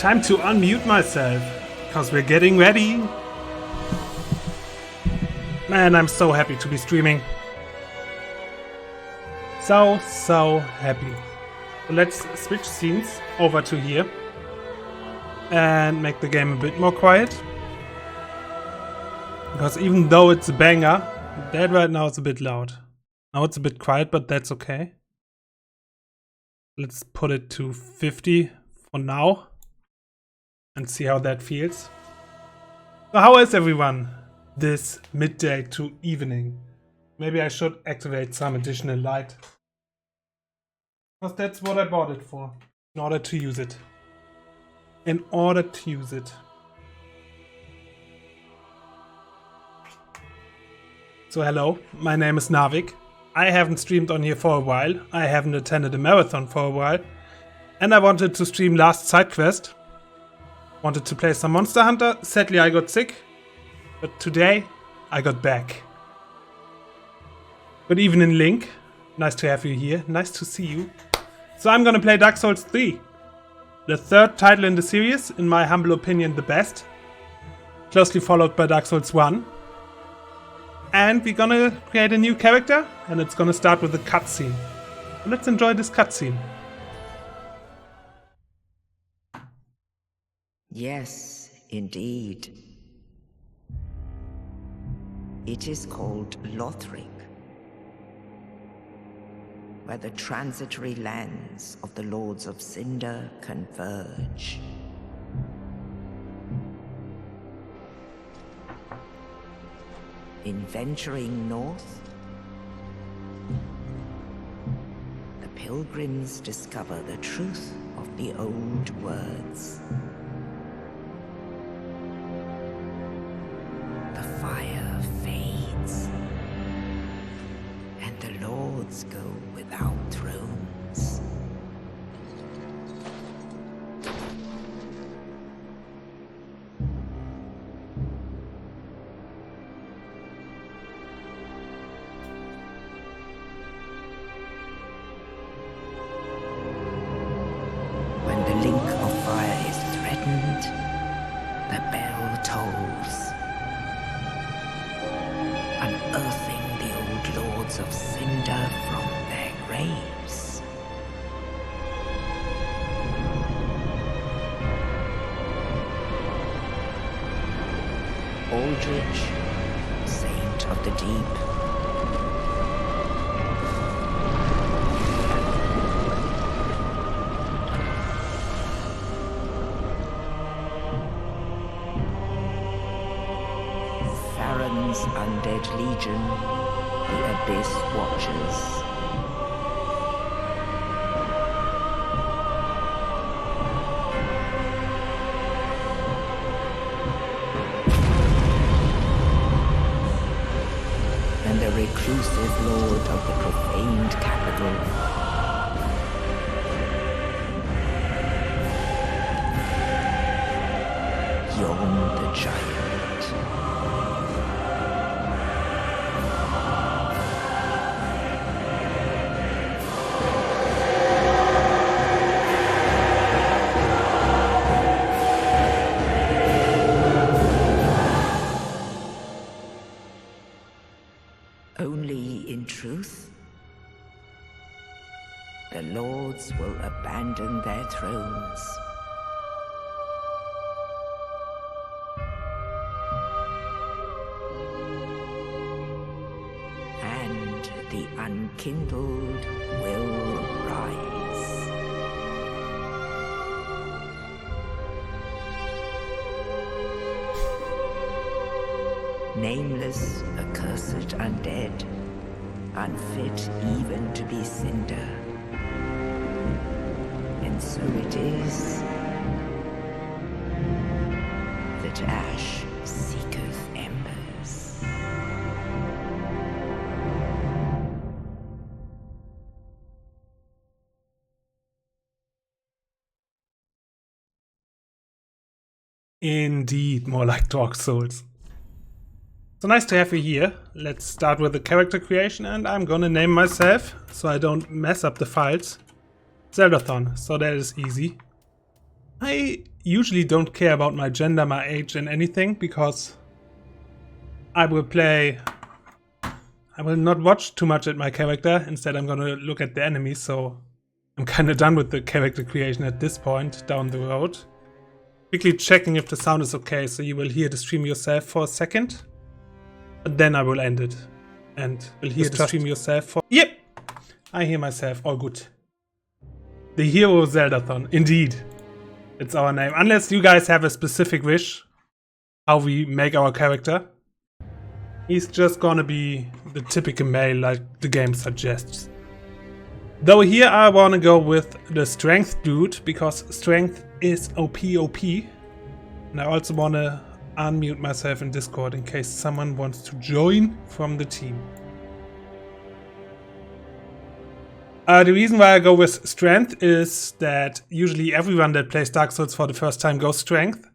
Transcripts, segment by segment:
Time to unmute myself, because we're getting ready. Man, I'm so happy to be streaming. So happy. So let's switch scenes over to here and make the game a bit more quiet. Because even though it's a banger, that right now is a bit loud. Now it's a bit quiet, but that's okay. Let's put it to 50 for now and see how that feels. So how is everyone this midday to evening? Maybe I should activate some additional light. Because that's what I bought it for. In order to use it. So hello, my name is Narvik. I haven't streamed on here for a while. I haven't attended a marathon for a while. And I wanted to stream last side quest. Wanted to play some Monster Hunter. Sadly I got sick. But today I got back. Good evening, Link. Nice to have you here. Nice to see you. So I'm gonna play Dark Souls 3. The third title in the series, in my humble opinion the best. Closely followed by Dark Souls 1. And we're gonna create a new character, and it's gonna start with a cutscene. Let's enjoy this cutscene. Yes, indeed. It is called Lothric, where the transitory lands of the Lords of Cinder converge. In venturing north, the pilgrims discover the truth of the old words. The fire fades, and the lords go without thrones. When the link of fire is threatened, the bell tolls, unearthing the old lords of Cinder from their graves. Aldrich, saint of the deep, Farron's undead legion, the Abyss Watchers. And the reclusive lord of the profaned capital. Yon the giant. Only in truth, the lords will abandon their thrones. And the unkindled will rise. Nameless, accursed undead, unfit even to be cinder. And so it is that ash seeketh embers. Indeed, more like Dark Souls. So nice to have you here. Let's start with the character creation, and I'm gonna name myself, so I don't mess up the files, Zeldathon, so that is easy. I usually don't care about my gender, my age and anything, because I will not watch too much at my character. Instead I'm gonna look at the enemies, so I'm kinda done with the character creation at this point down the road. Quickly checking if the sound is okay, so you will hear the stream yourself for a second. But then I will end it. And will hear the stream yourself for... Yep! I hear myself, all good. The Hero Zeldathon, indeed. It's our name. Unless you guys have a specific wish how we make our character. He's just gonna be the typical male like the game suggests. Though here I wanna go with the strength dude, because strength is OP. And I also wanna unmute myself in Discord in case someone wants to join from the team. The reason why I go with strength is that usually everyone that plays Dark Souls for the first time goes strength,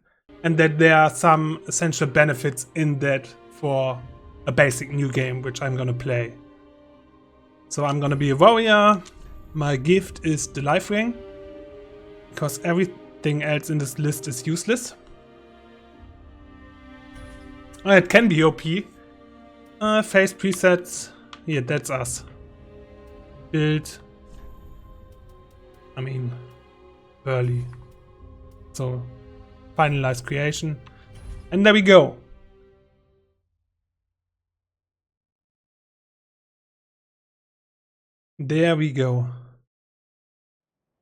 and that there are some essential benefits in that for a basic new game which I'm gonna play. So I'm gonna be a warrior. My gift is the life ring, because everything else in this list is useless. It can be OP. Face presets. Yeah, that's us. Build. I mean, early. So, finalize creation. And there we go. There we go.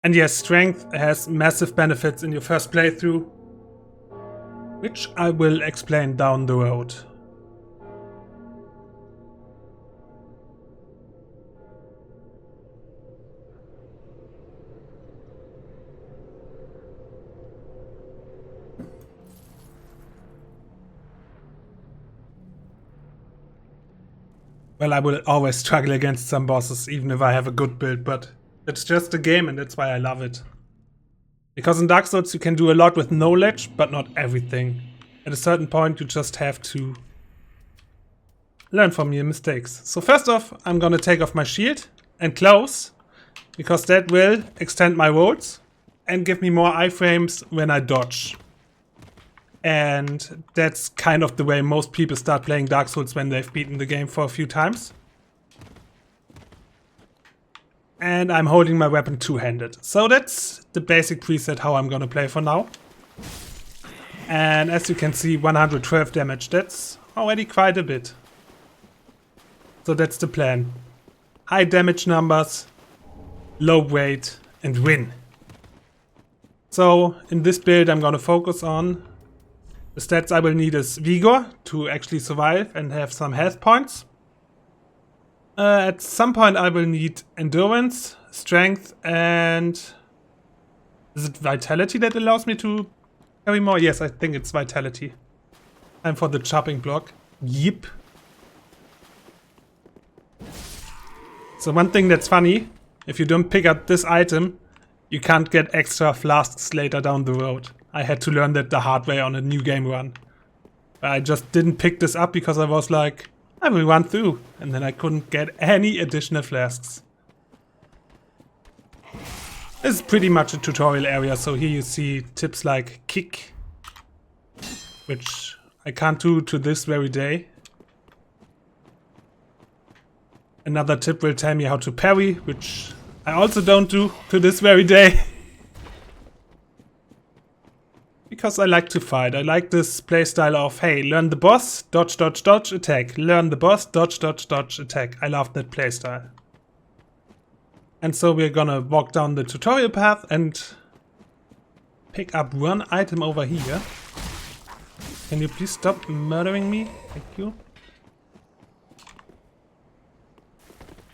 And yes, strength has massive benefits in your first playthrough, which I will explain down the road. Well, I will always struggle against some bosses, even if I have a good build, but it's just a game and that's why I love it. Because in Dark Souls you can do a lot with knowledge, but not everything. At a certain point you just have to learn from your mistakes. So first off, I'm gonna take off my shield and close, because that will extend my rolls and give me more iframes when I dodge. And that's kind of the way most people start playing Dark Souls when they've beaten the game for a few times. And I'm holding my weapon two-handed. So that's the basic preset how I'm gonna play for now. And as you can see, 112 damage, that's already quite a bit. So that's the plan. High damage numbers, low weight, and win. So in this build I'm gonna focus on the stats I will need is Vigor to actually survive and have some health points. At some point I will need Endurance, Strength, and... Is it Vitality that allows me to carry more? Yes, I think it's Vitality. Time for the chopping block. Yep. So one thing that's funny, if you don't pick up this item, you can't get extra flasks later down the road. I had to learn that the hard way on a new game run. I just didn't pick this up because I was like, I will run through. And then I couldn't get any additional flasks. This is pretty much a tutorial area, so here you see tips like kick, which I can't do to this very day. Another tip will tell me how to parry, which I also don't do to this very day. Because I like to fight. I like this playstyle of, hey, learn the boss, dodge, dodge, dodge, attack. Learn the boss, dodge, dodge, dodge, attack. I love that playstyle. And so we're gonna walk down the tutorial path and pick up one item over here. Can you please stop murdering me? Thank you.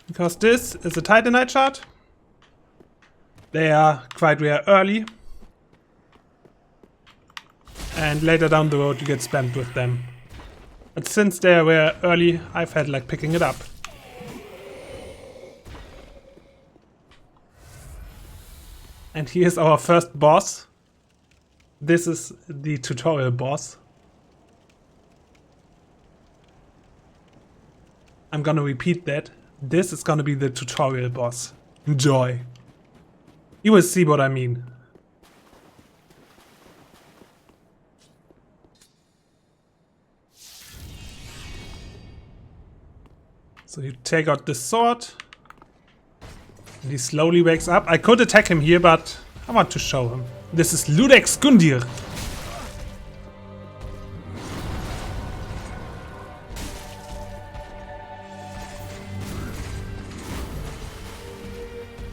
Because this is a Titanite shard. They are quite rare early. And later down the road you get spammed with them. But since they were early, I felt like picking it up. And here's our first boss. This is the tutorial boss. I'm gonna repeat that. This is gonna be the tutorial boss. Enjoy. You will see what I mean. So you take out the sword. And he slowly wakes up. I could attack him here, but I want to show him. This is Ludex Gundir.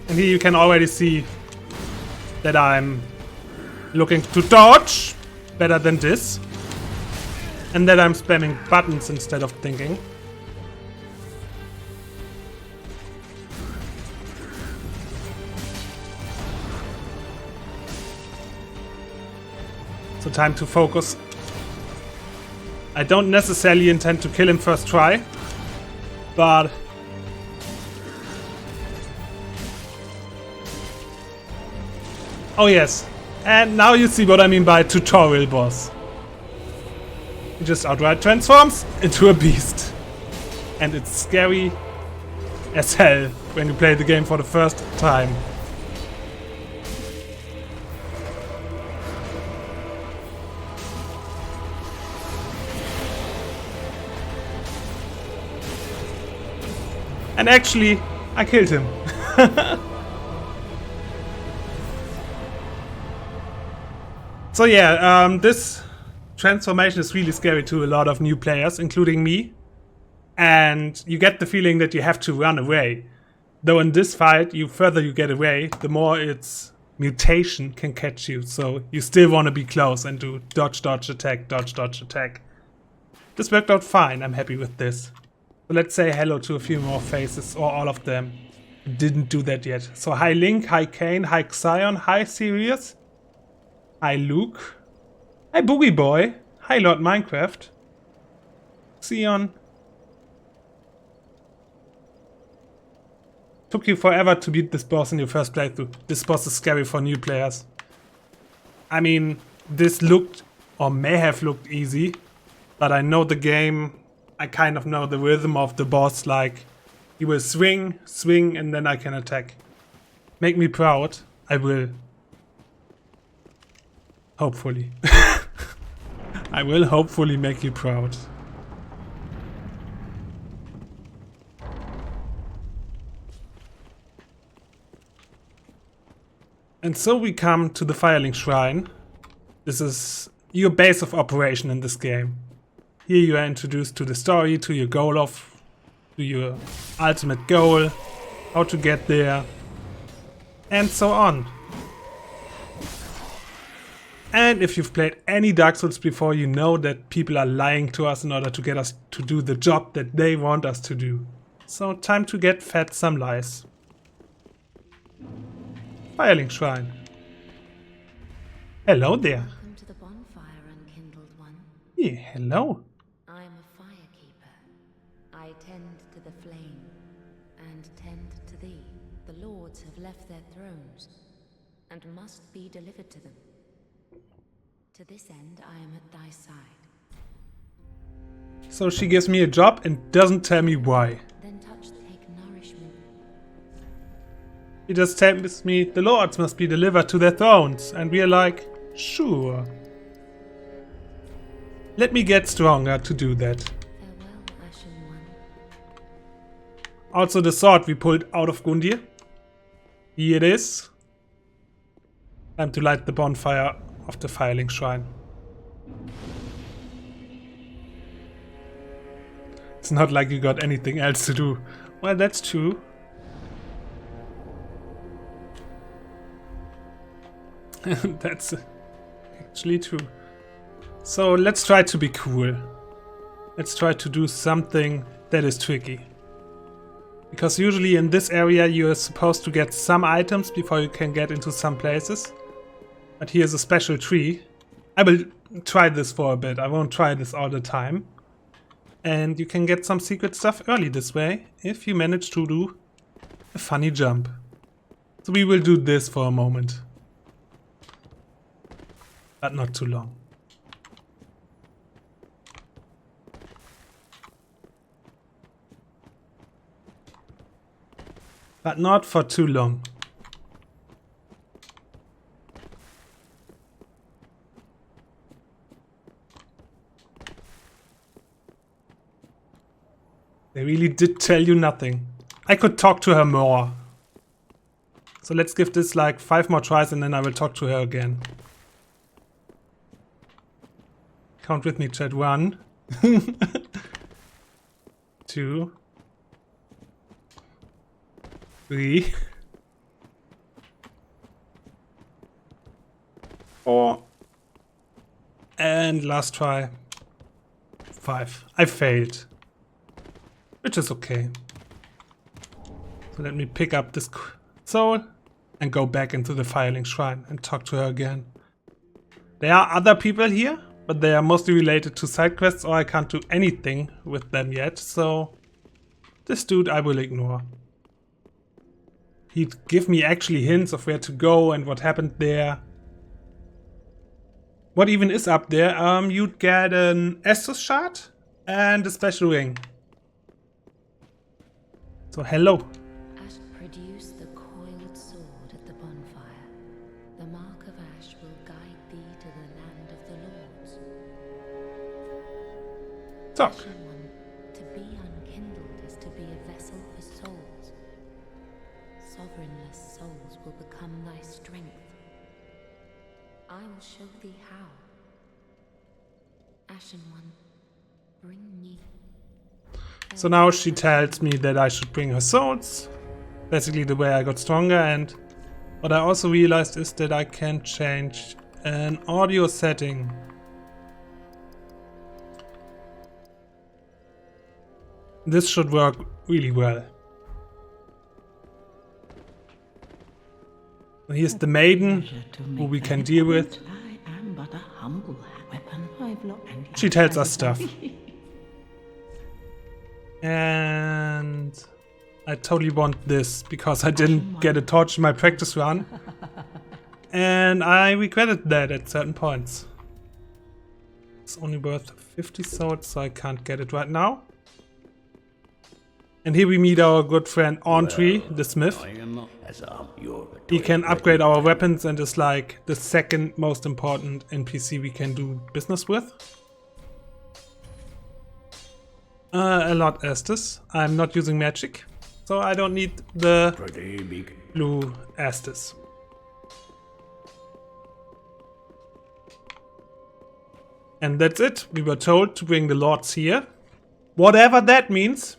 And here you can already see that I'm looking to dodge better than this. And that I'm spamming buttons instead of thinking. So time to focus. I don't necessarily intend to kill him first try, but oh yes, and now you see what I mean by tutorial boss. He just outright transforms into a beast. And it's scary as hell when you play the game for the first time. And actually, I killed him. So yeah, this transformation is really scary to a lot of new players, including me. And you get the feeling that you have to run away. Though in this fight, the further you get away, the more its mutation can catch you. So you still want to be close and do dodge, dodge, attack, dodge, dodge, attack. This worked out fine, I'm happy with this. So let's say hello to a few more faces, or all of them. Didn't do that yet. So hi Link, hi Kane, hi Xion, hi Sirius. Hi Luke. Hi Boogie Boy. Hi Lord Minecraft. Xion. Took you forever to beat this boss in your first playthrough. This boss is scary for new players. I mean, this looked, or may have looked easy, but I know the game. I kind of know the rhythm of the boss, like he will swing, swing, and then I can attack. Make me proud. I will. Hopefully. I will hopefully make you proud. And so we come to the Firelink Shrine. This is your base of operation in this game. Here you are introduced to the story, to your goal to your ultimate goal, how to get there, and so on. And if you've played any Dark Souls before, you know that people are lying to us in order to get us to do the job that they want us to do. So time to get fed some lies. Firelink Shrine. Hello there. Welcome to the bonfire, unkindled one. Yeah, hello. I am a firekeeper. I tend to the flame, and tend to thee. The lords have left their thrones, and must be delivered to them. To this end, I am at thy side. So she gives me a job and doesn't tell me why. Then take nourishment. She just tells me the lords must be delivered to their thrones, and we are like, sure. Let me get stronger to do that. Farewell, Ashen One. Also the sword we pulled out of Gundir. Here it is. Time to light the bonfire of the Firelink Shrine. It's not like you got anything else to do. Well, that's true. That's actually true. So let's try to be cool. Let's try to do something that is tricky. Because usually in this area you are supposed to get some items before you can get into some places. But here's a special tree. I will try this for a bit. I won't try this all the time. And you can get some secret stuff early this way if you manage to do a funny jump. So we will do this for a moment. But not too long. But not for too long. There really did tell you nothing. I could talk to her more. So let's give this like 5 more tries and then I will talk to her again. Count with me, chat. 1, 2, 3, 4, and last try, 5. I failed, which is okay. So let me pick up this soul and go back into the Firelink Shrine and talk to her again. There are other people here, but they are mostly related to side quests, or I can't do anything with them yet, so this dude I will ignore. He'd give me actually hints of where to go and what happened there. What even is up there? You'd get an Estus shard and a special ring. So hello. Ash produce the coiled sword at the bonfire. The mark of Ash will guide thee to the land of the lords. Talk. Ashen one, to be unkindled is to be a vessel for souls. Sovereignless souls will become thy strength. I will show thee how. Ashen one, bring me. So now she tells me that I should bring her souls. Basically the way I got stronger, and what I also realized is that I can change an audio setting. This should work really well. Here's the maiden who we can deal with. She tells us stuff. And I totally want this because I didn't get a torch in my practice run. And I regretted that at certain points. It's only worth 50 souls, so I can't get it right now. And here we meet our good friend Andri, the smith. He can upgrade our weapons and is like the second most important NPC we can do business with. A lot Estus. I'm not using magic, so I don't need the blue Estus. And that's it. We were told to bring the lords here, whatever that means,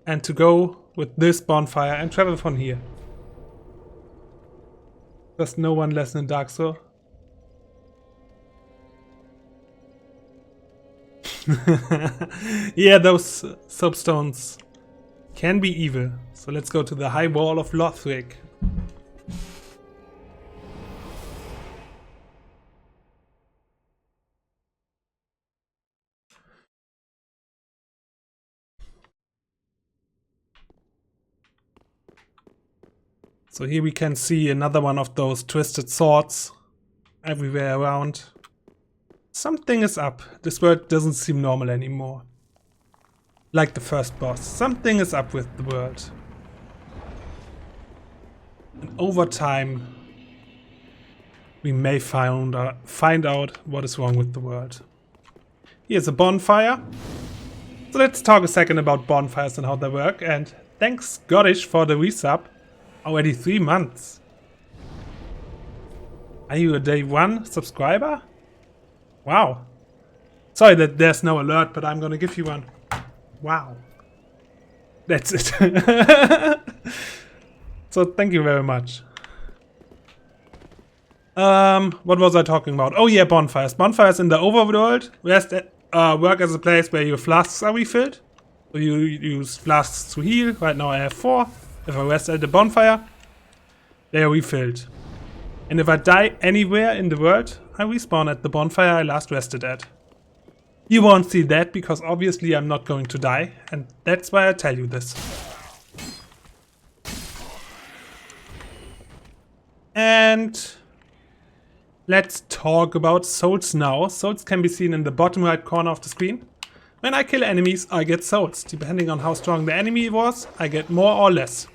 and to go with this bonfire and travel from here. There's no one less than Dark Soul. Yeah, those soapstones can be evil. So let's go to the high wall of Lothric. So here we can see another one of those twisted swords everywhere around. Something is up. This world doesn't seem normal anymore. Like the first boss. Something is up with the world. And over time, we may find out what is wrong with the world. Here's a bonfire. So let's talk a second about bonfires and how they work. And thanks Scottish for the resub. Already 3 months. Are you a day 1 subscriber? Wow. Sorry that there's no alert, but I'm gonna give you one. Wow. That's it. So thank you very much. What was I talking about? Oh yeah, bonfires. Bonfires in the overworld work as a place where your flasks are refilled. So you use flasks to heal. Right now I have 4. If I rest at the bonfire, they are refilled. And if I die anywhere in the world, I respawn at the bonfire I last rested at. You won't see that because obviously I'm not going to die, and that's why I tell you this. And let's talk about souls now. Souls can be seen in the bottom right corner of the screen. When I kill enemies, I get souls. Depending on how strong the enemy was, I get more or less.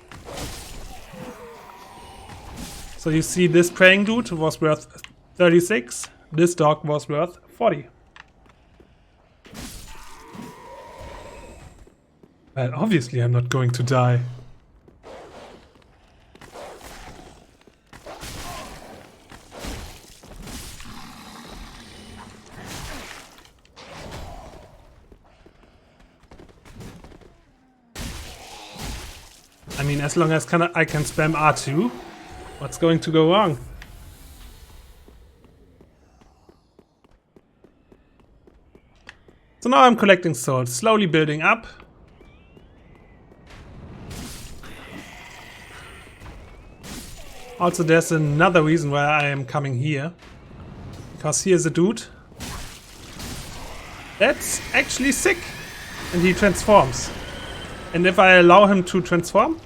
So you see this praying dude was worth 36. This dog was worth 40. Well, obviously I'm not going to die. I mean, as long as I can spam R2, what's going to go wrong? So now I'm collecting souls, slowly building up. Also, there's another reason why I am coming here. Because here's a dude. That's actually sick. And he transforms. And if I allow him to transform,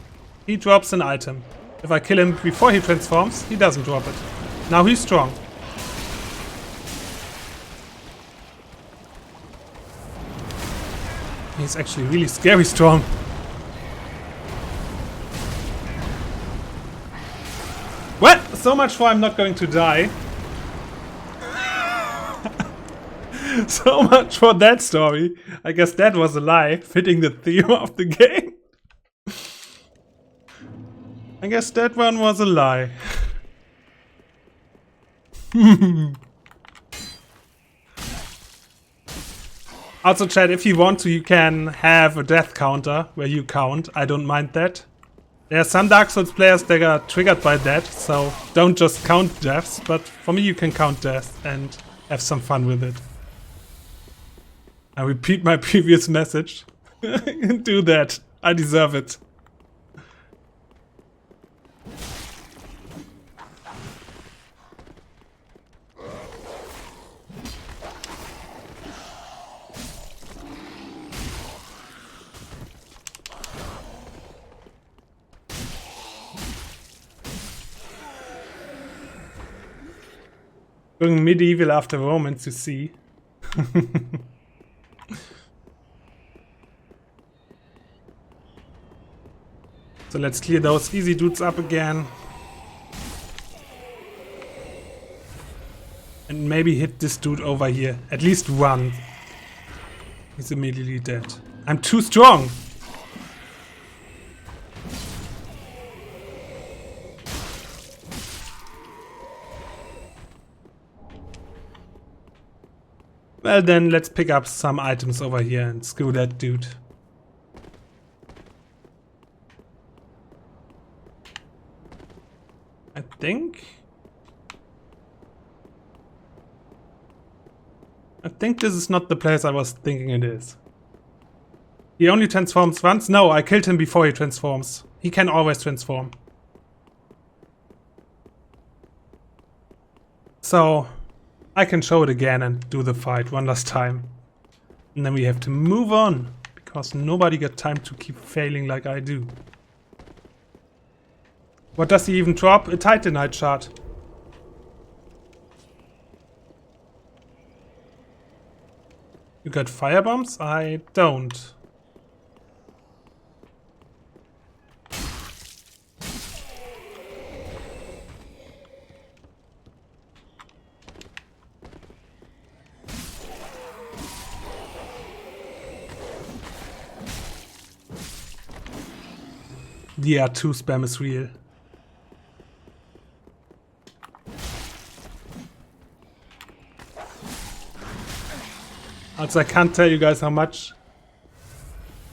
he drops an item. If I kill him before he transforms, he doesn't drop it. Now he's strong. He's actually really scary strong. Well, so much for I'm not going to die. So much for that story. I guess that was a lie, fitting the theme of the game. I guess that one was a lie. Also, chat, if you want to, you can have a death counter where you count. I don't mind that. There are some Dark Souls players that are triggered by that, so don't just count deaths, but for me you can count deaths and have some fun with it. I repeat my previous message. Do that. I deserve it. Going medieval after Romance, you see. So let's clear those easy dudes up again. And maybe hit this dude over here. At least one. He's immediately dead. I'm too strong! Well then, let's pick up some items over here and screw that dude. I think this is not the place I was thinking it is. He only transforms once? No, I killed him before he transforms. He can always transform. So, I can show it again and do the fight one last time. And then we have to move on, because nobody got time to keep failing like I do. What does he even drop? A Titanite shard. You got firebombs? I don't. The R2 spam is real. Also, I can't tell you guys how much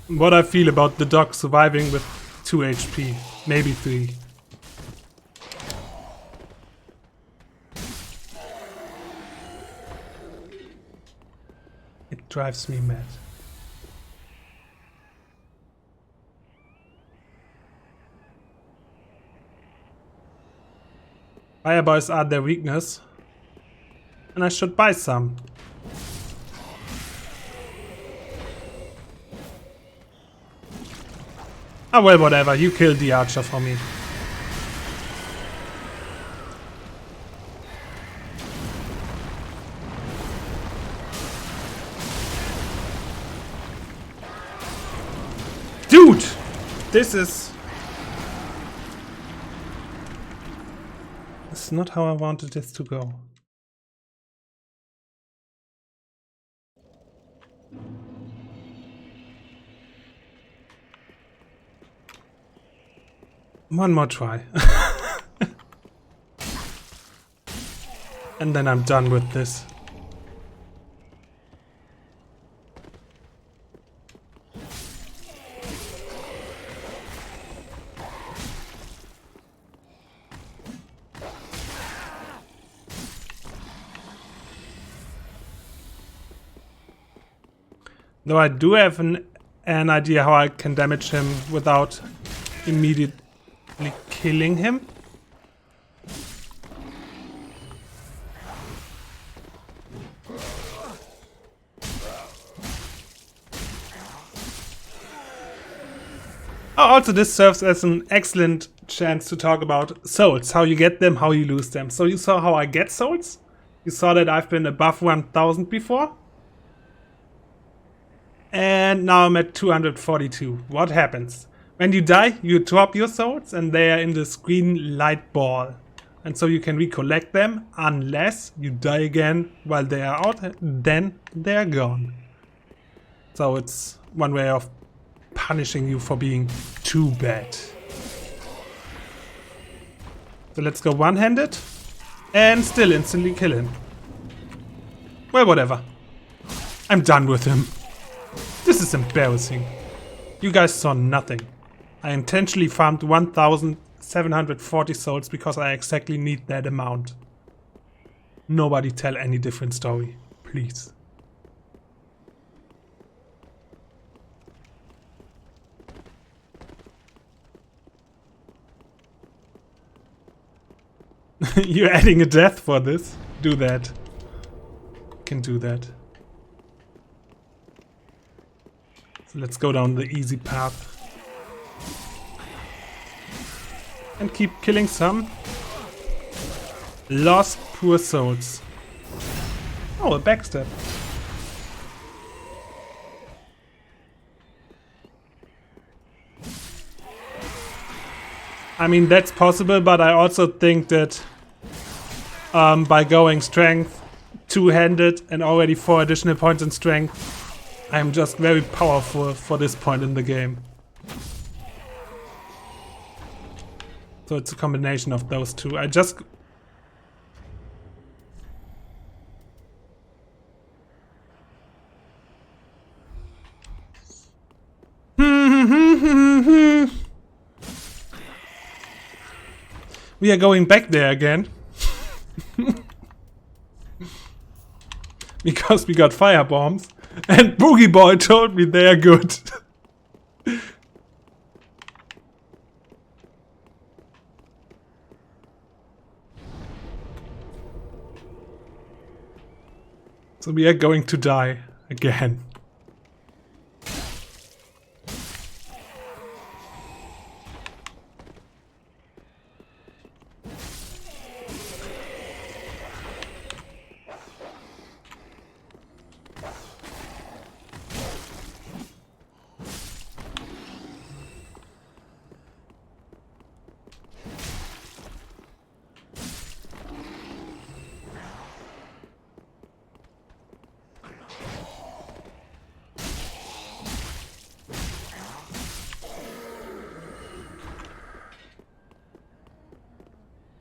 what I feel about the dog surviving with 2 HP, maybe 3. It drives me mad. Fireballs are their weakness, and I should buy some. Ah well, whatever, you killed the archer for me. Dude! This is not how I wanted this to go. One more try. And then I'm done with this. Though I do have an idea how I can damage him without immediately killing him. Oh, also this serves as an excellent chance to talk about souls, how you get them, how you lose them. So you saw how I get souls? You saw that I've been above 1000 before? And now I'm at 242. What happens? When you die, you drop your souls and they are in this green light ball. And so you can recollect them unless you die again while they are out, then they are gone. So it's one way of punishing you for being too bad. So let's go one-handed and still instantly kill him. Well, whatever. I'm done with him. This is embarrassing. You guys saw nothing. I intentionally farmed 1740 souls because I exactly need that amount. Nobody tell any different story, please. You're adding a death for this? Do that. Can do that. So let's go down the easy path. And keep killing some lost poor souls. Oh, a backstab. I mean, that's possible, but I also think that by going strength, two-handed, and already 4 additional points in strength, I'm just very powerful for this point in the game. So it's a combination of those two. I just... We are going back there again. Because we got fire bombs. And Boogie Boy told me they are good. So we are going to die again.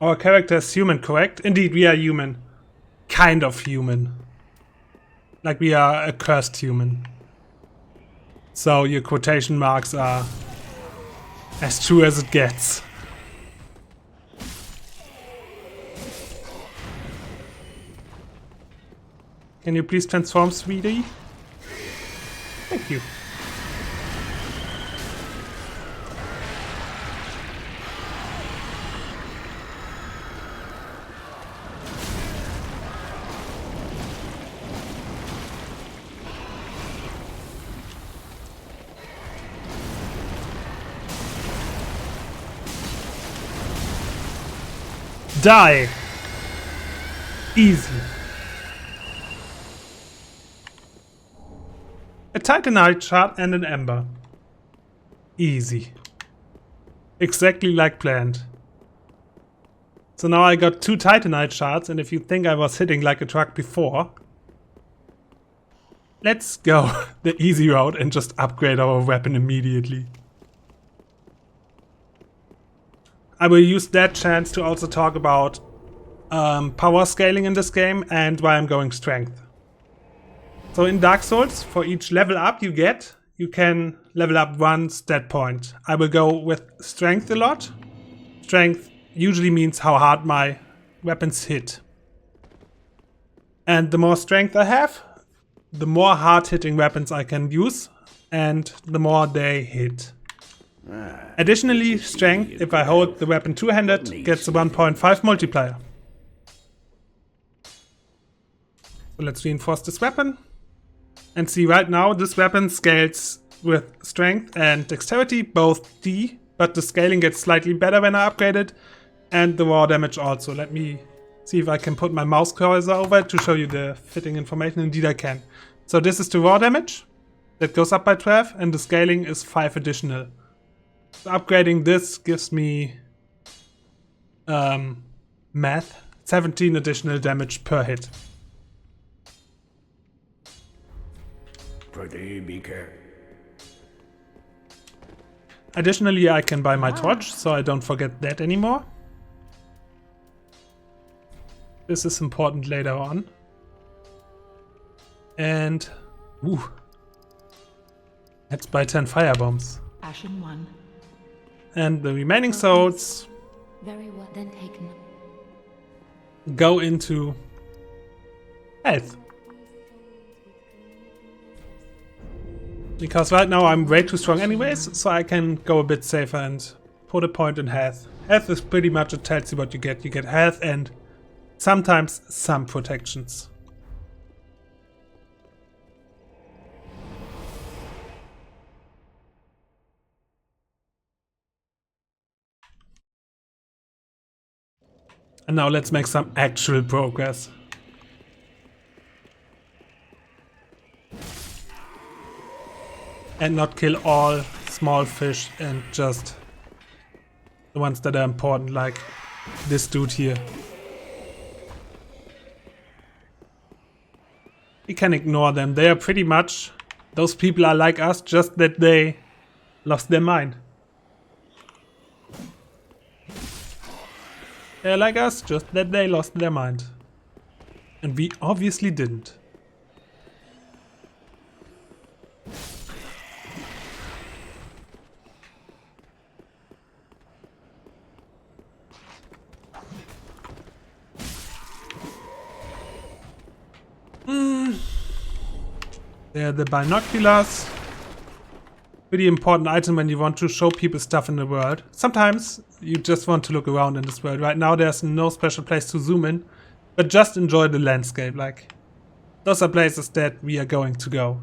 Our character is human, correct? Indeed, we are human. Kind of human. Like we are a cursed human. So your quotation marks are as true as it gets. Can you please transform, sweetie? Thank you. Die! Easy. A Titanite shard and an ember. Easy. Exactly like planned. So now I got 2 Titanite shards, and if you think I was hitting like a truck before, let's go the easy route and just upgrade our weapon immediately. I will use that chance to also talk about power scaling in this game and why I'm going strength. So in Dark Souls, for each level up you get, you can level up 1 stat point. I will go with strength a lot. Strength usually means how hard my weapons hit. And the more strength I have, the more hard-hitting weapons I can use, and the more they hit. Additionally, strength, if I hold the weapon two-handed, gets a 1.5 multiplier. So let's reinforce this weapon. And see, right now this weapon scales with strength and dexterity, both D, but the scaling gets slightly better when I upgrade it, and the raw damage also. Let me see if I can put my mouse cursor over it to show you the fitting information. Indeed I can. So this is the raw damage. That goes up by 12, and the scaling is 5 additional. So upgrading this gives me math, 17 additional damage per hit. Pretty be careful. Additionally, I can buy my torch, so I don't forget that anymore. This is important later on. And let's buy 10 firebombs. Ashen 1. And the remaining souls Very well then taken. go into health. Because right now I'm way too strong anyways, so I can go a bit safer and put a point in health. Health is pretty much, it tells you what you get. You get health and sometimes some protections. And now let's make some actual progress. And not kill all small fish and just the ones that are important, like this dude here. We can ignore them. They are pretty much, those people are like us, just that they lost their mind. They're like us, just that they lost their mind. And we obviously didn't. There are the binoculars. Pretty important item when you want to show people stuff in the world. Sometimes you just want to look around in this world. Right now there's no special place to zoom in, but just enjoy the landscape. Like, those are places that we are going to go.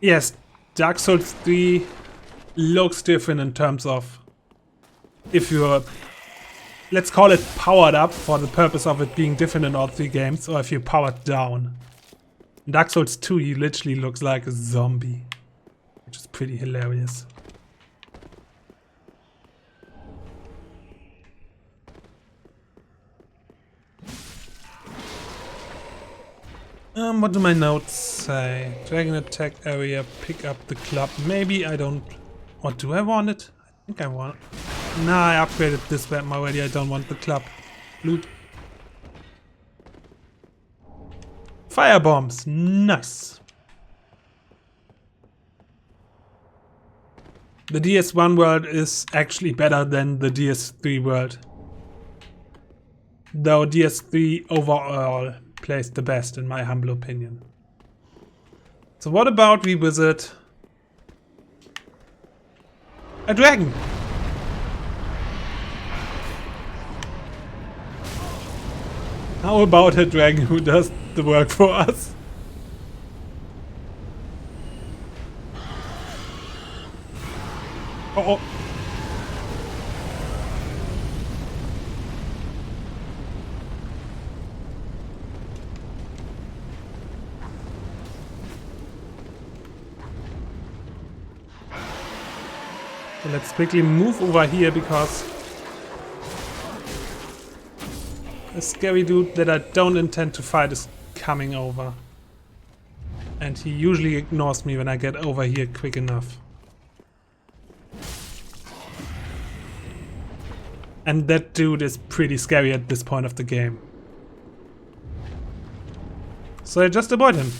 Yes, Dark Souls 3 looks different in terms of if you're, let's call it powered up for the purpose of it being different in all 3 games, or if you're powered down. In Dark Souls 2 he literally looks like a zombie, which is pretty hilarious. What do my notes say? Dragon attack area, pick up the club. Maybe I don't... Or do I want it? I think I want it. Nah, I upgraded this weapon already. I don't want the club. Loot. Firebombs. Nice. The DS1 world is actually better than the DS3 world. Though DS3 overall plays the best in my humble opinion. So what about we visit a dragon? How about a dragon who does the work for us? Oh. So let's quickly move over here because A scary dude that I don't intend to fight is coming over. And he usually ignores me when I get over here quick enough. And that dude is pretty scary at this point of the game. So I just avoid him.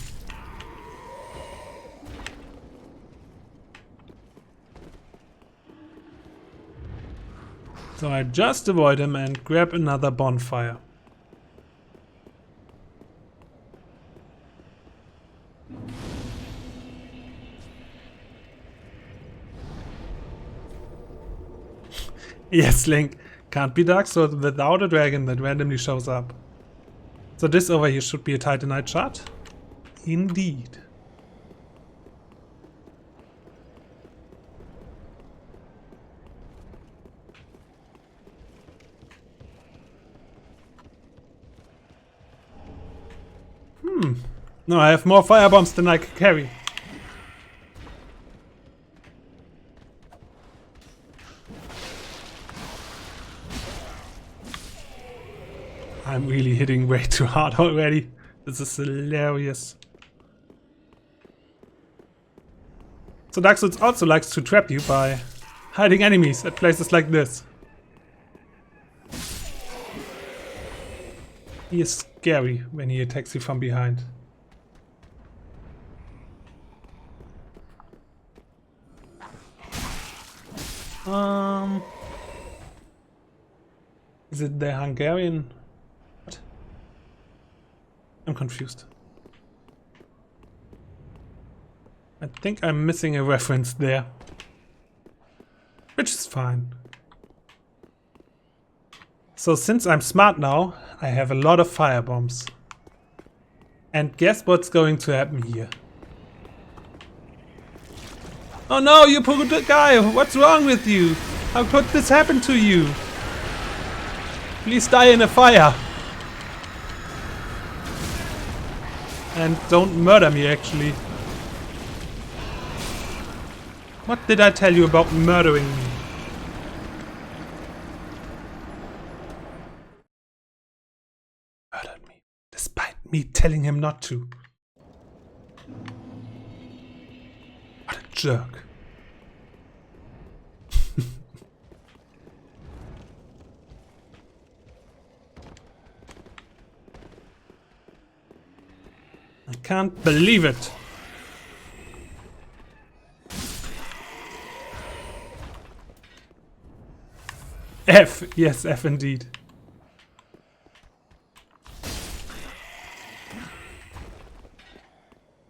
So I just avoid him and grab another bonfire. Yes, Link. Can't be Dark Souls without a dragon that randomly shows up. So this over here should be a Titanite shard. Indeed. No, I have more firebombs than I can carry. I'm really hitting way too hard already. This is hilarious. So Dark Souls also likes to trap you by hiding enemies at places like this. He is scary when he attacks you from behind. Is it the Hungarian? What? I'm confused. I think I'm missing a reference there. Which is fine. So since I'm smart now, I have a lot of firebombs. And guess what's going to happen here? Oh no, you poor guy! What's wrong with you? How could this happen to you? Please die in a fire! And don't murder me, actually. What did I tell you about murdering me? Murdered me, despite me telling him not to. What a jerk. I can't believe it. F, yes, F indeed.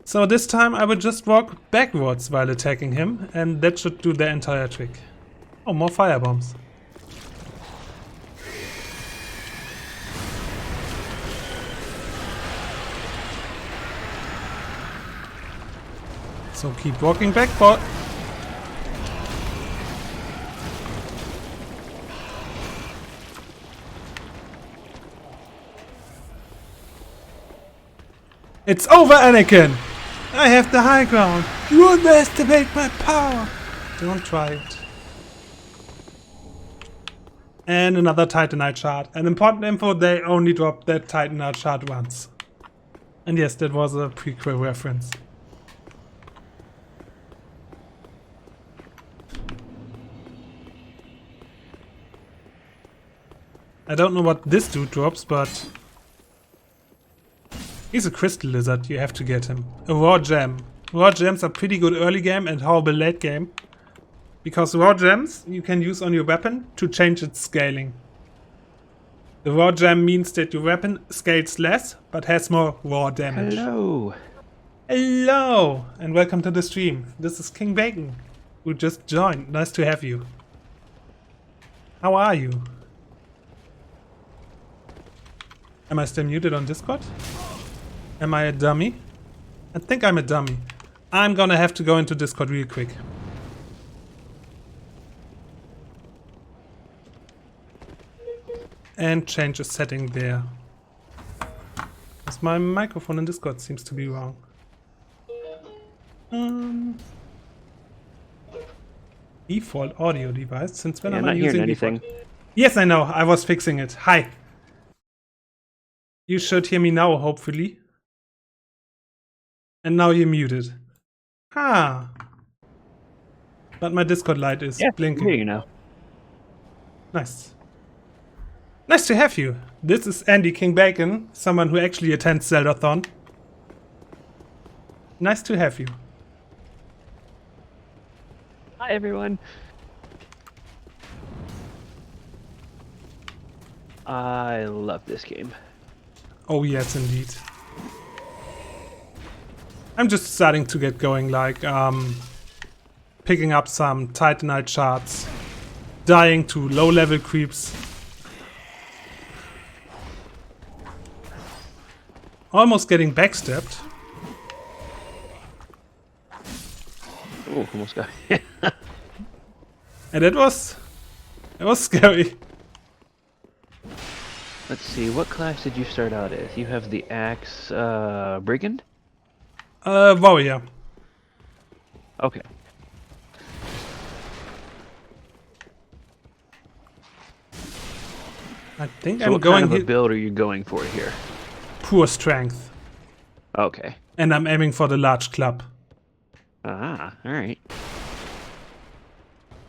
So this time I will just walk backwards while attacking him, and that should do the entire trick. Oh, more firebombs. So keep walking backward. It's over, Anakin! I have the high ground! You underestimate my power! Don't try it. And another Titanite shard. An important info, they only dropped that Titanite shard once. And yes, that was a prequel reference. I don't know what this dude drops, but he's a crystal lizard, you have to get him. A raw gem. Raw gems are pretty good early game and horrible late game. Because raw gems you can use on your weapon to change its scaling. The raw gem means that your weapon scales less, but has more raw damage. Hello. Hello! And welcome to the stream. This is King Bacon, who just joined. Nice to have you. How are you? Am I still muted on Discord? Am I a dummy? I think I'm a dummy. I'm gonna have to go into Discord real quick. And change a setting there. Because my microphone in Discord seems to be wrong. Default audio device? Since when am I not using hearing anything? default? Yes, I know. I was fixing it. Hi. You should hear me now, hopefully. And now you're muted. Ah. But my Discord light is Yeah, blinking. here you know. Nice. Nice to have you. This is Andy King Bacon, someone who actually attends Zeldathon. Nice to have you. Hi, everyone. I love this game. Oh yes, indeed. I'm just starting to get going, like, picking up some Titanite shards, dying to low-level creeps. Almost getting backstabbed. Oh, almost got And it was scary. Let's see, what class did you start out as? You have the axe, brigand? Warrior. Okay. I think So I'm what going kind of a here. build are you going for here? Poor strength. Okay. And I'm aiming for the large club. Ah, alright.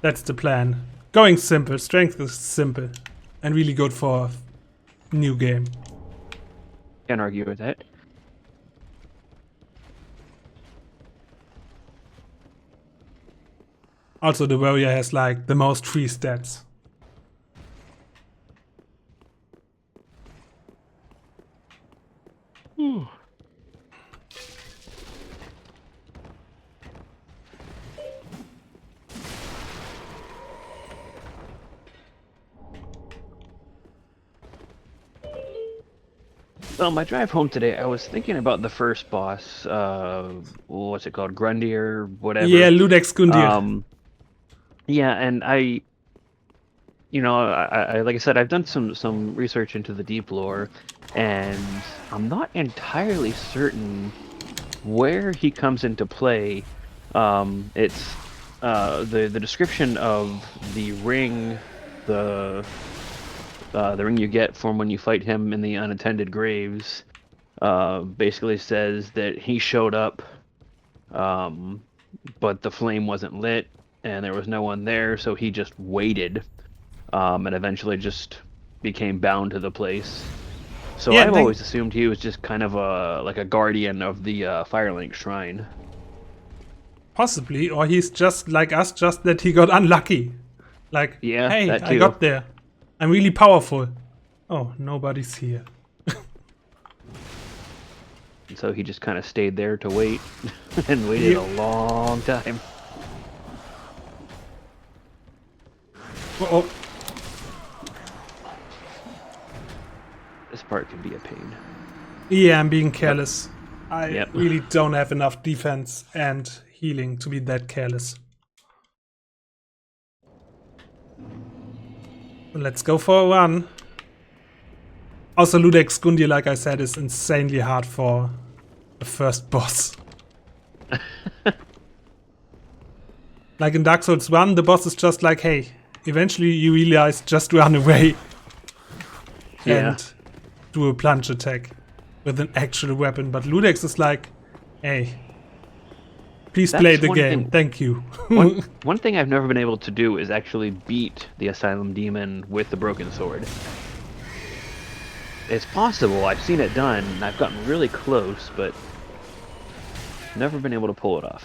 That's the plan. Going simple. Strength is simple. And really good for a new game. Can't argue with that. Also, the warrior has like the most free stats. On my drive home today, I was thinking about the first boss, what's it called? Grundy whatever. Yeah, Ludex Gundir. Yeah, and I like I said, I've done some research into the deep lore, and I'm not entirely certain where he comes into play. It's the description of the ring, the ring you get from when you fight him in the unattended graves, basically says that he showed up, but the flame wasn't lit and there was no one there, so he just waited, and eventually just became bound to the place. So Yeah, I've always assumed he was just kind of a guardian of the Firelink Shrine. Possibly, or he's just like us, just that he got unlucky. Like, Yeah, hey, that I too. got there. I'm really powerful. Oh, nobody's here. And so he just kind of stayed there to wait, and waited Yeah. a long time. Uh-oh. This part can be a pain. Yeah, I'm being careless. I Yep. really don't have enough defense and healing to be that careless. Let's go for a run. Also, Ludex Gundir, like I said, is insanely hard for the first boss. Like in Dark Souls 1, the boss is just like, hey, eventually you realize just run away. Yeah. And do a plunge attack with an actual weapon. But Ludex is like, hey, please That's play the one game. thing- Thank you. One thing I've never been able to do is actually beat the Asylum Demon with the Broken Sword. It's possible, I've seen it done, and I've gotten really close, but never been able to pull it off.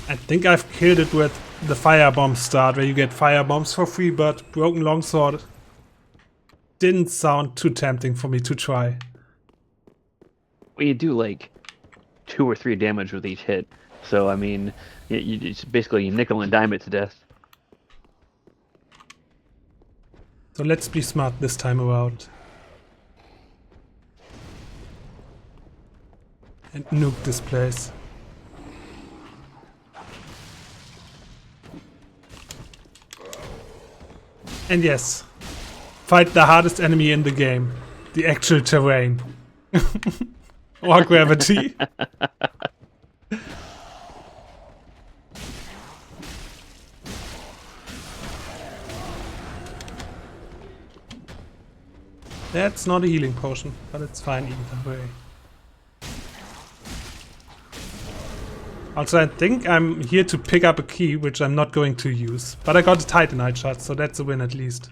I think I've killed it with the firebomb start, where you get firebombs for free, but Broken Longsword didn't sound too tempting for me to try. Well, you do like 2 or 3 damage with each hit, so I mean, it's basically you nickel and dime it to death. So let's be smart this time around. And nuke this place. And yes, fight the hardest enemy in the game. The actual terrain. Or gravity. That's not a healing potion, but it's fine either way. Also, I think I'm here to pick up a key, which I'm not going to use. But I got a Titanite shot, so that's a win at least.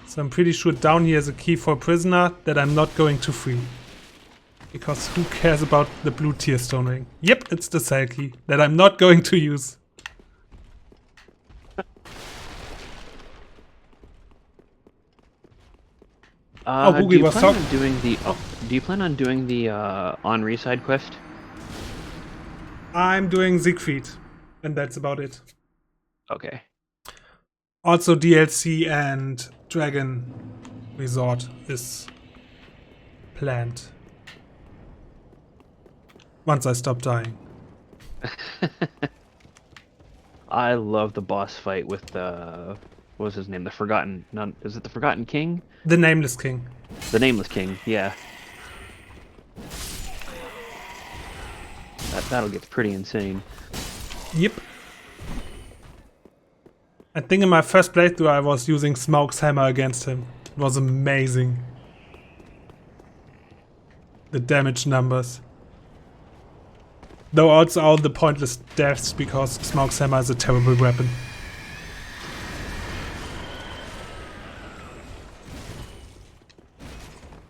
So I'm pretty sure down here is a key for a prisoner that I'm not going to free. Because who cares about the blue tier stone ring? Yep, it's the cell key that I'm not going to use. Boogie was talking. Do you plan on doing the Henri side quest? I'm doing Siegfried, and that's about it. Okay. Also DLC and Dragon Resort is planned. Once I stop dying. I love the boss fight with the... What was his name? The Forgotten... Is it the Forgotten King? The Nameless King. The Nameless King, yeah. That battle gets pretty insane. Yep. I think in my first playthrough I was using Smoke's hammer against him. It was amazing. The damage numbers. Though also all the pointless deaths because Smoke's hammer is a terrible weapon.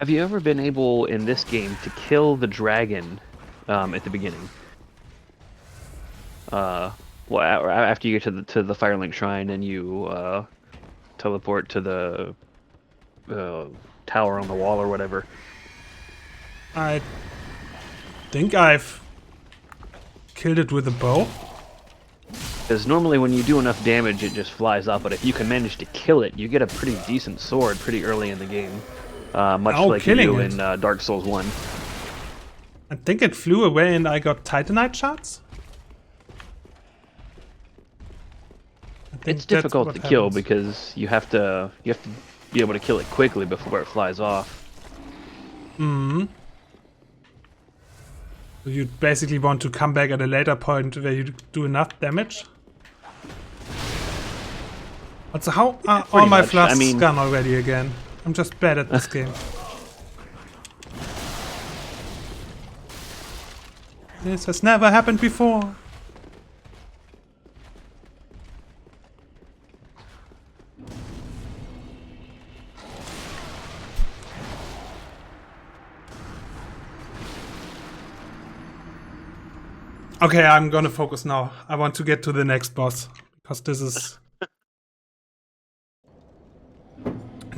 Have you ever been able in this game to kill the dragon at the beginning? Well, after you get to the Firelink Shrine and you teleport to the tower on the wall or whatever. I think I've killed it with a bow. Because normally when you do enough damage, it just flies up. But if you can manage to kill it, you get a pretty decent sword pretty early in the game. Much like you do in Dark Souls 1. I think it flew away and I got Titanite shots. It's difficult to kill because you have to be able to kill it quickly before it flies off. Hmm. So you basically want to come back at a later point where you do enough damage. Also, how are all my flasks gone already again? I'm just bad at this game. This has never happened before. Okay, I'm gonna focus now. I want to get to the next boss, because this is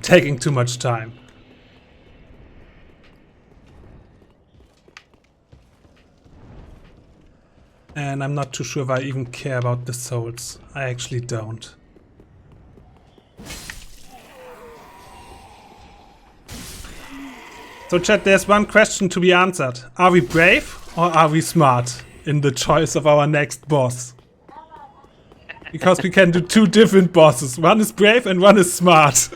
taking too much time. And I'm not too sure if I even care about the souls. I actually don't. So chat, there's one question to be answered. Are we brave or are we smart in the choice of our next boss? Because we can do two different bosses. One is brave and one is smart.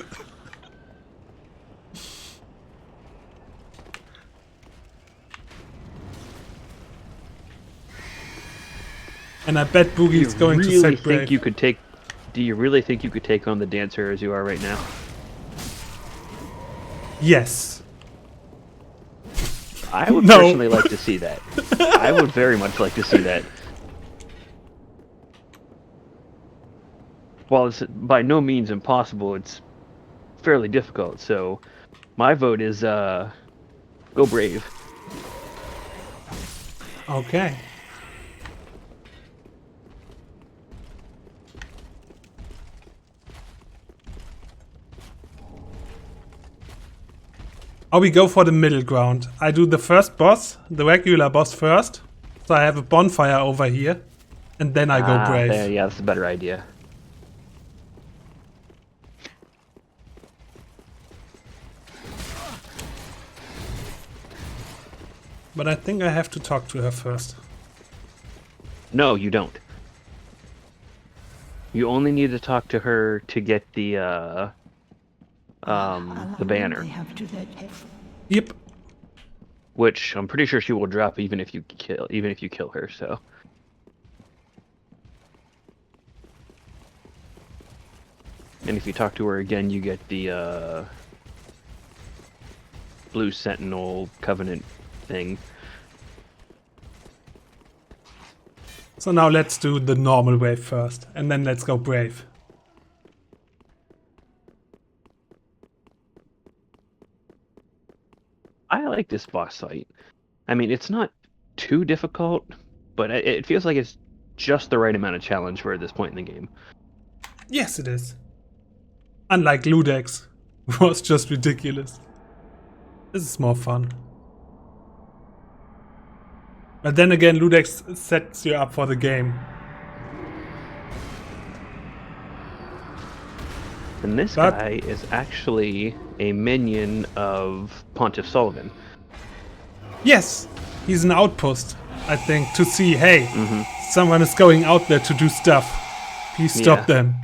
And I bet Boogie's going to say brave. Do you really think you could take on the dancer as you are right now? Yes. I would personally like to see that. I would very much like to see that. While it's by no means impossible, it's fairly difficult. So my vote is go brave. Okay. Or we go for the middle ground. I do the first boss, the regular boss first. So I have a bonfire over here. And then I go brave. Yeah, that's a better idea. But I think I have to talk to her first. No, you don't. You only need to talk to her to get the banner. Yep. Which I'm pretty sure she will drop even if you kill her, so. And if you talk to her again, you get the blue sentinel covenant thing. So now let's do the normal wave first, and then let's go brave. I like this boss fight. I mean, it's not too difficult, but it feels like it's just the right amount of challenge for this point in the game. Yes, it is. Unlike Ludex, it was just ridiculous. This is more fun. But then again, Ludex sets you up for the game. And this guy is actually a minion of Pontiff Sullivan. Yes, he's an outpost, I think, to see, hey, someone is going out there to do stuff. Please stop them.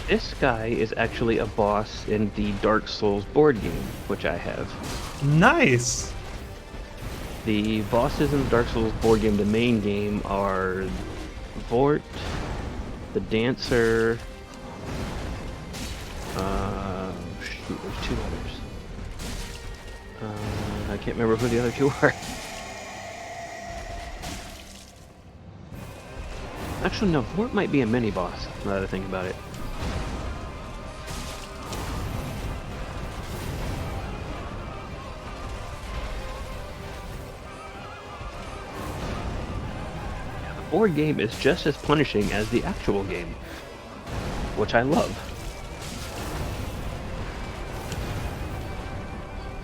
This guy is actually a boss in the Dark Souls board game, which I have. Nice! The bosses in the Dark Souls board game, the main game, are Vort, the Dancer, shoot, there's 2 others. I can't remember who the other 2 are. Actually, no, Vort might be a mini-boss, now that I think about it. The board game is just as punishing as the actual game, which I love.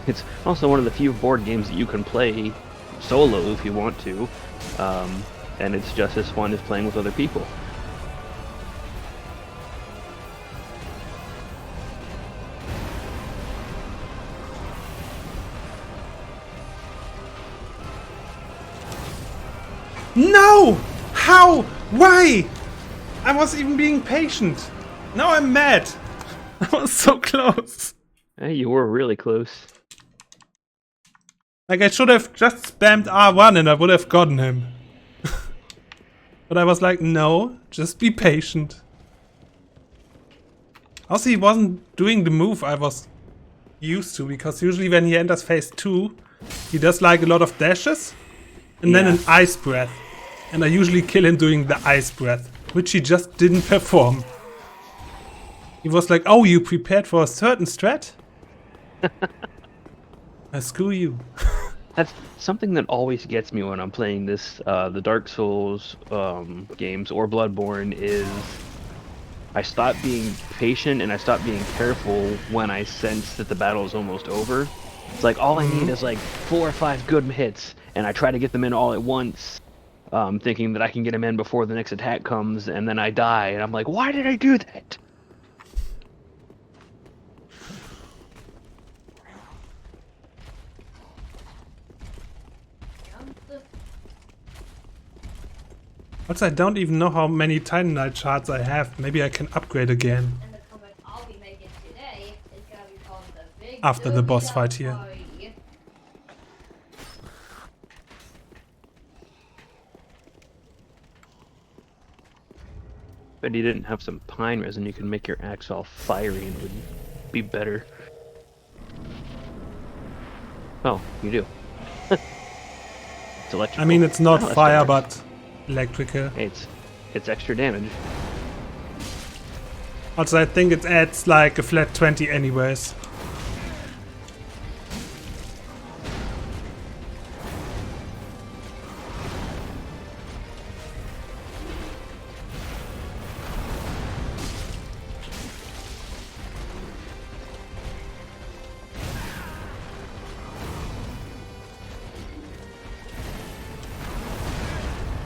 It's also one of the few board games that you can play solo if you want to, and it's just as fun as playing with other people. No! How? Why? I was even being patient. Now I'm mad. I was so close. Hey, you were really close. Like, I should have just spammed R1 and I would have gotten him. But I was like, no, just be patient. Also, he wasn't doing the move I was used to, because usually when he enters phase 2, he does like a lot of dashes and then an ice breath. And I usually kill him doing the ice breath, which he just didn't perform. He was like, oh, you prepared for a certain strat? Screw you. That's something that always gets me when I'm playing this, the Dark Souls games or Bloodborne, is I stop being patient and I stop being careful when I sense that the battle is almost over. It's like all I need is like 4 or 5 good hits, and I try to get them in all at once, thinking that I can get them in before the next attack comes, and then I die, and I'm like, why did I do that? Also, I don't even know how many Titanite shards I have. Maybe I can upgrade again. And the comment I'll be making today is going to be called the Big After the boss Doogie fight here. Boy. But you didn't have some pine resin, you could make your axe all fiery and it would be better. Oh, you do. It's electrical. I mean, it's not Oh, that's fire, better. but electrical. Hey, it's extra damage. Also, I think it adds like a flat 20 anyways.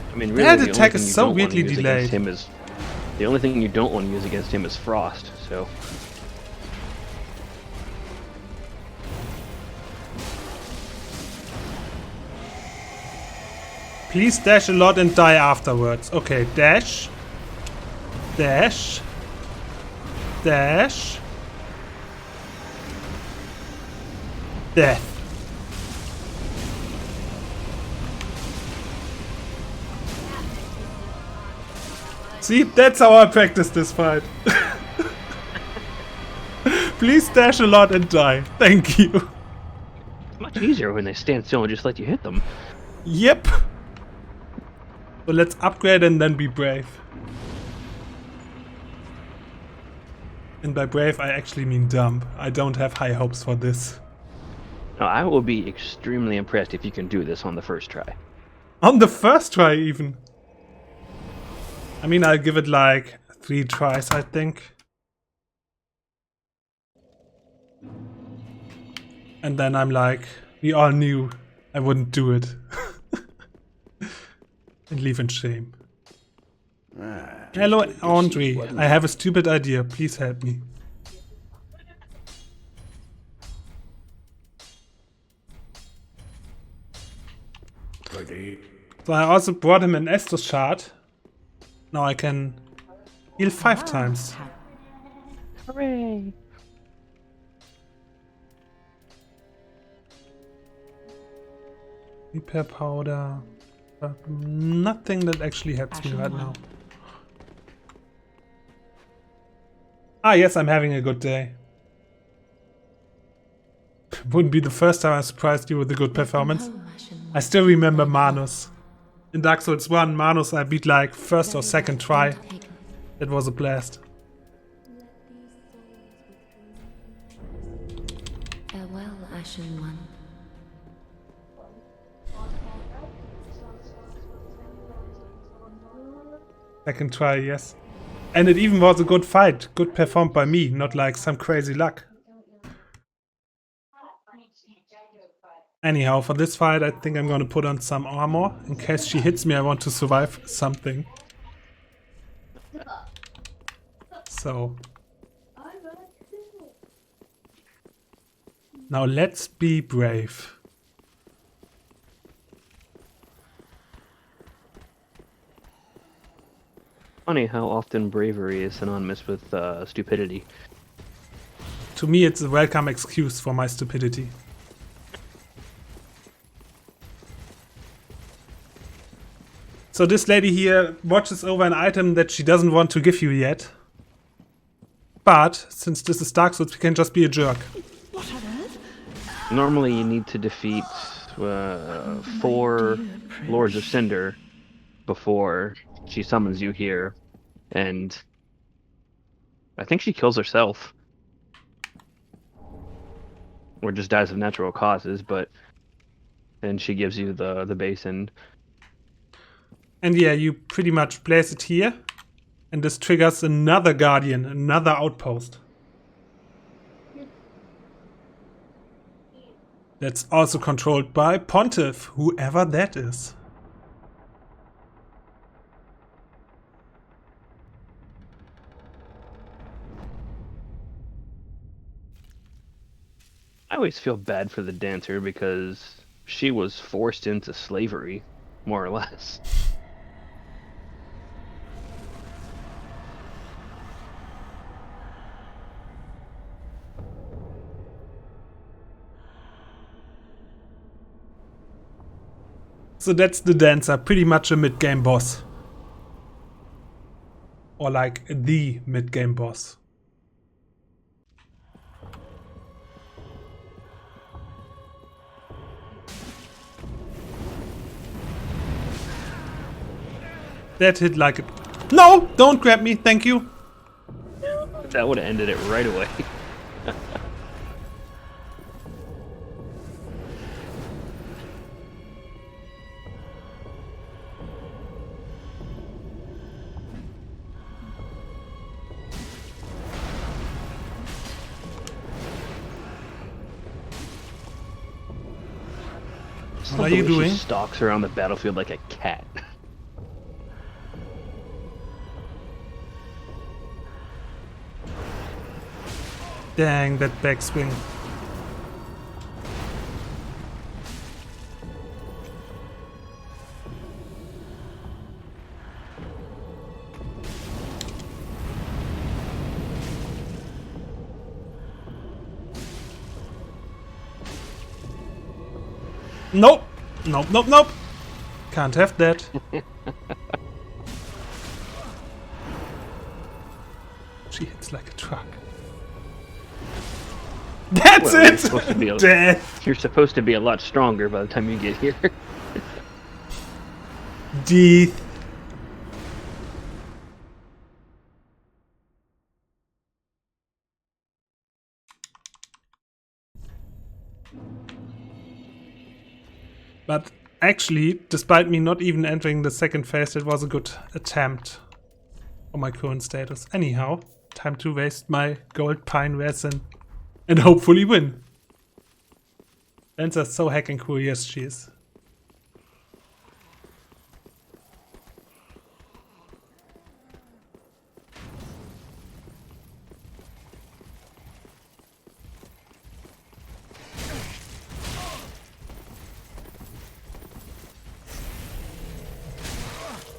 I mean, really, That the only attack thing is you so don't wanna weirdly use delayed. against him is the only thing you don't want to use against him is frost. So Please dash a lot and die afterwards. Okay, dash. Dash. Dash. Death. See, that's how I practice this fight. Please dash a lot and die. Thank you. It's much easier when they stand still and just let you hit them. Yep. So let's upgrade and then be brave. And by brave, I actually mean dumb. I don't have high hopes for this. Now, I will be extremely impressed if you can do this on the first try. On the first try, even. I mean, I'll give it like 3 tries, I think. And then I'm like, we all knew I wouldn't do it. And leave in shame. Hello, Andre. I have a stupid idea. Please help me. So I also brought him an Estus shard. Now I can heal 5 times. Hooray! Repair powder. Nothing that actually helps me right now. Ah, yes, I'm having a good day. Wouldn't be the first time I surprised you with a good performance. I still remember Manus. In Dark Souls 1, Manus I beat like first or second try. It was a blast. Farewell, Ashen One. Second try, yes. And it even was a good fight. Good performed by me, not like some crazy luck. Anyhow, for this fight I think I'm gonna put on some armor. In case she hits me, I want to survive something. So. Now let's be brave. Funny how often bravery is synonymous with stupidity. To me, it's a welcome excuse for my stupidity. So this lady here watches over an item that she doesn't want to give you yet. But, since this is Dark Souls, we can just be a jerk. Normally you need to defeat 4 Lords of Cinder before she summons you here, and I think she kills herself. Or just dies of natural causes, but then she gives you the basin. And yeah, you pretty much place it here. And this triggers another guardian, another outpost. That's also controlled by Pontiff, whoever that is. I always feel bad for the dancer because she was forced into slavery, more or less. So that's the dancer, pretty much a mid-game boss. Or like the mid-game boss. That hit like it. No! Don't grab me, thank you! That would have ended it right away. What are you doing? She stalks around the battlefield like a cat. Dang, that backswing. Nope. Nope, nope, nope. Can't have that. Fuck. That's Well, it! You're supposed to be a lot stronger by the time you get here. Death. But actually, despite me not even entering the second phase, it was a good attempt for my current status. Anyhow, time to waste my gold pine resin and hopefully win. Lancer's so heckin' cool, yes she is.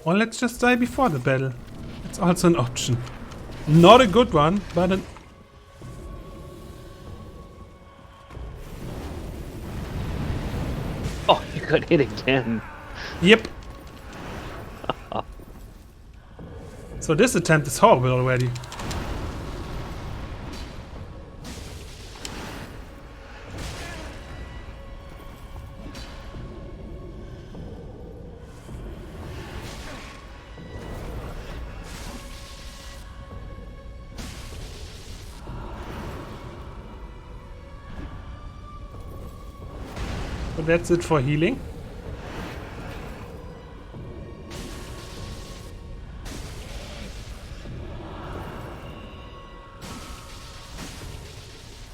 Or let's just die before the battle. It's also an option. Not a good one, but an... Oh, you got hit again. Yep. So this attempt is horrible already. But that's it for healing.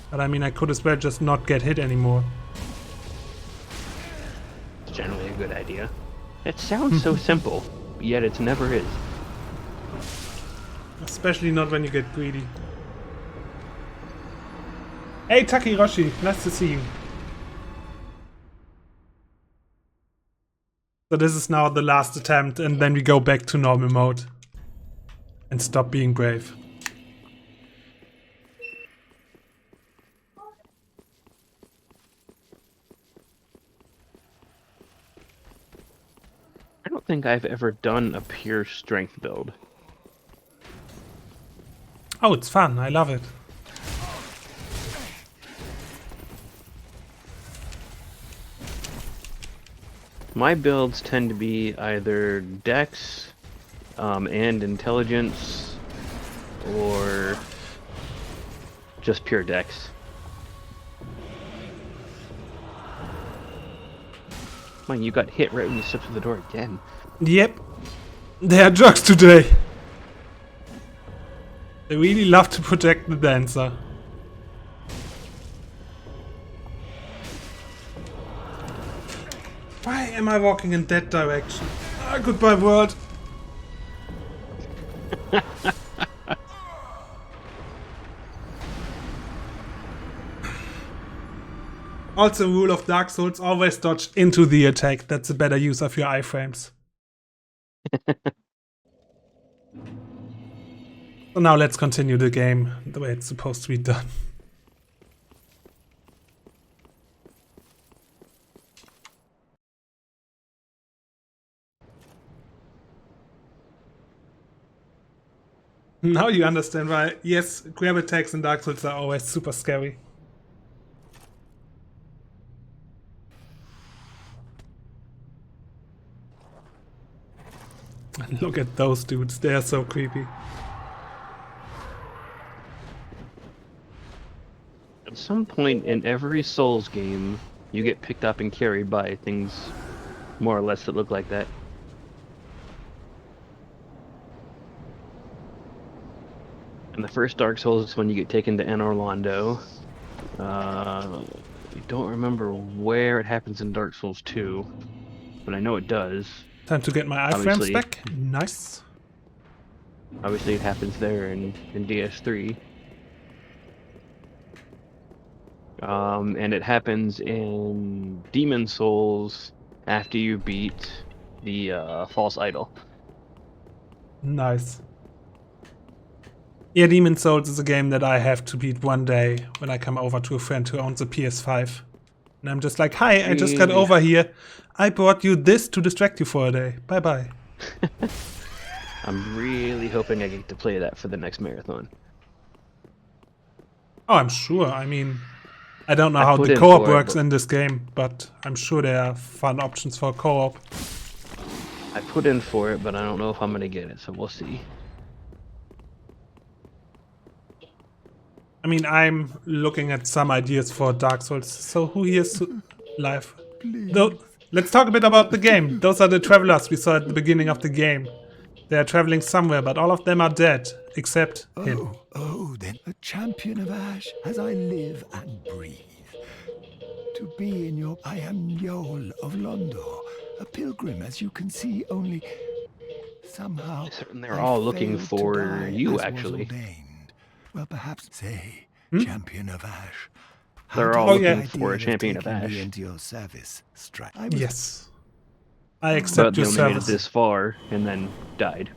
But I mean, I could as well just not get hit anymore. It's generally a good idea. It sounds so simple, yet it never is. Especially not when you get greedy. Hey Takiroshi, nice to see you. So this is now the last attempt and then we go back to normal mode. And stop being brave. I don't think I've ever done a pure strength build. Oh, it's fun. I love it. My builds tend to be either dex and intelligence, or just pure dex. Man, you got hit right when you stepped through the door again. Yep. They are jokes today. They really love to protect the dancer. Why am I walking in that direction? Ah, goodbye world. Also, rule of Dark Souls, always dodge into the attack. That's a better use of your iframes. So now let's continue the game the way it's supposed to be done. Now you understand why, yes, grab attacks in Dark Souls are always super scary. Look at those dudes, they are so creepy. At some point in every Souls game, you get picked up and carried by things more or less that look like that. And the first Dark Souls is when you get taken to Anor Londo. I don't remember where it happens in Dark Souls 2, but I know it does. Time to get my iframes Obviously. back. Nice. Obviously it happens there in DS3. And it happens in Demon Souls after you beat the false idol. Nice. Yeah, Demon Souls is a game that I have to beat one day when I come over to a friend who owns a PS5. And I'm just like, hi, I just got Really? over here. I brought you this to distract you for a day. Bye bye. I'm really hoping I get to play that for the next marathon. Oh, I'm sure. I mean, I don't know I how put the in co-op for it, works but- in this game, but I'm sure there are fun options for co-op. I put in for it, but I don't know if I'm gonna get it, so we'll see. I mean, I'm looking at some ideas for Dark Souls. So who here's live? Though, let's talk a bit about the game. Those are the travelers we saw at the beginning of the game. They are traveling somewhere, but all of them are dead, except him. Oh, then a champion of Ash as I live and breathe. To be in your I am Njol of Londor, a pilgrim as you can see, only somehow They're I all looking failed to for die you, as was actually. ordained. Well, perhaps say, champion of Ash. They're How all did looking the for a idea champion of taking me Ash. into your service strike? I was Yes. I But accept they your only made it service. this far and then died.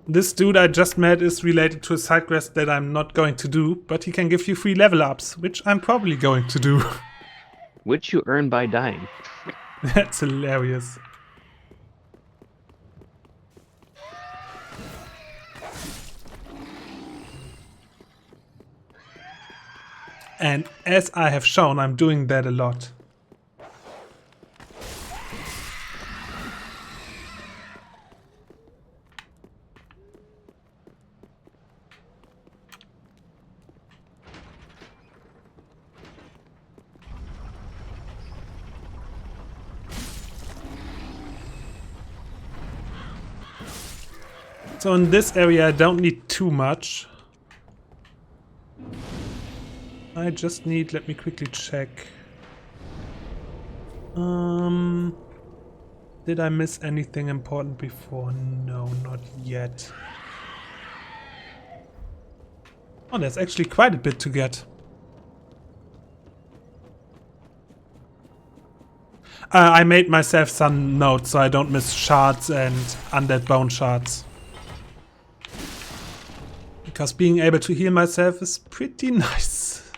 This dude I just met is related to a side quest that I'm not going to do, but he can give you free level ups, which I'm probably going to do. Which you earn by dying. That's hilarious. And as I have shown, I'm doing that a lot. So in this area I don't need too much. I just need, let me quickly check. Did I miss anything important before? No, not yet. Oh, there's actually quite a bit to get. I made myself some notes so I don't miss shards and undead bone shards. Because being able to heal myself is pretty nice.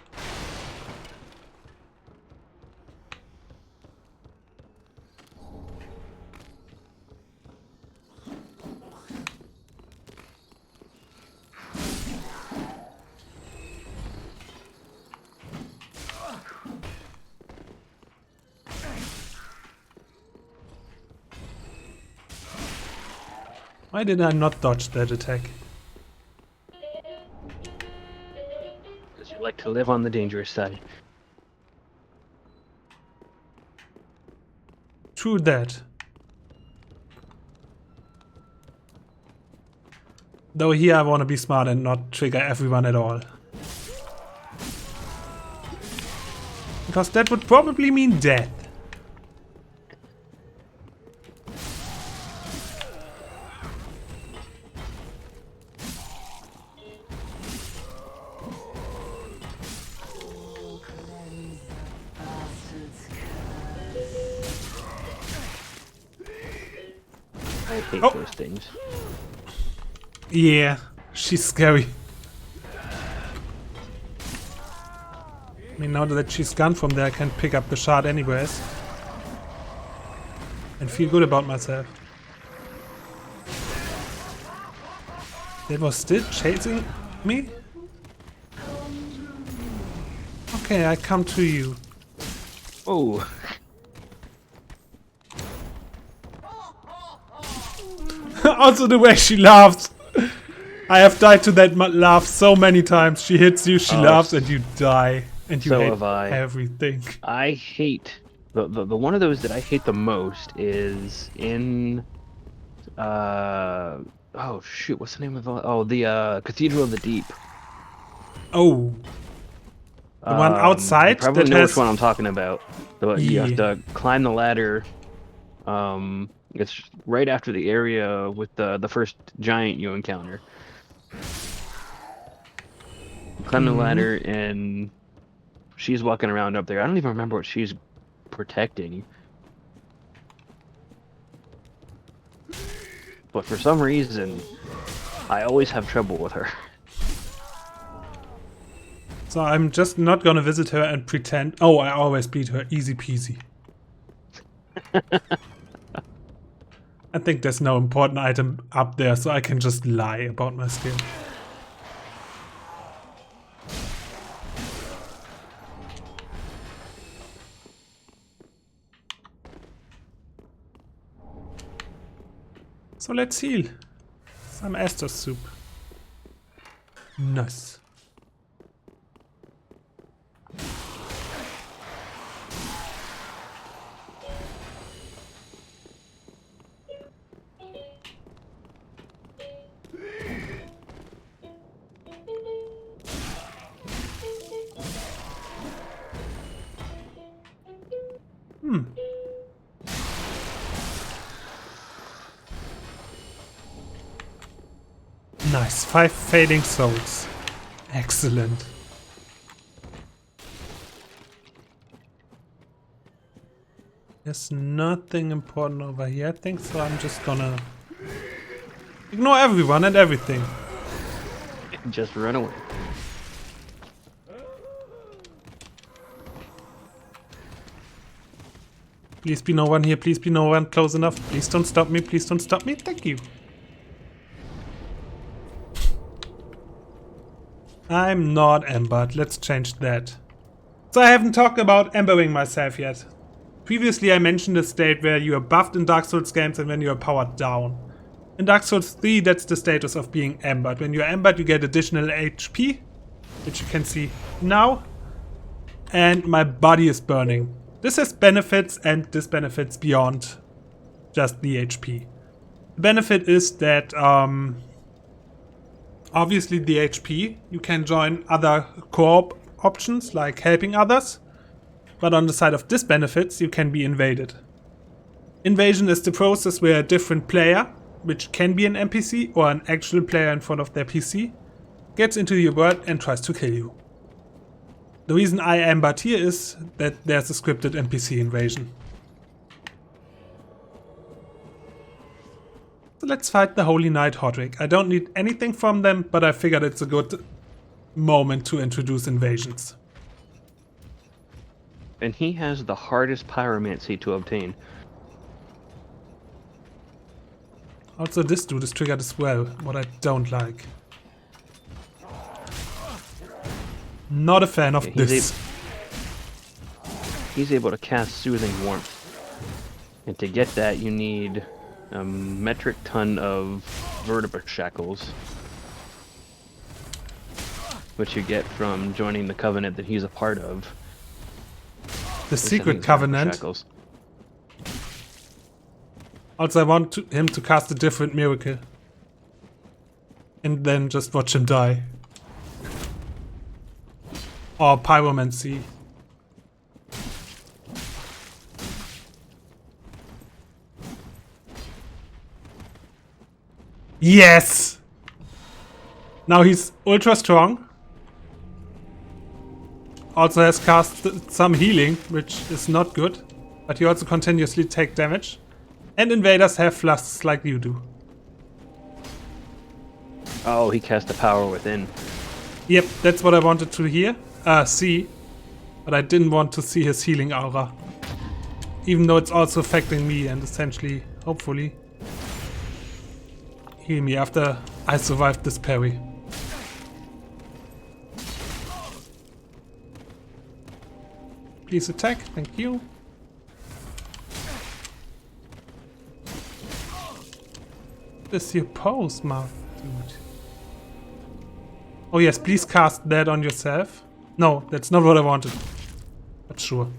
Why did I not dodge that attack? Because you like to live on the dangerous side. True that. Though here I want to be smart and not trigger everyone at all. Because that would probably mean death. I hate Oh. those things. Yeah, she's scary. I mean, now that she's gone from there, I can pick up the shard anyways. And feel good about myself. They was still chasing me? Okay, I come to you. Oh, Also the way she laughs. I have died to that laugh so many times. She hits you, she laughs, and you die. And you So hate have I. everything. I hate the one of those that I hate the most is in oh shoot, what's the name of the Cathedral of the Deep. Oh. The one outside You probably that know has... which one I'm talking about. You have Yeah. to climb the ladder. It's right after the area with the first giant you encounter. You climb the ladder and she's walking around up there. I don't even remember what she's protecting. But for some reason, I always have trouble with her. So I'm just not gonna visit her and pretend... Oh, I always beat her. Easy peasy. I think there's no important item up there, so I can just lie about my skill. So let's heal. Some Estus soup. Nice. Nice, 5 fading souls. Excellent. There's nothing important over here, I think, so I'm just gonna ignore everyone and everything. Just run away. Please be no one here, please be no one close enough. Please don't stop me, please don't stop me. Thank you. I'm not embered, let's change that. So I haven't talked about embering myself yet. Previously I mentioned a state where you are buffed in Dark Souls games and when you are powered down. In Dark Souls 3 that's the status of being embered. When you are embered you get additional HP, which you can see now. And my body is burning. This has benefits and disbenefits beyond just the HP. The benefit is that obviously the HP, you can join other co-op options like helping others, but on the side of disbenefits you can be invaded. Invasion is the process where a different player, which can be an NPC or an actual player in front of their PC, gets into your world and tries to kill you. The reason I am but here is that there's a scripted NPC invasion. So let's fight the Holy Knight Hodrick. I don't need anything from them, but I figured it's a good moment to introduce invasions. And he has the hardest pyromancy to obtain. Also this dude is triggered as well, what I don't like. Not a fan of this. He's able to cast Soothing Warmth. And to get that you need a metric ton of vertebra shackles. Which you get from joining the covenant that he's a part of. The secret covenant. Shackles. Also I want him to cast a different miracle. And then just watch him die. Or pyromancy. Yes! Now he's ultra strong. Also has cast some healing, which is not good. But he also continuously take damage. And invaders have flasks like you do. Oh, he cast the power within. Yep, that's what I wanted to see. But I didn't want to see his healing aura. Even though it's also affecting me and essentially, hopefully, heal me after I survived this parry. Please attack, thank you. This is your pose, mouth, dude. Oh yes, please cast that on yourself. No, that's not what I wanted. But sure.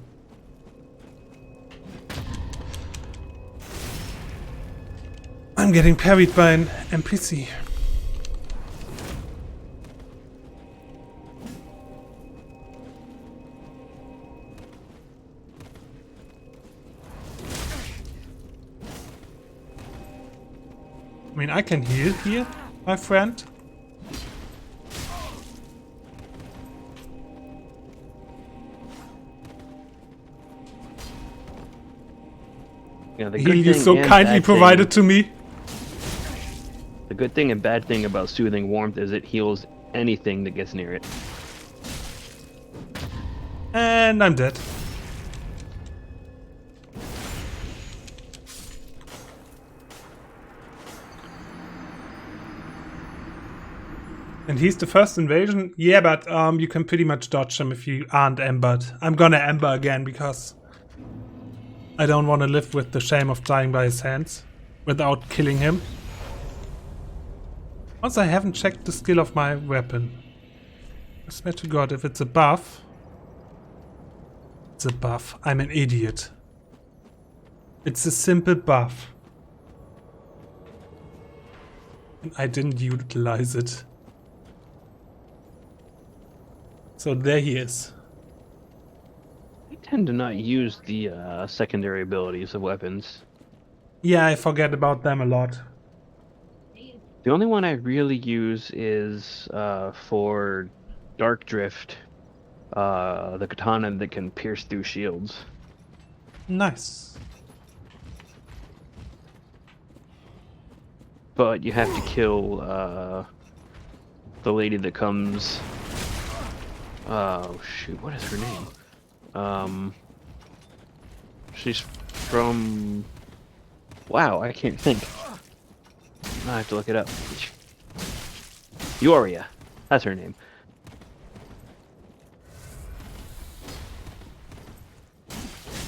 I'm getting parried by an NPC. I mean, I can heal here, my friend. Yeah, the Heal good you thing so and kindly bad provided thing, to me. The good thing and bad thing about Soothing Warmth is it heals anything that gets near it. And I'm dead. And he's the first invasion? Yeah, but you can pretty much dodge him if you aren't embered. I'm gonna ember again because I don't want to live with the shame of dying by his hands without killing him. Also, I haven't checked the skill of my weapon. I swear to God, if it's a buff... It's a buff. I'm an idiot. It's a simple buff. And I didn't utilize it. So there he is. I tend to not use the secondary abilities of weapons. Yeah, I forget about them a lot. The only one I really use is for Dark Drift, the katana that can pierce through shields. Nice. But you have to kill the lady that comes... Oh shoot, what is her name? She's from... Wow, I can't think. I have to look it up. Yoria, that's her name.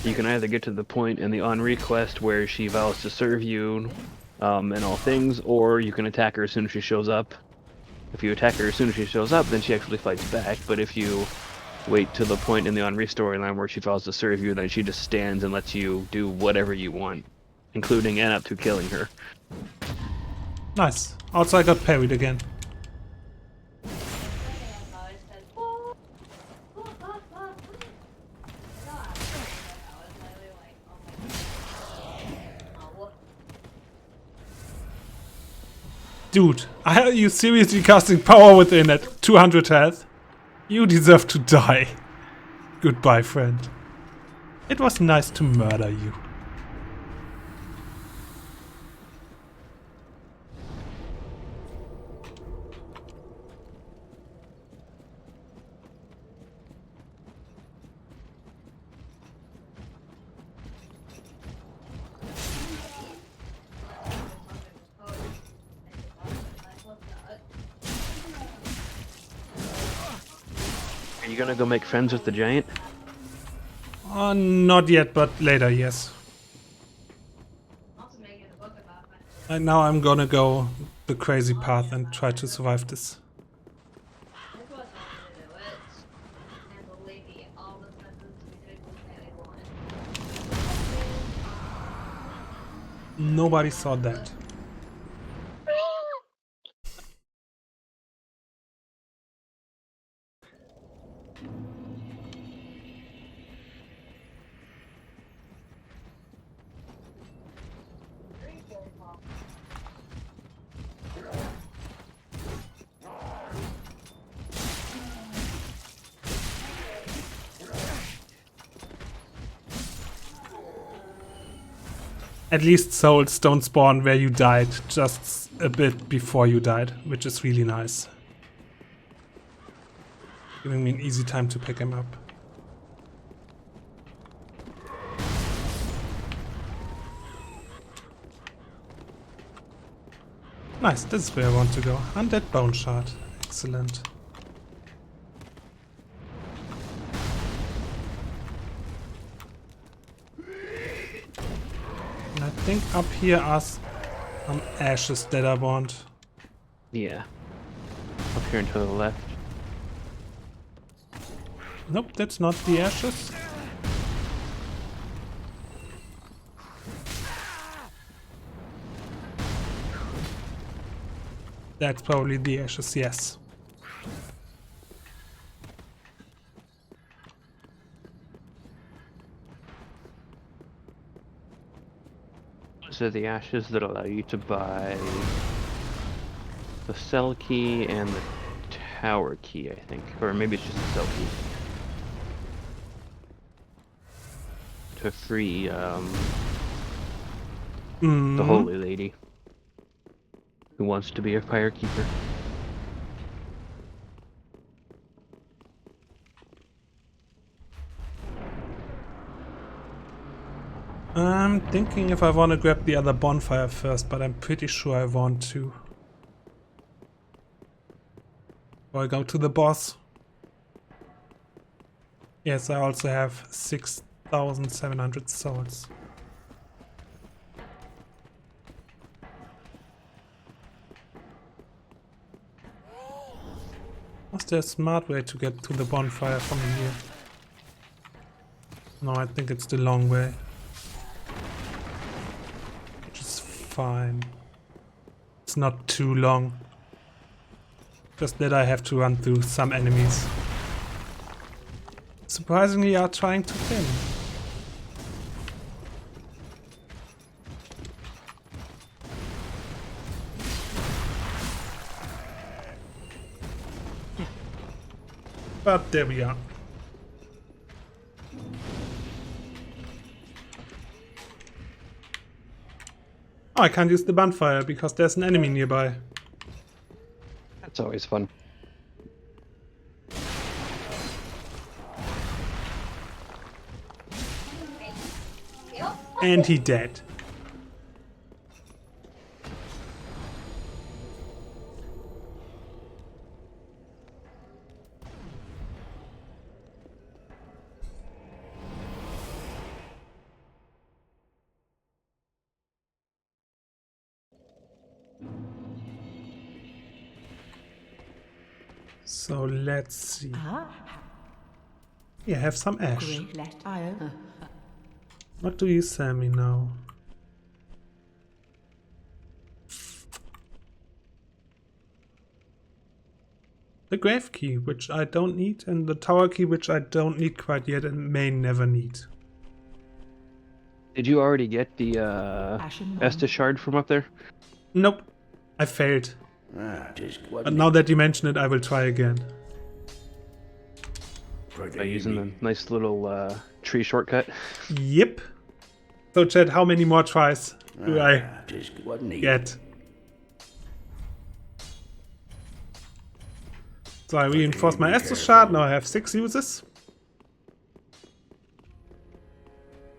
You can either get to the point in the Henri quest where she vows to serve you in all things, or you can attack her as soon as she shows up. If you attack her as soon as she shows up, then she actually fights back, but if you wait to the point in the Henri storyline where she vows to serve you, then she just stands and lets you do whatever you want, including and up to killing her. Nice. Also, I got parried again. Dude, are you seriously casting power within at 200 health? You deserve to die. Goodbye, friend. It was nice to murder you. Are you gonna go make friends with the giant? Not yet, but later, yes. And now I'm gonna go the crazy path and try to survive this. Nobody saw that. At least souls don't spawn where you died, just a bit before you died, which is really nice. Giving me an easy time to pick him up. Nice, this is where I want to go. Undead Bone Shard. Excellent. I think up here are some ashes that I want. Yeah. Up here and to the left. Nope, that's not the ashes. That's probably the ashes, yes. Those are the ashes that allow you to buy the cell key and the tower key, I think. Or maybe it's just the cell key. To free the Holy Lady, who wants to be a firekeeper. I'm thinking if I want to grab the other bonfire first, but I'm pretty sure I want to. Or I go to the boss. Yes, I also have 6,700 souls. Was there a smart way to get to the bonfire from here? No, I think it's the long way. Which is fine. It's not too long. Just that I have to run through some enemies. Surprisingly, are trying to win. But there we are. Oh, I can't use the bonfire because there's an enemy nearby. That's always fun. And he dead. So let's see. Yeah, have some ash. What do you sell me now? The grave key, which I don't need, and the tower key, which I don't need quite yet and may never need. Did you already get the Estus shard from up there? Nope, I failed. Just But now that you mention it, I will try again. By using the nice little tree shortcut? Yep. So Chad, how many more tries do I just wasn't get? So I reinforced my Estus shard, now I have 6 uses.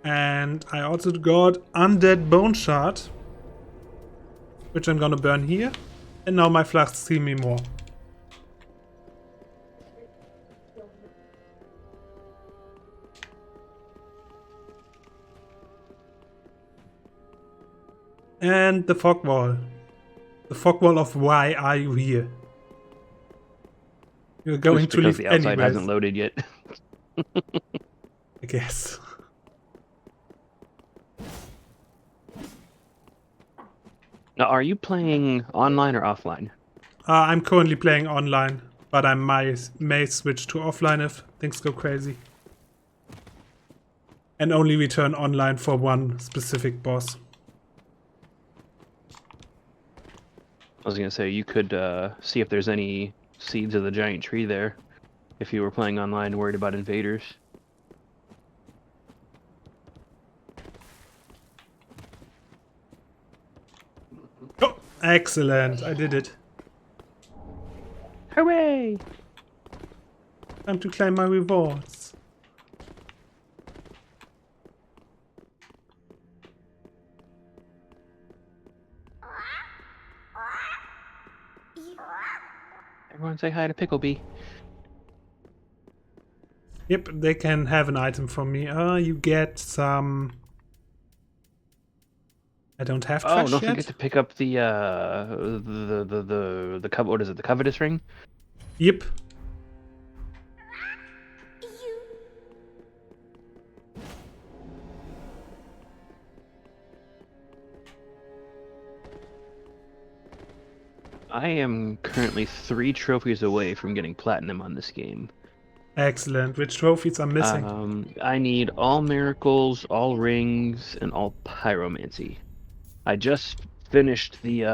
And I also got Undead Bone Shard, which I'm gonna burn here. And now my flasks see me more. And the fog wall. The fog wall of why are you here? You're going to leave the outside anyways. hasn't loaded yet. I guess. Now, are you playing online or offline? I'm currently playing online, but I may switch to offline if things go crazy. And only return online for one specific boss. I was gonna say you could see if there's any seeds of the giant tree there, if you were playing online and worried about invaders. Oh, excellent! I did it. Hooray! Time to claim my rewards. Everyone say hi to Picklebee. Yep, they can have an item from me. You get some... I don't have trash Oh, don't yet. forget to pick up the what is it? The covetous ring. Yep. I am currently 3 trophies away from getting platinum on this game. Excellent. Which trophies are missing? I need all miracles, all rings, and all pyromancy. I just finished the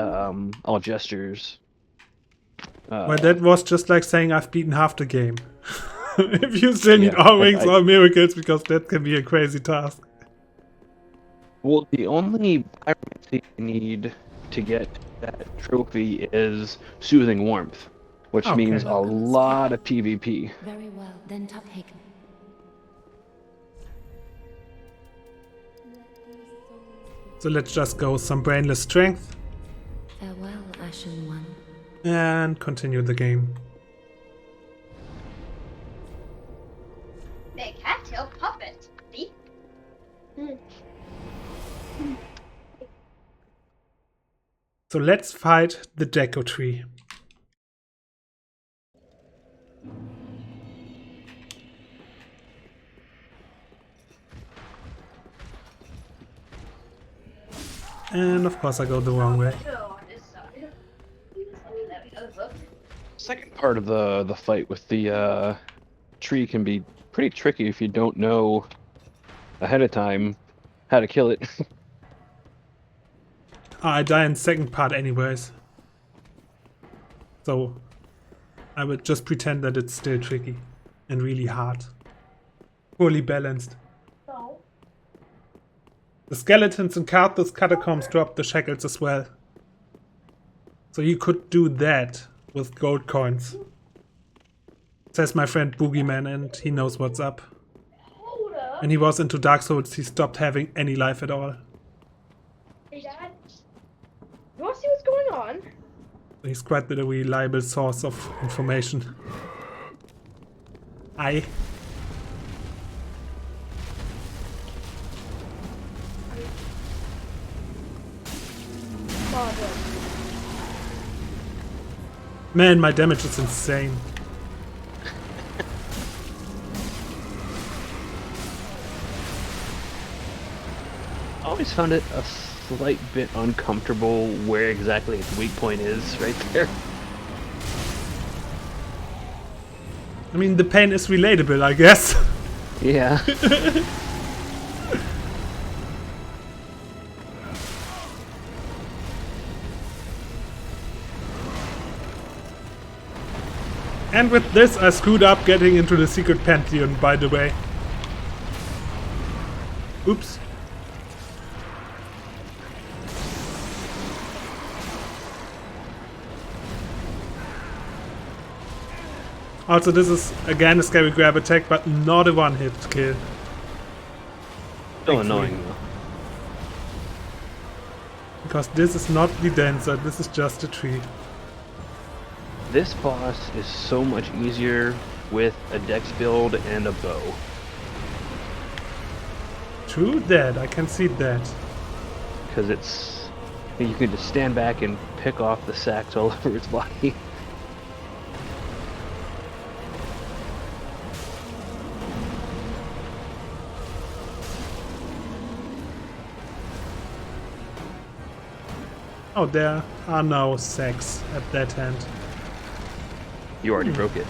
all gestures. Well, that was just like saying I've beaten half the game. If you still need Yeah, all rings or miracles, because that can be a crazy task. Well, the only pyromancy I need to get that trophy is Soothing Warmth, which Okay. means a lot of PvP. Very well, then Tuphagen. So let's just go some brainless strength Farewell, Ashen One. and continue the game. So let's fight the Deco tree. And of course I go the wrong way. No, on this side. There we go, look. Second part of the fight with the tree can be pretty tricky if you don't know ahead of time how to kill it. I die in the second part anyways. So I would just pretend that it's still tricky and really hard. Poorly balanced. So, The skeletons in Carthus catacombs dropped the shackles as well. So you could do that with gold coins. Says my friend Boogeyman, and he knows what's up. hold up. When he was into Dark Souls, he stopped having any life at all. Hey, Dad. You wanna see what's going on? He's quite a reliable source of information. I. Man, my damage is insane. I always found it a slight bit uncomfortable where exactly its weak point is right there. I mean, the pain is relatable, I guess. Yeah. And with this, I screwed up getting into the secret pantheon, by the way. Oops. Also, this is again a scary grab attack, but not a one-hit kill. Still annoying though. Because this is not the dancer, this is just a tree. This boss is so much easier with a dex build and a bow. True that, I can see that. Because you can just stand back and pick off the sacks all over its body. Oh, there are no sacks at that hand. You already broke it.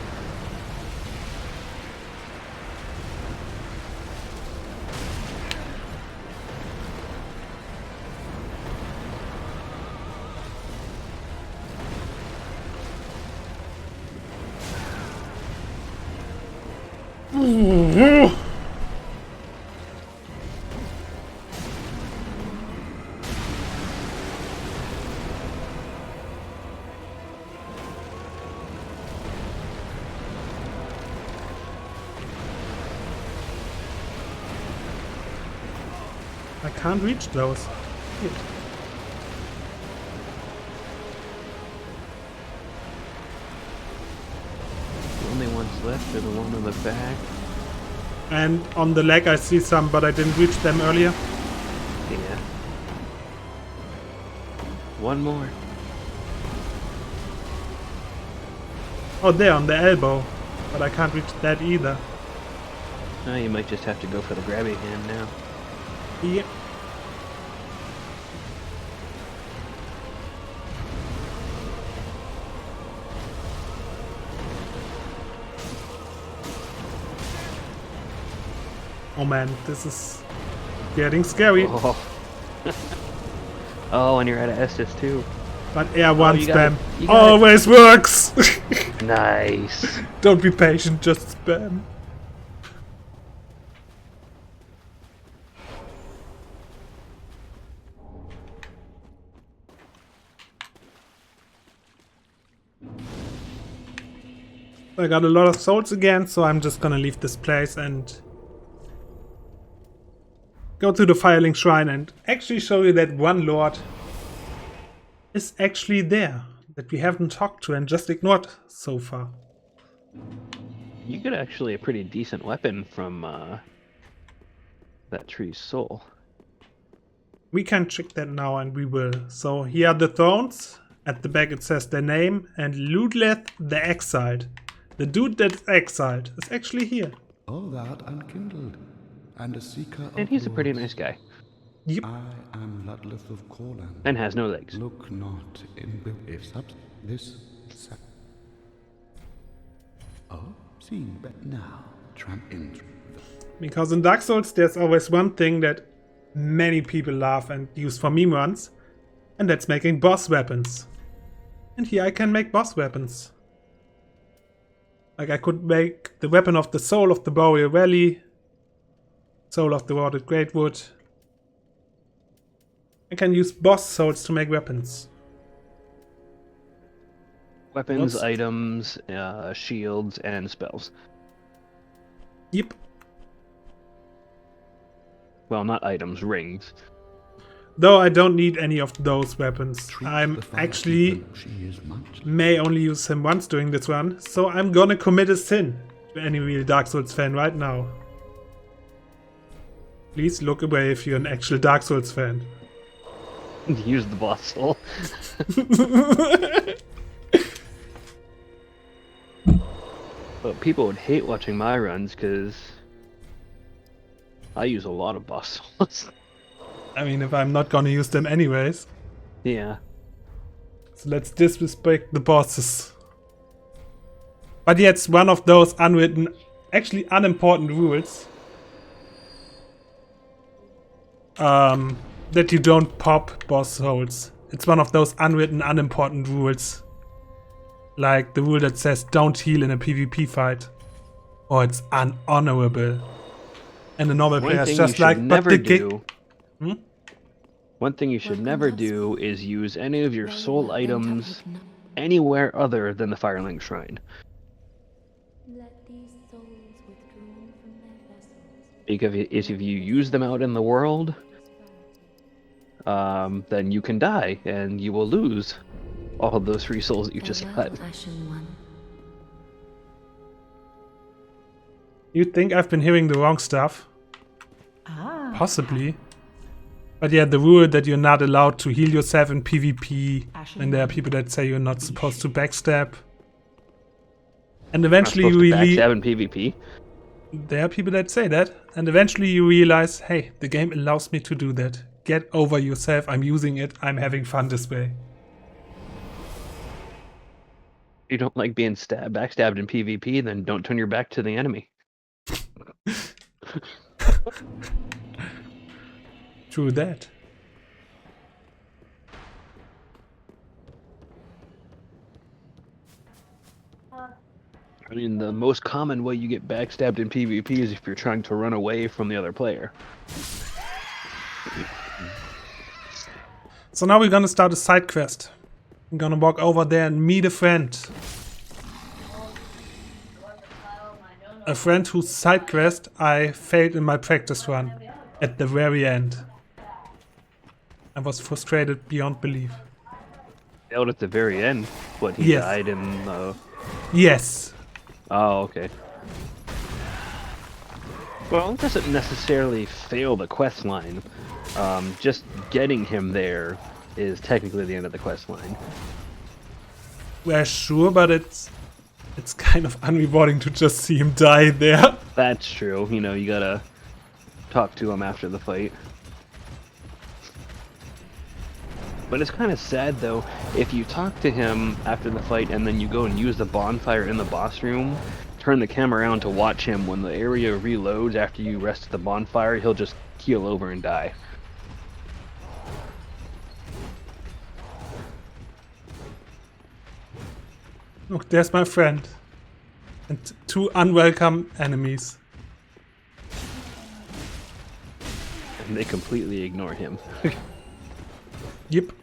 I can't reach those. Shit. The only ones left are the one on the back. And on the leg I see some, but I didn't reach them earlier. Yeah. One more. Oh, there on the elbow. But I can't reach that either. Oh, you might just have to go for the grabby hand now. Yep. Oh man, this is getting scary. Oh. Oh, and you're out of Estus too. But R1 you got spam it. You got it. always works. Nice. Don't be patient, just spam. I got a lot of souls again, so I'm just gonna leave this place and go to the Firelink Shrine and actually show you that one lord is actually there, that we haven't talked to and just ignored so far. You get actually a pretty decent weapon from that tree's soul. We can check that now, and we will. So here are the thrones. At the back it says their name, and Ludleth the Exiled. The dude that's exiled is actually here. All that unkindled, and a seeker of And he's a pretty lords. nice guy. Yep. I am Ludleth of Corland. And has no legs. Look not in if this. Oh, seeing but now, tramp in. Because in Dark Souls there's always one thing that many people love and use for meme runs, and that's making boss weapons. And here I can make boss weapons. Like I could make the weapon of the soul of the Boreal Valley, soul of the Rotted Greatwood. I can use boss souls to make weapons. Weapons, Oops. items, shields, and spells. Yep. Well, not items, rings. Though I don't need any of those weapons. Treat I'm the fire actually people, she is much. may only use him once during this run, so I'm gonna commit a sin to any real Dark Souls fan right now. Please look away if you're an actual Dark Souls fan. Use the boss soul. But people would hate watching my runs because I use a lot of boss souls. I mean, if I'm not gonna use them anyways. Yeah. So let's disrespect the bosses. But yeah, it's one of those unwritten, actually unimportant rules. That you don't pop boss souls. It's one of those unwritten, unimportant rules. Like the rule that says don't heal in a PvP fight. Or it's unhonorable. And the normal player is just like, but the do. Hmm? One thing you should never do is use any of your soul items anywhere other than the Firelink Shrine. Let these souls withdrawn from their vessels. Because if you use them out in the world, then you can die and you will lose all of those free souls that you just got. Farewell, Ashen One. You think I've been hearing the wrong stuff? Ah. Possibly. But yeah, the rule that you're not allowed to heal yourself in PvP, and there are people that say you're not supposed to backstab. And eventually you really... backstab in PvP. There are people that say that, and eventually you realize, hey, the game allows me to do that. Get over yourself, I'm using it, I'm having fun this way. If you don't like being backstabbed in PvP, then don't turn your back to the enemy. True that. I mean, the most common way you get backstabbed in PvP is if you're trying to run away from the other player. So now we're gonna start a side quest. I'm gonna walk over there and meet a friend. A friend whose side quest I failed in my practice run at the very end. I was frustrated beyond belief. Out at the very end, what, he Yes. died in Yes. Oh, okay. Well, it doesn't necessarily fail the quest line. Just getting him there is technically the end of the quest line. Well, sure, but it's kind of unrewarding to just see him die there. That's true. You know, you gotta talk to him after the fight. But it's kind of sad, though, if you talk to him after the fight and then you go and use the bonfire in the boss room, turn the camera around to watch him, when the area reloads after you rest at the bonfire, he'll just keel over and die. Look, there's my friend. And two unwelcome enemies. And they completely ignore him. Yep.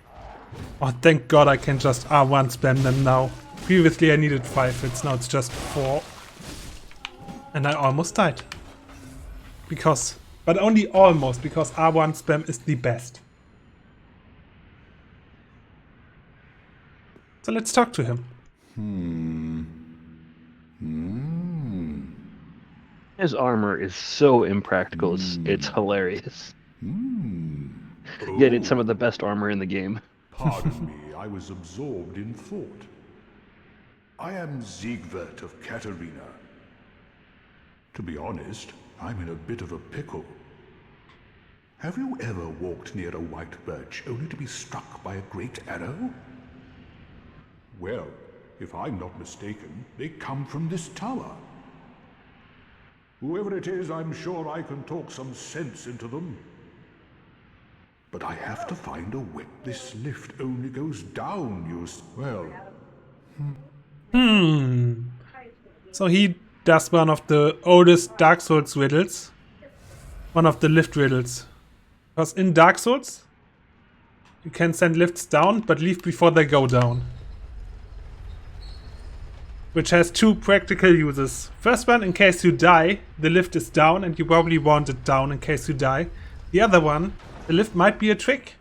Oh, thank God I can just R1 spam them now. Previously I needed 5 hits, now it's just 4. And I almost died. But only almost, because R1 spam is the best. So let's talk to him. His armor is so impractical, it's hilarious. Yet it's some of the best armor in the game. Pardon me, I was absorbed in thought. I am Siegwart of Katarina. To be honest, I'm in a bit of a pickle. Have you ever walked near a white birch only to be struck by a great arrow? Well, if I'm not mistaken, they come from this tower. Whoever it is, I'm sure I can talk some sense into them. But I have to find a way. This lift only goes down, well... So he does one of the oldest Dark Souls riddles. One of the lift riddles. Because in Dark Souls, you can send lifts down, but leave before they go down. Which has two practical uses. First one, in case you die, the lift is down and you probably want it down in case you die. The other one, the lift might be a trick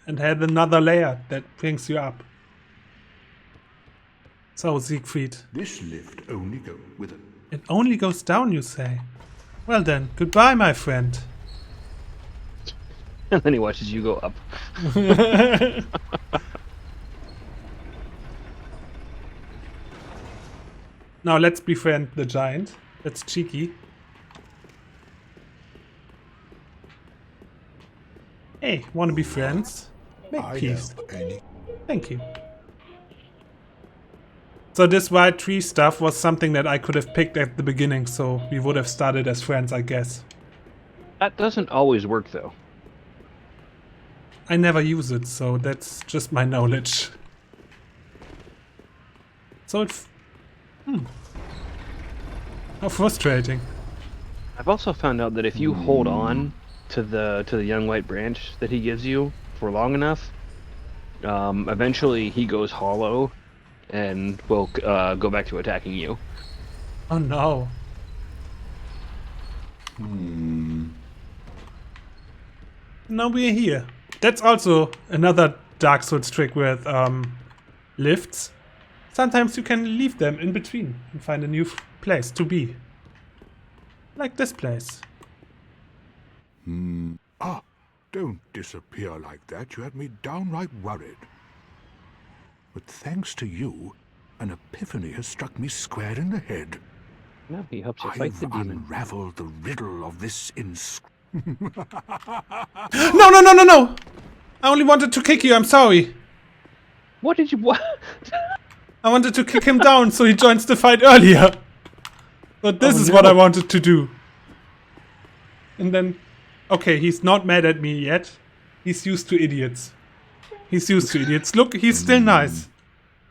and had another layer that brings you up. So, Siegfried. This lift only goes with it. It only goes down, you say? Well then, goodbye, my friend. And then he watches you go up. Now let's befriend the giant. That's cheeky. Hey, wanna be friends? Make peace. Thank you. So this white tree stuff was something that I could have picked at the beginning, so we would have started as friends, I guess. That doesn't always work, though. I never use it, so that's just my knowledge. So it's... How frustrating. I've also found out that if you hold on to the young white branch that he gives you for long enough, eventually he goes hollow and will go back to attacking you. Oh no. Now we're here. That's also another Dark Souls trick with lifts. Sometimes you can leave them in between and find a new place to be. Like this place. Ah, don't disappear like that. You had me downright worried. But thanks to you, an epiphany has struck me square in the head. No, he helps you fight the demon. I've unraveled the riddle of this No, no, no, no, no! I only wanted to kick you, I'm sorry. What did you... What? I wanted to kick him down so he joins the fight earlier. But this is what I wanted to do. And then... Okay, he's not mad at me yet. He's used to idiots. He's used to idiots. Look, he's still nice.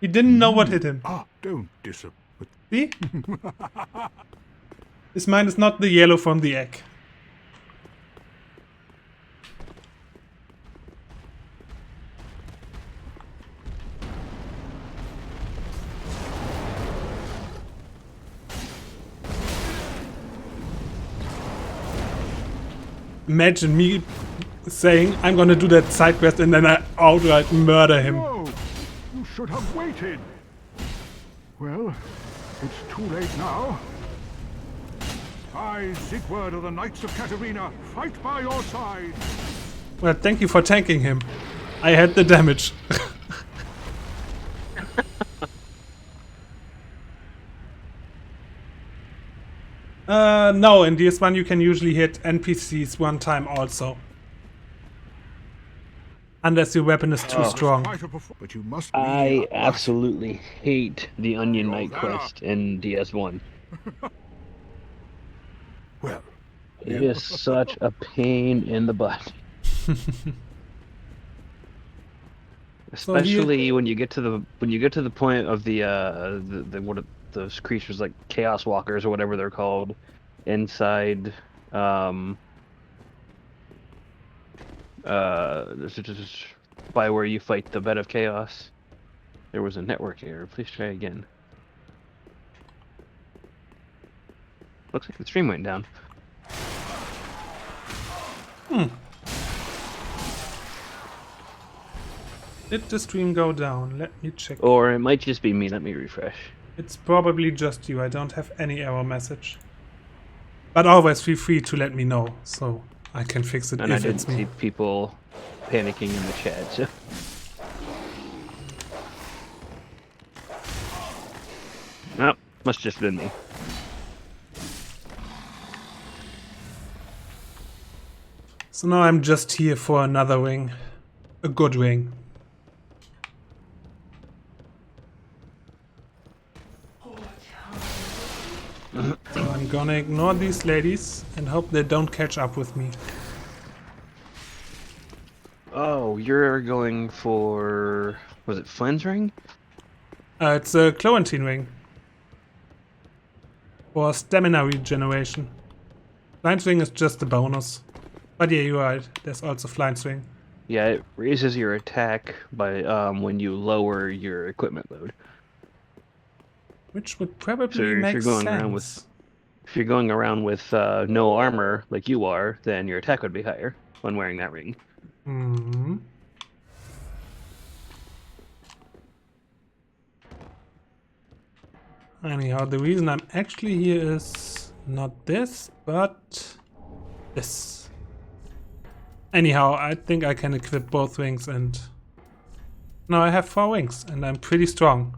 He didn't know what hit him. Ah, don't disappoint. See? His mind is not the yellow from the egg. Imagine me saying, I'm gonna do that side quest and then I outright murder him. Whoa! You should have waited. Well, it's too late now. I, Siegward of the Knights of Katarina, fight by your side. Well, thank you for tanking him. I had the damage. No, in DS1 you can usually hit NPCs one time also. Unless your weapon is too strong. But you must I absolutely hate the Onion Knight quest in DS1. Well, it is such a pain in the butt. Especially when you get to the point of those creatures like Chaos Walkers or whatever they're called inside by where you fight the Bed of Chaos. There was a network error. Please try again. Looks like the stream went down. Did the stream go down? Let me check. Or it might just be me. Let me refresh. It's probably just you. I don't have any error message. But always feel free to let me know, so I can fix it And I if didn't it's see me. people panicking in the chat, so. Nope, must just been me. So now I'm just here for another wing. A good wing. So I'm gonna ignore these ladies and hope they don't catch up with me. Oh, you're going for... was it Flynn's ring? It's a Cloentine ring. For stamina regeneration. Flying ring is just a bonus. But yeah, you're right. There's also flying ring. Yeah, it raises your attack by when you lower your equipment load. Which would So probably if make you're going sense. around with no armor like you are, then your attack would be higher when wearing that ring. Hmm. Anyhow, the reason I'm actually here is not this, but this. Anyhow, I think I can equip both wings and now I have 4 wings and I'm pretty strong.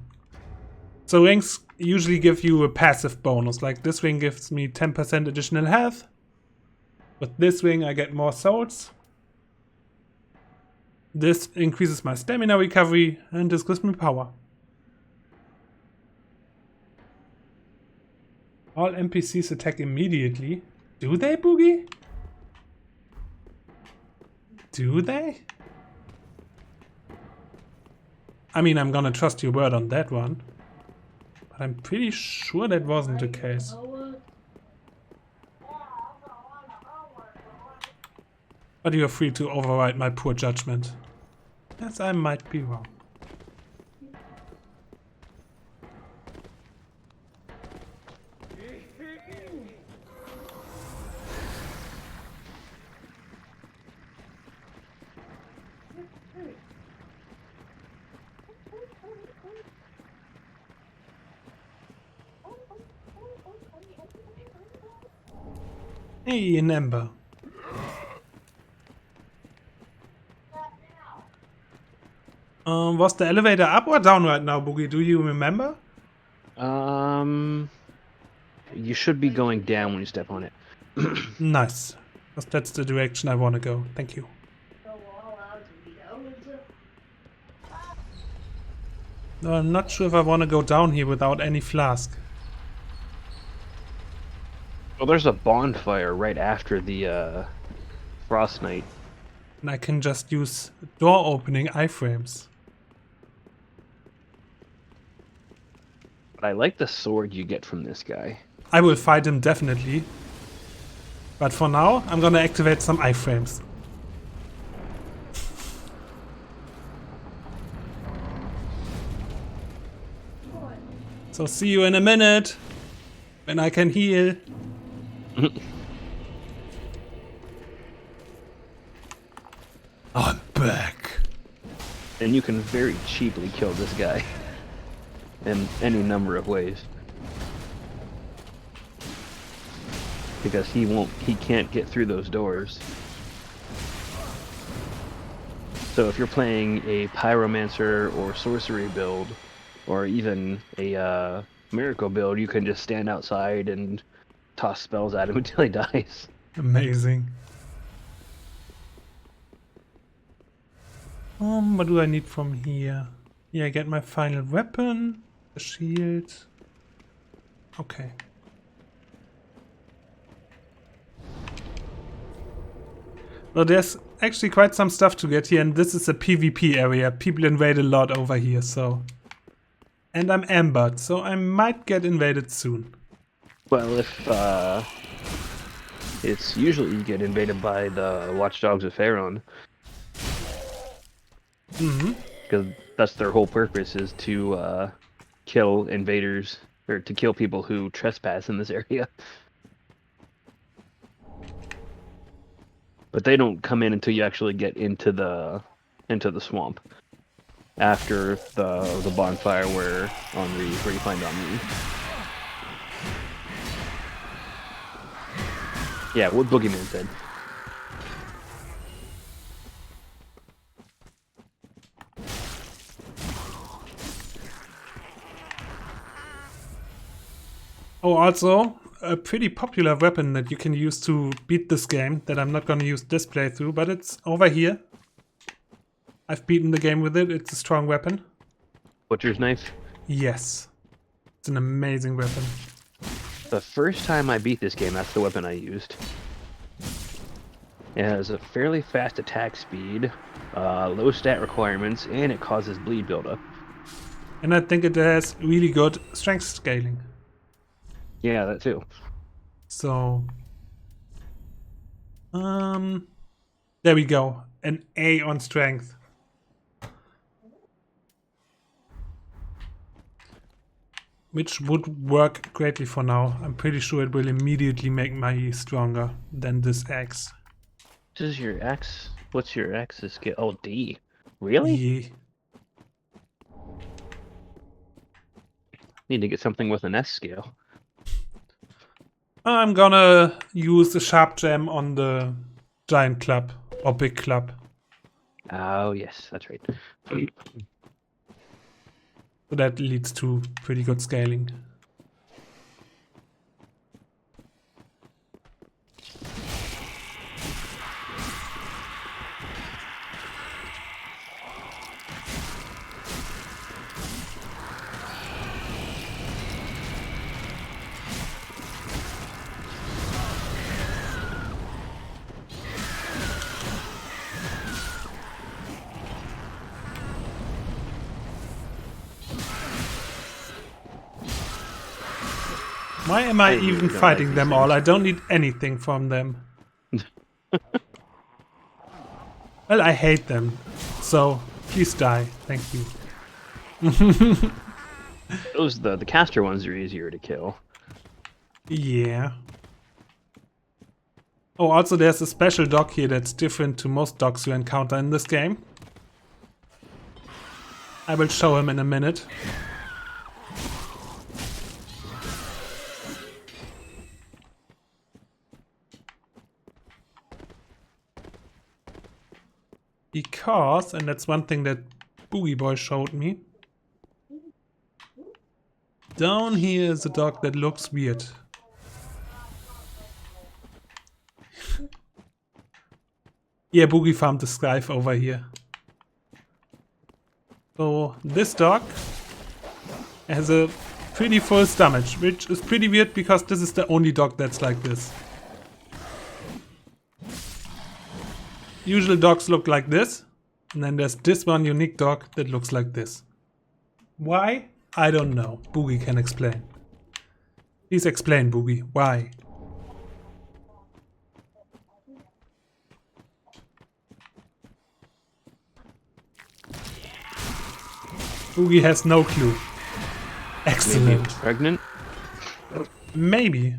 So rings usually give you a passive bonus, like this ring gives me 10% additional health. With this ring I get more souls. This increases my stamina recovery and this gives me power. All NPCs attack immediately. Do they, Boogie? Do they? I mean, I'm gonna trust your word on that one. But I'm pretty sure that wasn't the case. But you're free to override my poor judgment. Yes, I might be wrong. Hey, an ember. Was the elevator up or down right now, Boogie? Do you remember? You should be going down when you step on it. Nice. Because that's the direction I want to go. Thank you. No, I'm not sure if I want to go down here without any flask. Well, there's a bonfire right after the Frost Knight. And I can just use door opening iframes. But I like the sword you get from this guy. I will fight him definitely. But for now, I'm gonna activate some iframes. So see you in a minute. When I can heal. I'm back. And you can very cheaply kill this guy. In any number of ways. Because he can't get through those doors. So if you're playing a pyromancer or sorcery build, or even a miracle build, you can just stand outside and toss spells at him until he dies. Amazing. What do I need from here? Yeah, I get my final weapon, the shield. Okay. Well, there's actually quite some stuff to get here, and this is a PvP area. People invade a lot over here, so... And I'm ambered, so I might get invaded soon. Well, if it's usually you get invaded by the Watchdogs of Pharaoh. Because that's their whole purpose, is to kill invaders, or to kill people who trespass in this area. But they don't come in until you actually get into the swamp. After the bonfire where you find Henri. Yeah, what Boogeyman said. Oh, also, a pretty popular weapon that you can use to beat this game that I'm not gonna use this playthrough, but it's over here. I've beaten the game with it. It's a strong weapon. Butcher's knife. Yes. It's an amazing weapon. The first time I beat this game, that's the weapon I used. It has a fairly fast attack speed, low stat requirements, and it causes bleed buildup. And I think it has really good strength scaling. Yeah, that too. So, there we go. An A on strength. Which would work greatly for now. I'm pretty sure it will immediately make my stronger than this X. This is your X? What's your X's skill? Oh, D. Really? Yeah. Need to get something with an S scale. I'm gonna use a sharp gem on the giant club or big club. Oh, yes, that's right. So that leads to pretty good scaling. Why am I even fighting them all? I don't need anything from them. Well, I hate them. So, please die. Thank you. Those the caster ones are easier to kill. Yeah. Oh, also there's a special dog here that's different to most dogs you encounter in this game. I will show him in a minute. Because, and that's one thing that Boogie Boy showed me, down here is a dog that looks weird. Yeah, Boogie farmed the scythe over here. So this dog has a pretty full stomach, which is pretty weird because this is the only dog that's like this. Usual dogs look like this, and then there's this one unique dog that looks like this. Why? I don't know. Boogie can explain. Please explain, Boogie. Why? Boogie has no clue. Excellent. Maybe it's pregnant? Maybe.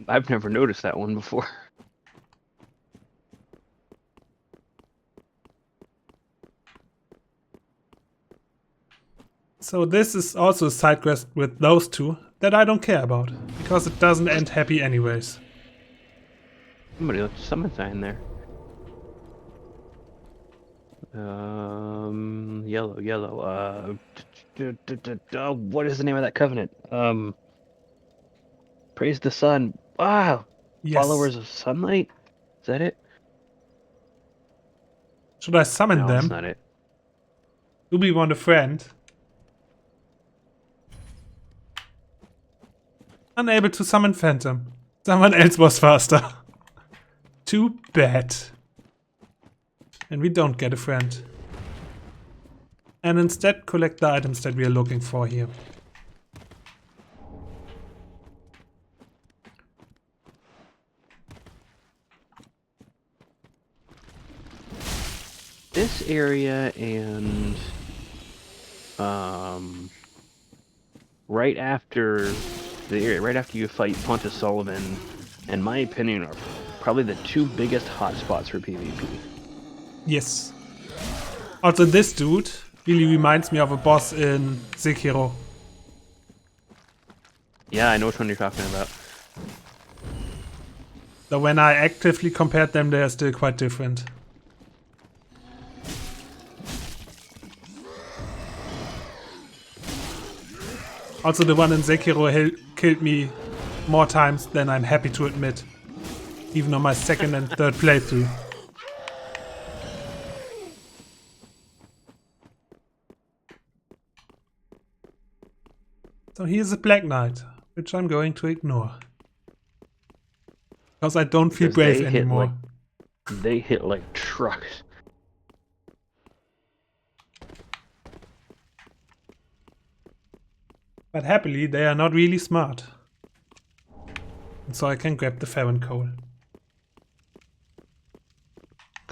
I've never noticed that one before. So this is also a side quest with those two that I don't care about, because it doesn't end happy anyways. Somebody left a summon sign there. Yellow. What is the name of that covenant? Praise the sun. Wow. Yes. Followers of sunlight? Is that it? Should I summon No, them? that's not it. Do we want a friend? Unable to summon Phantom. Someone else was faster. Too bad. And we don't get a friend. And instead collect the items that we are looking for here. This area and right after you fight Pontus Sullivan, in my opinion, are probably the two biggest hotspots for PvP. Yes. Also this dude really reminds me of a boss in Sekiro. Yeah, I know which one you're talking about. Though when I actively compared them, they are still quite different. Also, the one in Sekiro killed me more times than I'm happy to admit. Even on my second and third playthrough. So here's a Black Knight, which I'm going to ignore. Because I don't feel brave anymore. They hit like trucks. But happily, they are not really smart. And so I can grab the Farron Coal.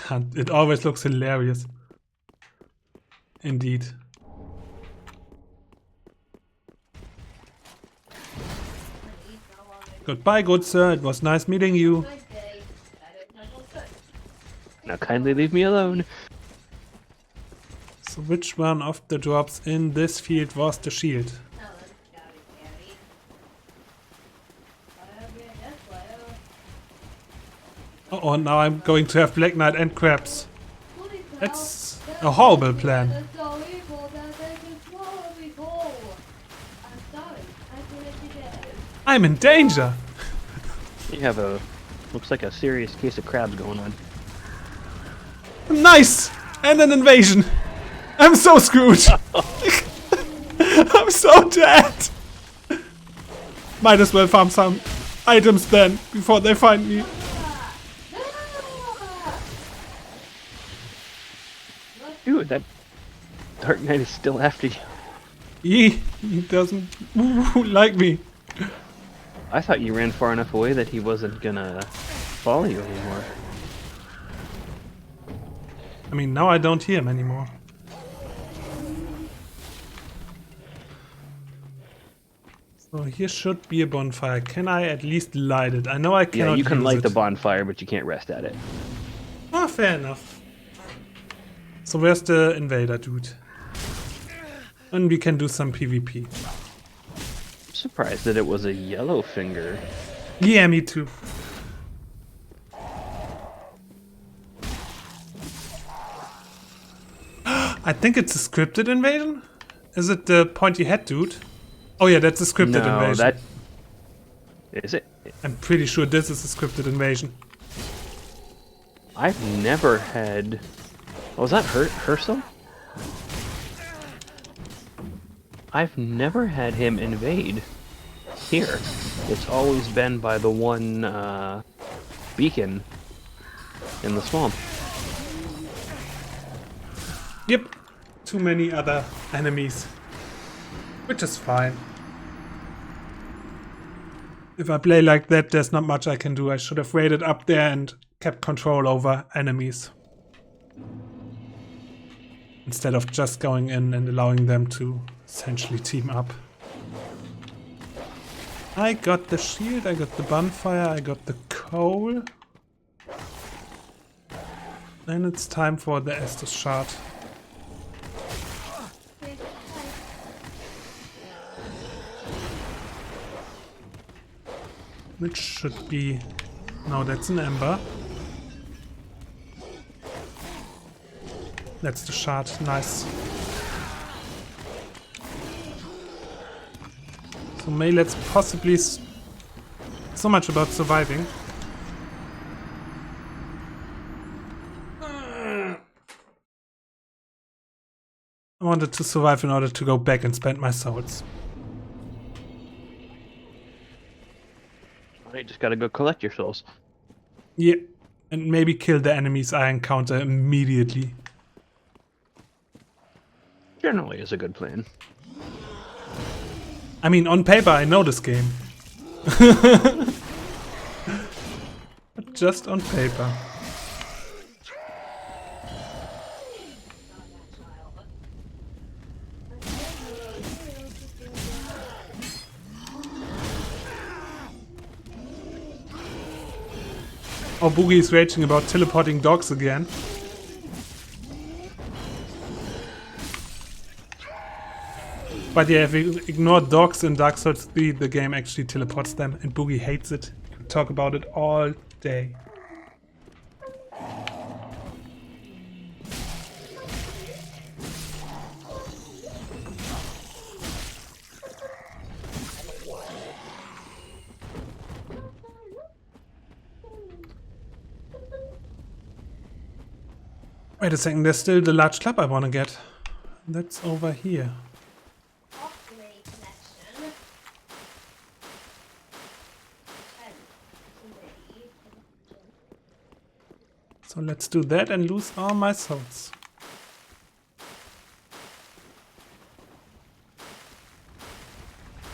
And it always looks hilarious. Indeed. Goodbye, good sir. It was nice meeting you. Now kindly leave me alone. So which one of the drops in this field was the shield? Oh, now I'm going to have Black Knight and crabs. That's a horrible plan. I'm in danger! You have looks like a serious case of crabs going on. Nice! And an invasion! I'm so screwed! I'm so dead! Might as well farm some items then, before they find me. Dude, that Dark Knight is still after you. He doesn't like me. I thought you ran far enough away that he wasn't gonna follow you anymore. I mean, now I don't hear him anymore. So here should be a bonfire. Can I at least light it? I know I cannot. Yeah, you can light it. the bonfire, but you can't rest at it. Oh, fair enough. So where's the invader dude? And we can do some PvP. I'm surprised that it was a yellow finger. Yeah, me too. I think it's a scripted invasion? Is it the pointy head dude? Oh yeah, that's a scripted invasion. That... Is it? I'm pretty sure this is a scripted invasion. I've never had... Oh, was that Herschel? I've never had him invade here. It's always been by the one beacon in the swamp. Yep. Too many other enemies. Which is fine. If I play like that, there's not much I can do. I should have waited up there and kept control over enemies. Instead of just going in and allowing them to essentially team up. I got the shield, I got the bonfire, I got the coal. And it's time for the Estus shard. Which should be... No, that's an ember. That's the shard, nice. So May, let's possibly... So much about surviving. I wanted to survive in order to go back and spend my souls. You just gotta go collect your souls. Yeah, and maybe kill the enemies I encounter immediately. Generally is a good plan. I mean, on paper I know this game. But just on paper. Oh, Boogie is raging about teleporting dogs again. But yeah, if we ignore dogs in Dark Souls 3, the game actually teleports them, and Boogie hates it. We could talk about it all day. Wait a second, there's still the large club I want to get. That's over here. Upgrade collection. 10. So let's do that and lose all my souls.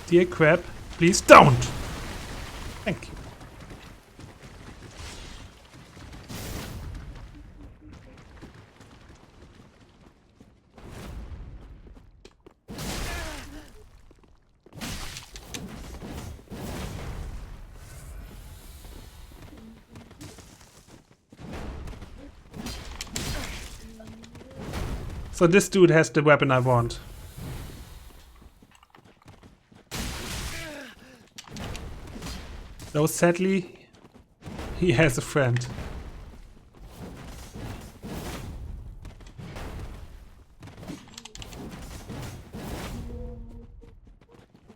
Dear crab, please don't! Thank you. So this dude has the weapon I want. Though sadly, he has a friend.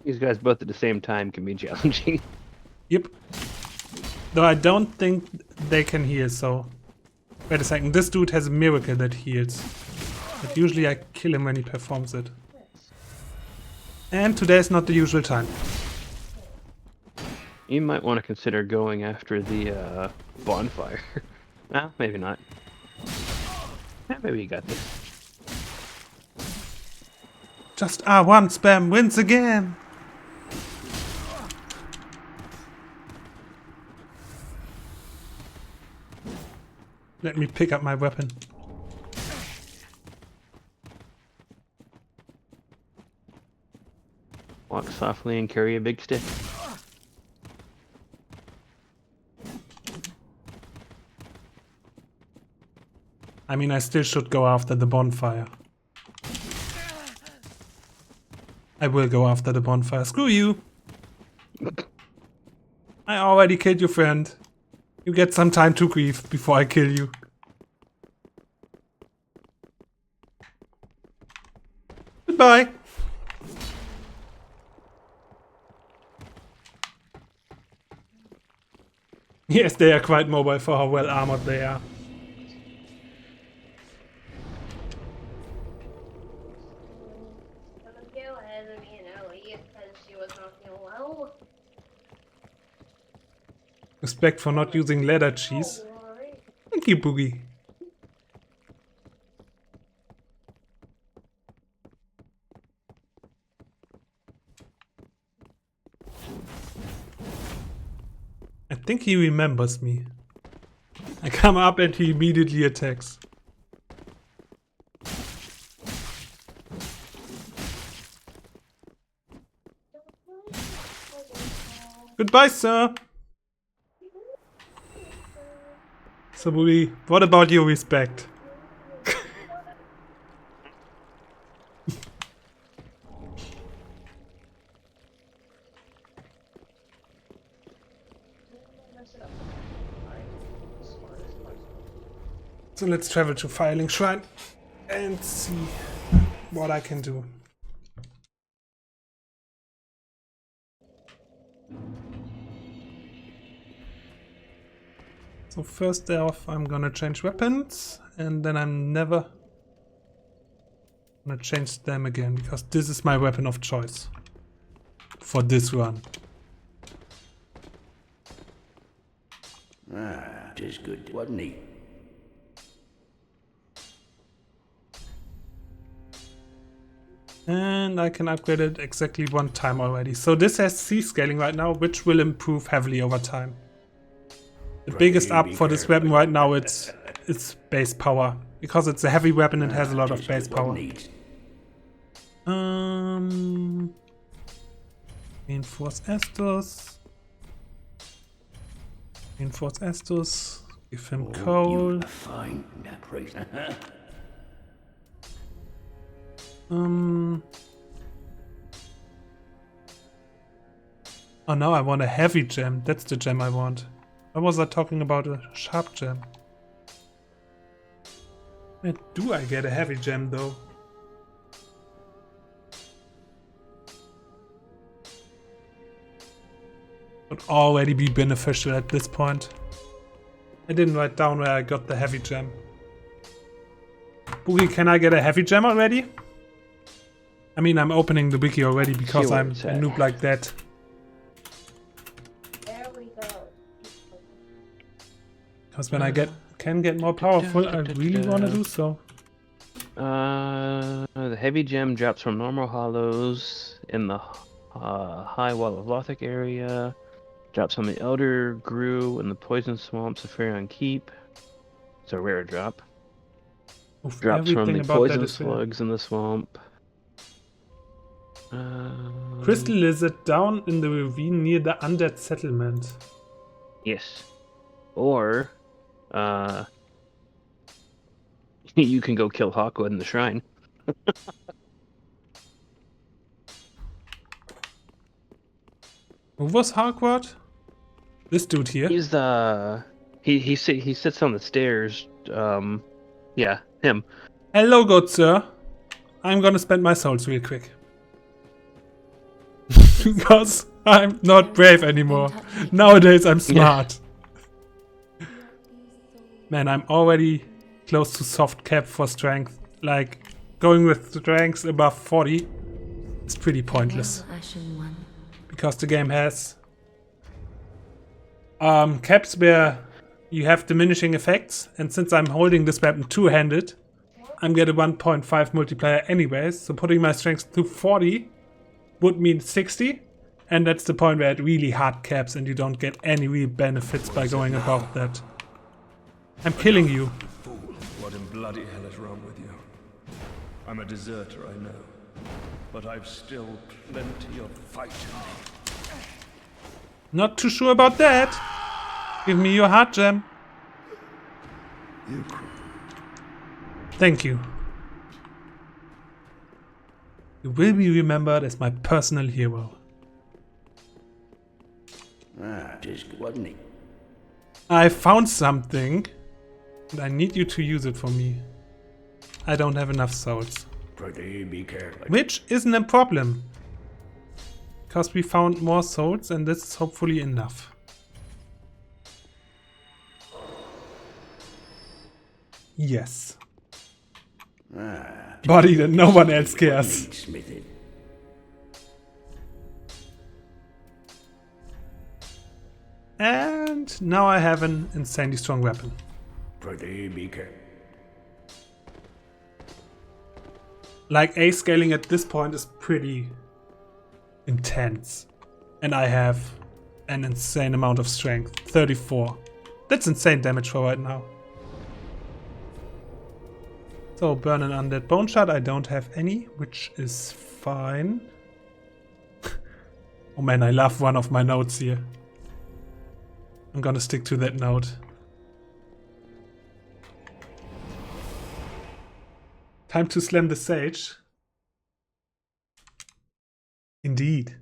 These guys both at the same time can be challenging. Yep. Though I don't think they can heal, so... Wait a second, this dude has a miracle that heals. But usually I kill him when he performs it. And today is not the usual time. You might want to consider going after the bonfire. Well, maybe not. Yeah, maybe you got this. Just R1 spam wins again! Let me pick up my weapon. Walk softly and carry a big stick. I mean, I still should go after the bonfire. I will go after the bonfire. Screw you! I already killed your friend. You get some time to grieve before I kill you. Goodbye! Yes, they are quite mobile for how well armored they are. Go ahead of me and Ellie because she was not feeling well. Respect for not using leather cheese. Alright. Thank you, Boogie. I think he remembers me. I come up and he immediately attacks. Goodbye, sir. So, Boogie, what about your respect? So let's travel to Fireling Shrine and see what I can do. So first off, I'm gonna change weapons, and then I'm never gonna change them again, because this is my weapon of choice for this run. Ah, 'tis good, wasn't he? And I can upgrade it exactly one time already. So this has C scaling right now, which will improve heavily over time. The biggest up for this weapon right now it's base power. Because it's a heavy weapon, it has a lot of base power. Reinforce Estus. Reinforce Estus. Give him coal. Fine, that priest. Oh no, I want a heavy gem. That's the gem I want. Why was I talking about a sharp gem? Where do I get a heavy gem though? Would already be beneficial at this point. I didn't write down where I got the heavy gem. Boogie, can I get a heavy gem already? I mean, I'm opening the wiki already because I'm a noob like that. There we go. Because when I can get more powerful, I really want to do so. The heavy gem drops from normal hollows in the high wall of Lothric area. Drops on the Elder Grew in the poison swamps of Farion Keep. It's a rare drop. Oof, Drops from the poison is rare. slugs in the swamp. Crystal lizard down in the ravine near the undead settlement. Yes. Or, you can go kill Hawkwood in the shrine. Who was Hawkwood? This dude here. He's the he sits on the stairs. Yeah, him. Hello, good sir. I'm gonna spend my souls real quick. Because I'm not brave anymore. Nowadays I'm smart. Man, I'm already close to soft cap for strength. Like, going with strength above 40 is pretty pointless. Because the game has caps where you have diminishing effects, and since I'm holding this weapon two-handed, I'm getting a 1.5 multiplier anyways, so putting my strength to 40 would mean 60, and that's the point where it really hard caps and you don't get any real benefits by going above that. I'm killing you. Fool, what in bloody hell is wrong with you? I'm a deserter, I know, but I've still plenty of fight in me. Not too sure about that. Give me your heart gem. Thank you. You will be remembered as my personal hero. Just wasn't he? I found something, and I need you to use it for me. I don't have enough souls. Pretty be careful. Which isn't a problem. Because we found more souls, and this is hopefully enough. Yes. Body that no one else cares. And now I have an insanely strong weapon. Pretty be careful. Like, A scaling at this point is pretty intense. And I have an insane amount of strength. 34. That's insane damage for right now. So, burn an undead bone shard. I don't have any, which is fine. Oh man, I love one of my notes here. I'm gonna stick to that note. Time to slam the sage. Indeed.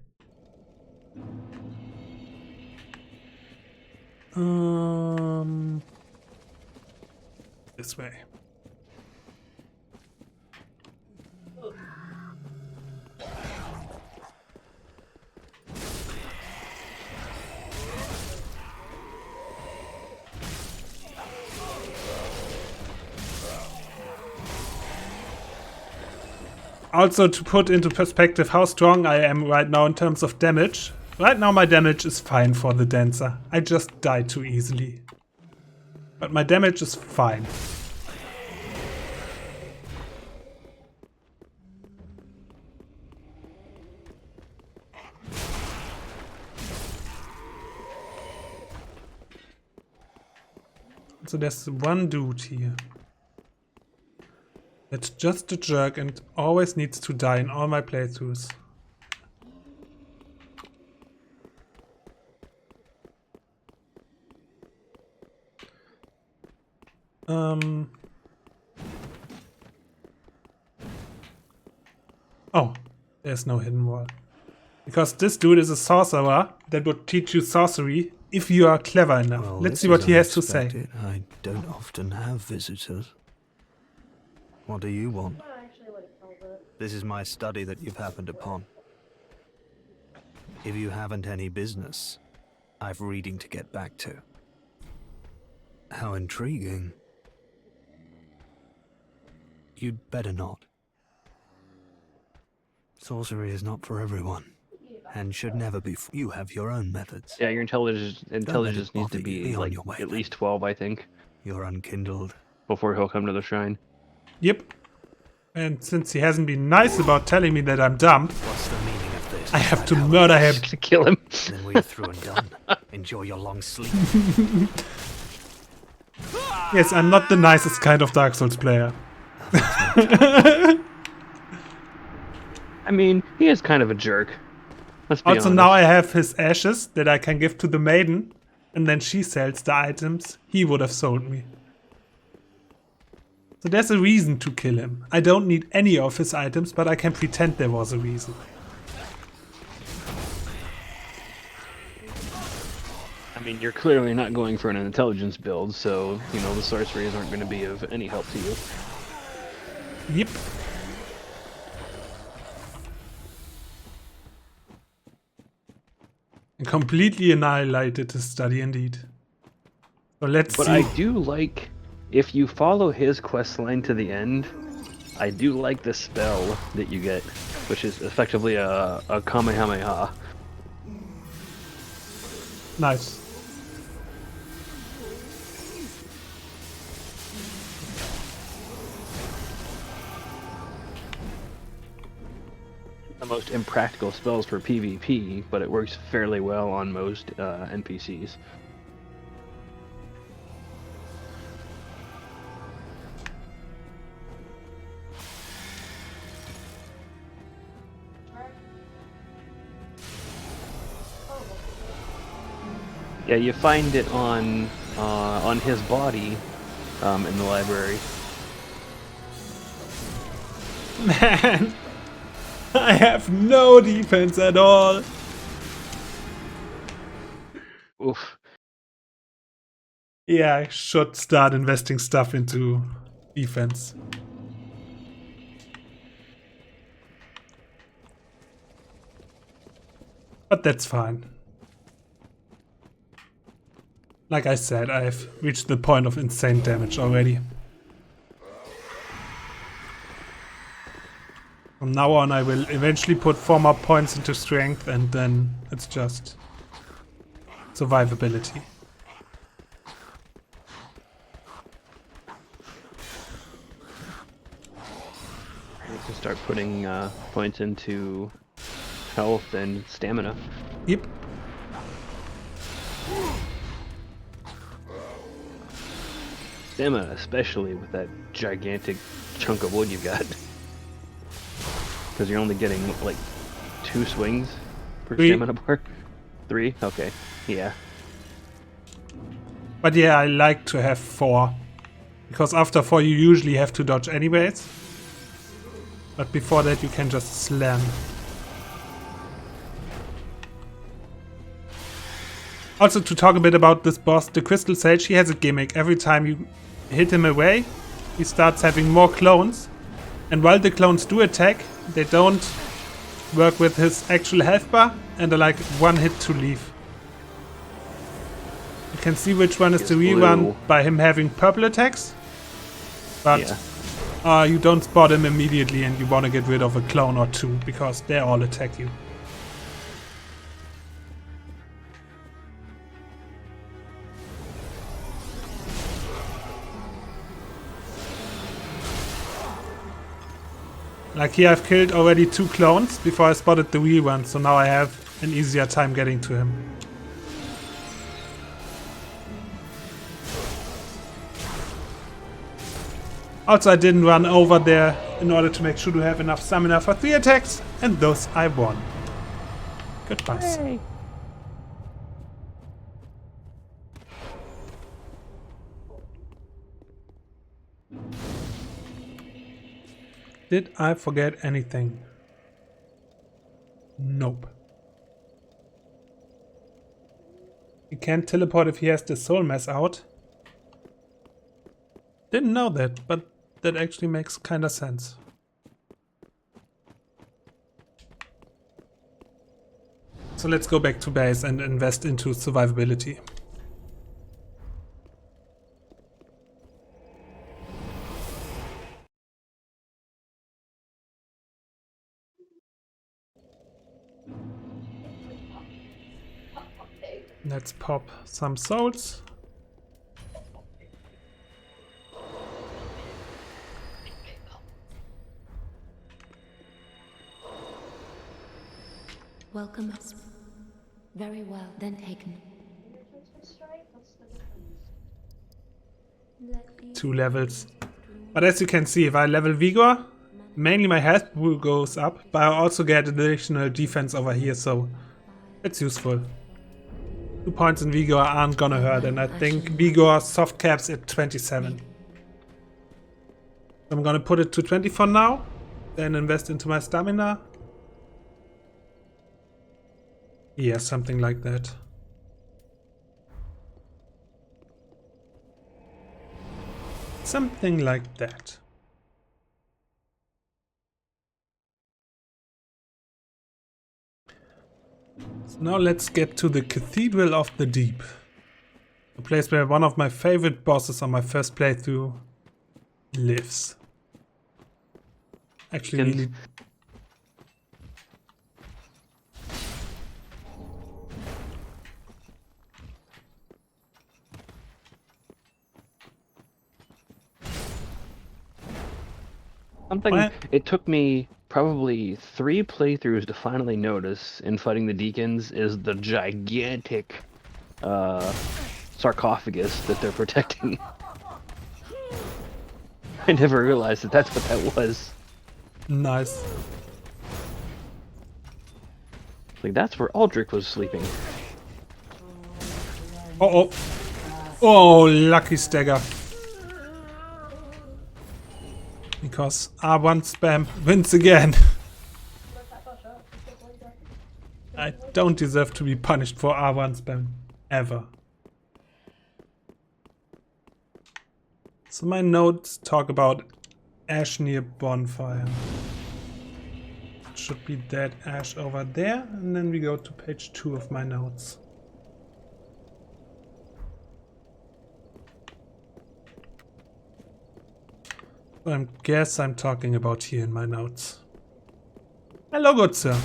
This way. Also, to put into perspective how strong I am right now in terms of damage. Right now my damage is fine for the dancer. I just die too easily. But my damage is fine. So there's one dude here. That's just a jerk and always needs to die in all my playthroughs. Oh, there's no hidden wall. Because this dude is a sorcerer that would teach you sorcery if you are clever enough. Well, let's see what he has to say. unexpected. I don't often have visitors. What do you want? Not actually what it calls it. This is my study that you've happened upon. If you haven't any business, I've reading to get back to. How intriguing. You'd better not. Sorcery is not for everyone, and should never be. You have your own methods. Yeah, your intelligence let it needs bother to you. be Be on like your way, at then. least 12, I think, You're unkindled. before he'll come to the shrine. Yep. And since he hasn't been nice about telling me that I'm dumb, What's the meaning of this? I have to murder him. To kill him. Then we're through and done. Enjoy your long sleep. Yes, I'm not the nicest kind of Dark Souls player. I mean, he is kind of a jerk. Let's be Also, honest. now I have his ashes that I can give to the maiden, and then she sells the items he would have sold me. So there's a reason to kill him. I don't need any of his items, but I can pretend there was a reason. I mean, you're clearly not going for an intelligence build, so, you know, the sorceries aren't going to be of any help to you. Yep. And completely annihilated his study indeed. So let's But see. I do like, if you follow his quest line to the end, I do like the spell that you get, which is effectively a Kamehameha. Nice. The most impractical spells for PvP, but it works fairly well on most NPCs. Yeah, you find it on his body in the library. Man, I have no defense at all. Oof. Yeah, I should start investing stuff into defense. But that's fine. Like I said, I've reached the point of insane damage already. From now on, I will eventually put 4 more points into strength, and then it's just survivability. You can start putting points into health and stamina. Yep. Stamina, especially with that gigantic chunk of wood you got. Because you're only getting, like, 2 swings per 3. stamina bar? 3? Okay. Yeah. But yeah, I like to have 4. Because after 4 you usually have to dodge anyways. But before that you can just slam. Also, to talk a bit about this boss, the Crystal Sage, he has a gimmick. Every time you hit him away, he starts having more clones. And while the clones do attack, they don't work with his actual health bar and are like 1 hit to leave. You can see which one is the real one by him having purple attacks. But you don't spot him immediately and you want to get rid of a clone or 2 because they all attack you. Like here I've killed already 2 clones before I spotted the real one, so now I have an easier time getting to him. Also, I didn't run over there in order to make sure to have enough stamina for 3 attacks, and those I won. Goodbye. Hey. Did I forget anything? Nope. He can't teleport if he has the soul mass out. Didn't know that, but that actually makes kinda sense. So let's go back to base and invest into survivability. Let's pop some souls. Welcome. Very well, then taken. 2 levels. But as you can see, if I level Vigor, mainly my health pool goes up, but I also get additional defense over here, so it's useful. 2 points in Vigor aren't gonna hurt, and I think Vigor soft caps at 27. I'm gonna put it to 20 for now, then invest into my stamina. Yeah, something like that. Something like that. So now let's get to the Cathedral of the Deep. A place where one of my favorite bosses on my first playthrough lives. Actually, really. Something What? it took me probably 3 playthroughs to finally notice in fighting the deacons is the gigantic sarcophagus that they're protecting. I never realized that that's what that was. Nice. Like, that's where Aldrich was sleeping. Oh, oh. Oh, lucky stagger. Because R1 spam wins again. I don't deserve to be punished for R1 spam. Ever. So my notes talk about ash near bonfire. It should be that ash over there, and then we go to page 2 of my notes. I guess I'm talking about here in my notes. Hello, good sir.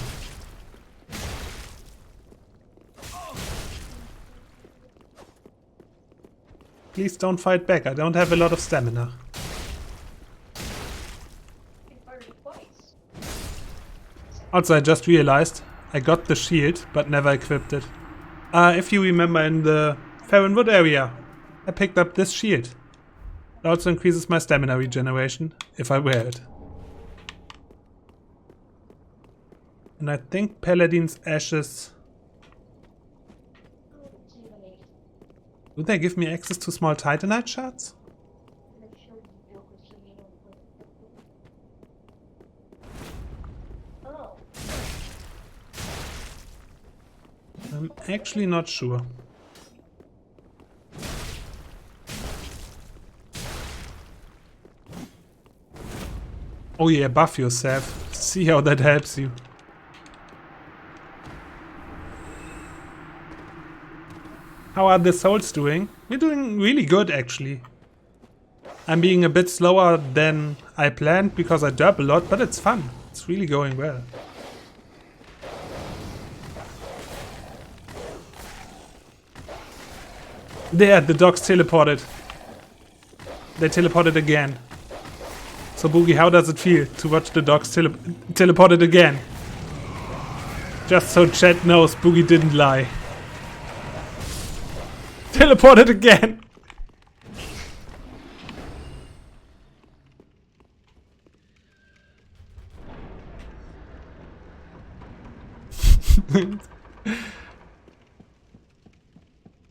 Please don't fight back, I don't have a lot of stamina. Also, I just realized I got the shield, but never equipped it. If you remember in the Farronwood area, I picked up this shield. It also increases my stamina regeneration if I wear it. And I think Paladin's Ashes... Do they give me access to small Titanite shards? I'm actually not sure. Oh yeah, buff yourself. See how that helps you. How are the souls doing? We're doing really good actually. I'm being a bit slower than I planned because I derp a lot, but it's fun. It's really going well. There, the dogs teleported. They teleported again. So Boogie, how does it feel to watch the dogs teleported again? Just so chat knows, Boogie didn't lie. Teleported again!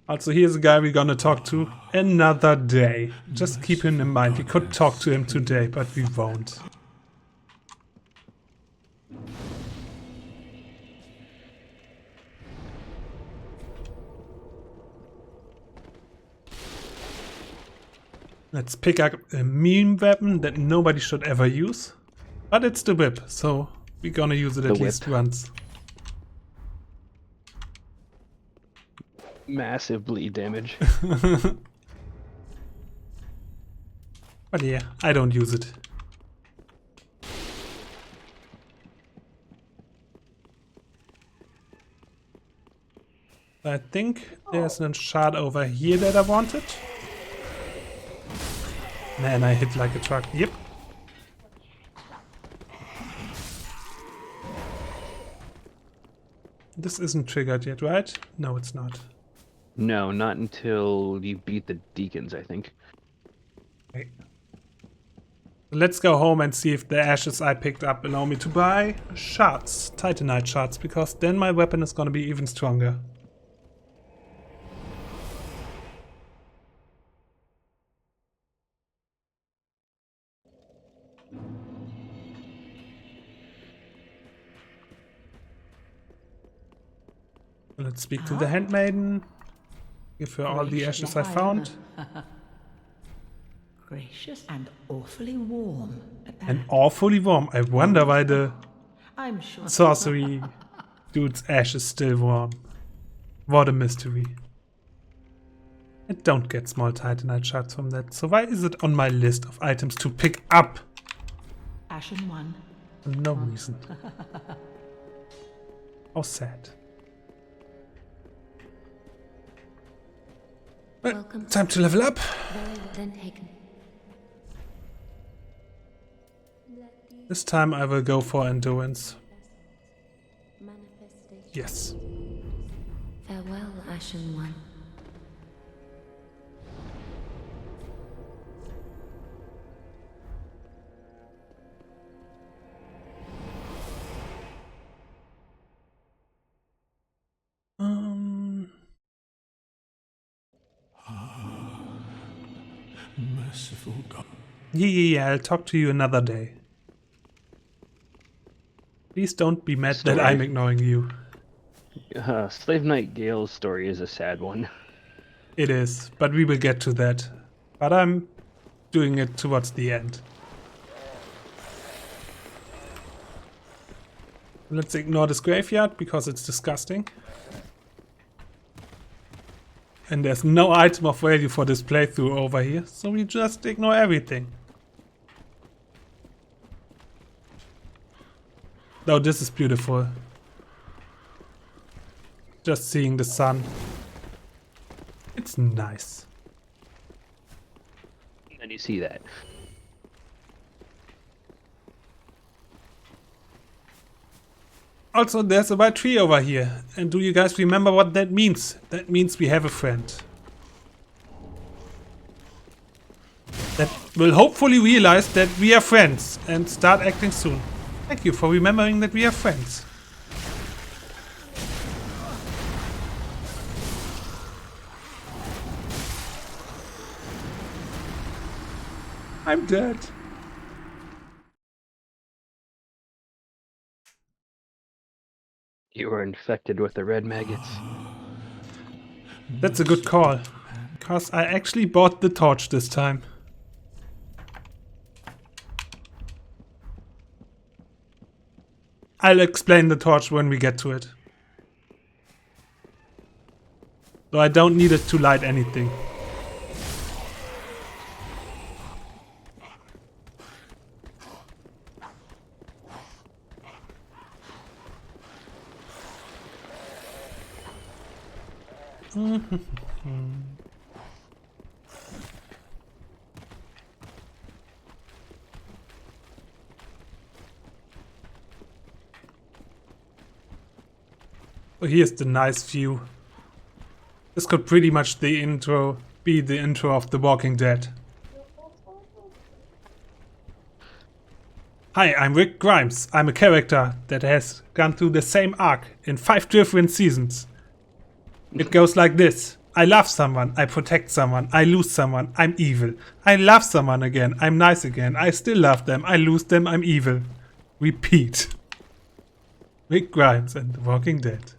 Also, here's a guy we're gonna talk to another day. Just keep him in mind. We could talk to him today, but we won't. Let's pick up a meme weapon that nobody should ever use. But it's the whip, so we're gonna use it at least once. Massive bleed damage. But yeah, I don't use it. I think there's a shard over here that I wanted. Man, I hit like a truck. Yep. This isn't triggered yet, right? No, it's not. No, not until you beat the deacons, I think. Okay. Let's go home and see if the ashes I picked up allow me to buy shards, Titanite shards, because then my weapon is gonna be even stronger. Let's speak to the handmaiden. Give her all the ashes I found. Gracious and awfully warm. And awfully warm. I wonder why the I'm sure. sorcery dude's ash is still warm. What a mystery. I don't get small titanite shards from that. So why is it on my list of items to pick up? Ashen one. For no reason. How sad. Well, Welcome. time to level up. Very well then taken. This time I will go for endurance. Manifestation. Yes. Farewell, Ashen One. Merciful God. Yeah, I'll talk to you another day. Please don't be mad that I'm ignoring you. Slave Knight Gale's story is a sad one. It is, but we will get to that. But I'm doing it towards the end. Let's ignore this graveyard because it's disgusting. And there's no item of value for this playthrough over here, so we just ignore everything. Though this is beautiful. Just seeing the sun. It's nice. And you see that. Also, there's a white tree over here. And do you guys remember what that means? That means we have a friend. That will hopefully realize that we are friends and start acting soon. Thank you for remembering that we are friends. I'm dead. You were infected with the red maggots. That's a good call. Because I actually bought the torch this time. I'll explain the torch when we get to it. So I don't need it to light anything. So here's the nice view. This could pretty much be the intro of The Walking Dead. Hi, I'm Rick Grimes. I'm a character that has gone through the same arc in 5 different seasons. It goes like this. I love someone, I protect someone, I lose someone, I'm evil. I love someone again, I'm nice again, I still love them, I lose them, I'm evil. Repeat. Rick Grimes and The Walking Dead.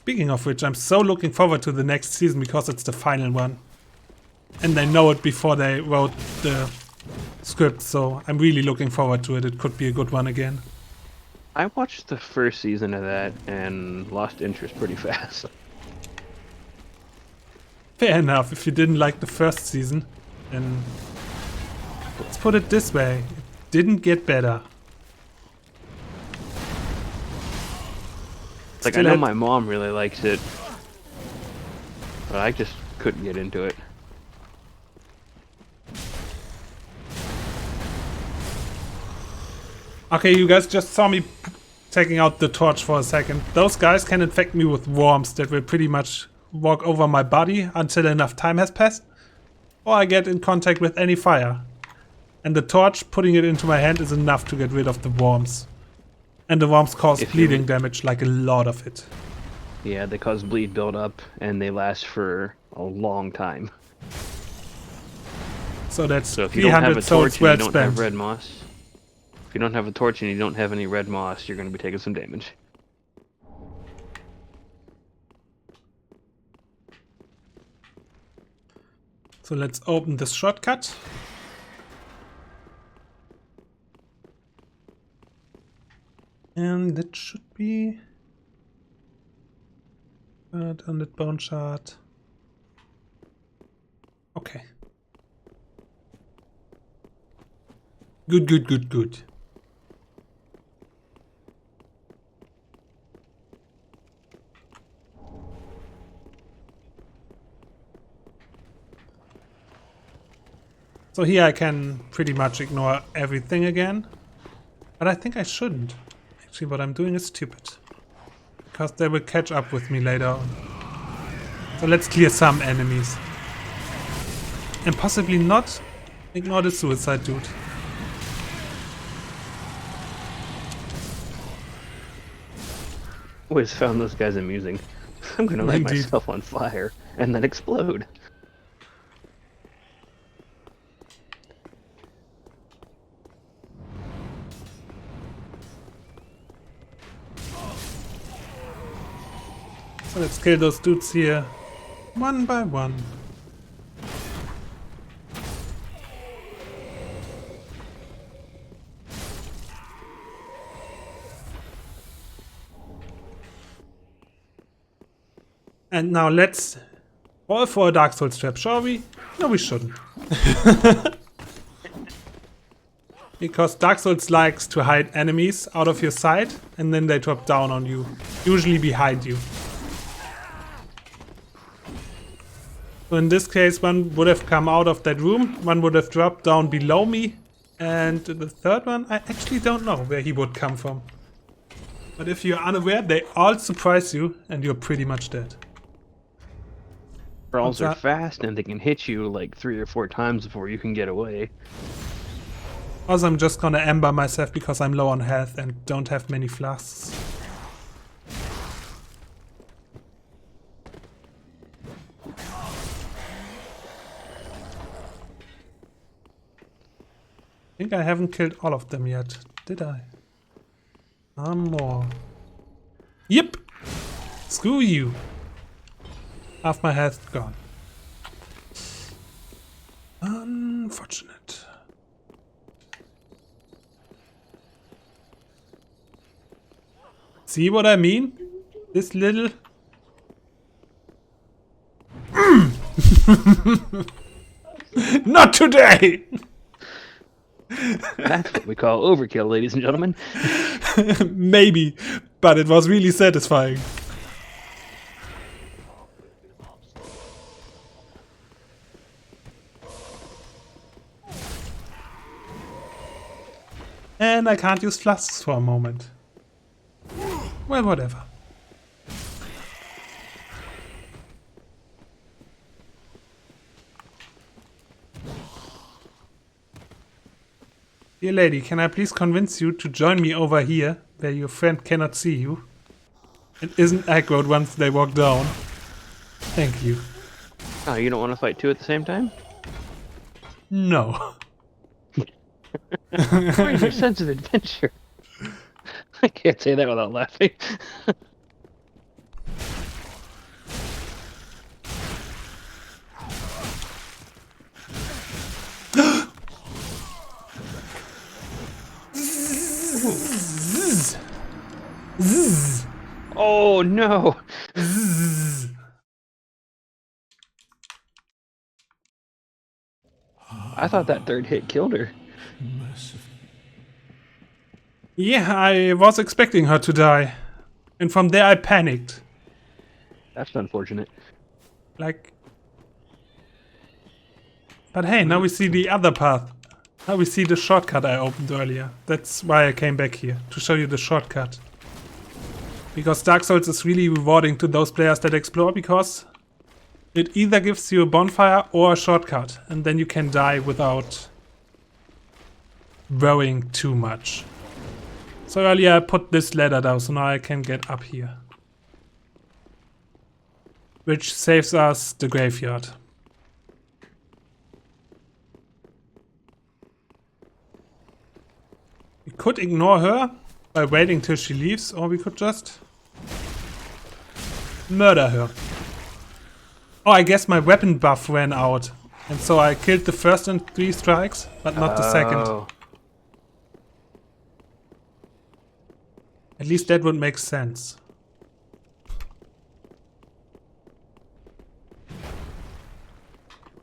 Speaking of which, I'm so looking forward to the next season because it's the final one. And they know it before they wrote the script, so I'm really looking forward to it. It could be a good one again. I watched the first season of that and lost interest pretty fast. Fair enough, if you didn't like the first season, then let's put it this way, it didn't get better. Like, I know my mom really likes it, but I just couldn't get into it. Okay, you guys just saw me taking out the torch for a second. Those guys can infect me with worms that will pretty much walk over my body until enough time has passed, or I get in contact with any fire. And the torch, putting it into my hand, is enough to get rid of the worms. And the worms cause bleeding damage, like a lot of it. Yeah, they cause bleed buildup, and they last for a long time. So that's So if you don't have a 300 torch souls and well you don't have spent. red moss, if you don't have a torch and you don't have any red moss, you're going to be taking some damage. So let's open this shortcut. And that should be... on that bone shard. Okay. Good, good, good, good. So here I can pretty much ignore everything again. But I think I shouldn't. Actually, what I'm doing is stupid. Because they will catch up with me later on. So let's clear some enemies. And possibly not ignore the suicide dude. Always found those guys amusing. I'm gonna light Indeed. myself on fire and then explode. So let's kill those dudes here one by one. And now let's roll for a Dark Souls trap, shall we? No, we shouldn't. Because Dark Souls likes to hide enemies out of your sight and then they drop down on you, usually behind you. So in this case, one would have come out of that room, one would have dropped down below me, and the third one, I actually don't know where he would come from. But if you're unaware, they all surprise you and you're pretty much dead. Brawls are fast and they can hit you like 3 or 4 times before you can get away. Also, I'm just gonna ember myself because I'm low on health and don't have many flasks. I think I haven't killed all of them yet, did I? More. Yep! Screw you! Half my health gone. Unfortunate. See what I mean? This little... Not today! That's what we call overkill, ladies and gentlemen. Maybe, but it was really satisfying. And I can't use flasks for a moment. Well, whatever. Dear lady, can I please convince you to join me over here, where your friend cannot see you, and isn't aggroed once they walk down? Thank you. Oh, you don't want to fight 2 at the same time? No. Where's your sense of adventure? I can't say that without laughing. Oh no! I thought that 3rd hit killed her. Yeah, I was expecting her to die. And from there I panicked. That's unfortunate. Like... But hey, now we see the other path. Now we see the shortcut I opened earlier. That's why I came back here, to show you the shortcut. Because Dark Souls is really rewarding to those players that explore, because it either gives you a bonfire or a shortcut, and then you can die without worrying too much. So earlier I put this ladder down, so now I can get up here. Which saves us the graveyard. We could ignore her by waiting till she leaves, or we could just murder her. Oh, I guess my weapon buff ran out, and so I killed the first in 3 strikes, but not the second. At least that would make sense.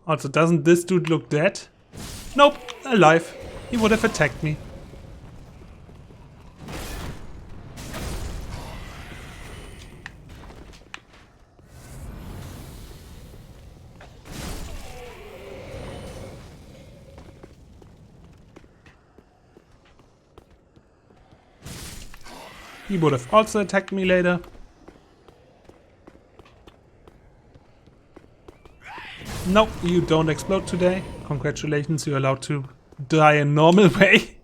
Also, doesn't this dude look dead? Nope, alive. He would have attacked me. He would have also attacked me later. No, you don't explode today. Congratulations, you're allowed to die a normal way.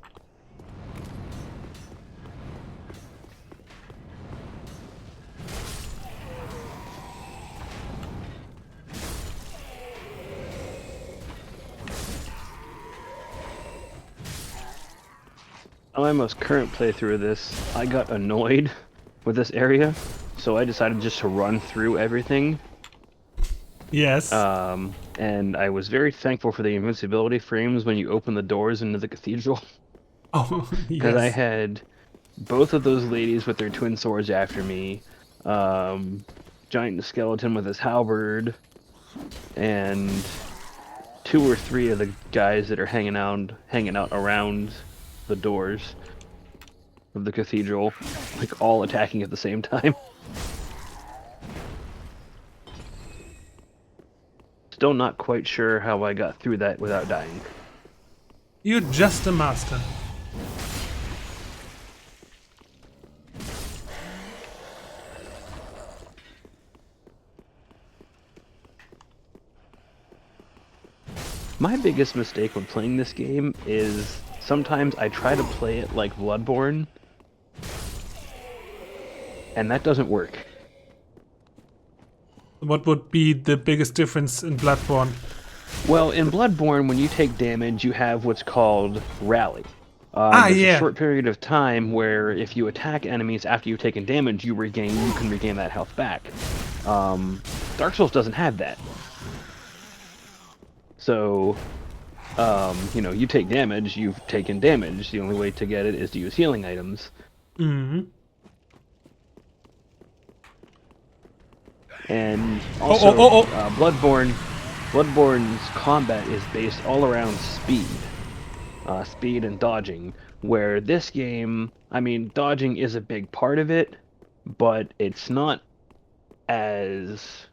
On my most current playthrough of this, I got annoyed with this area, so I decided just to run through everything. Yes. And I was very thankful for the invincibility frames when you open the doors into the cathedral. Oh, yes. Because I had both of those ladies with their twin swords after me, giant skeleton with his halberd, and 2 or 3 of the guys that are hanging out around the doors of the cathedral, like all attacking at the same time. Still not quite sure how I got through that without dying. You're just a master. My biggest mistake when playing this game is sometimes I try to play it like Bloodborne, and that doesn't work. What would be the biggest difference in Bloodborne? Well, in Bloodborne, when you take damage, you have what's called Rally. There's a short period of time where if you attack enemies after you've taken damage, you can regain that health back. Dark Souls doesn't have that. So, you take damage, you've taken damage. The only way to get it is to use healing items. Mm-hmm. And also, Bloodborne's combat is based all around speed. Speed and dodging. Where this game, I mean, dodging is a big part of it, but it's not as...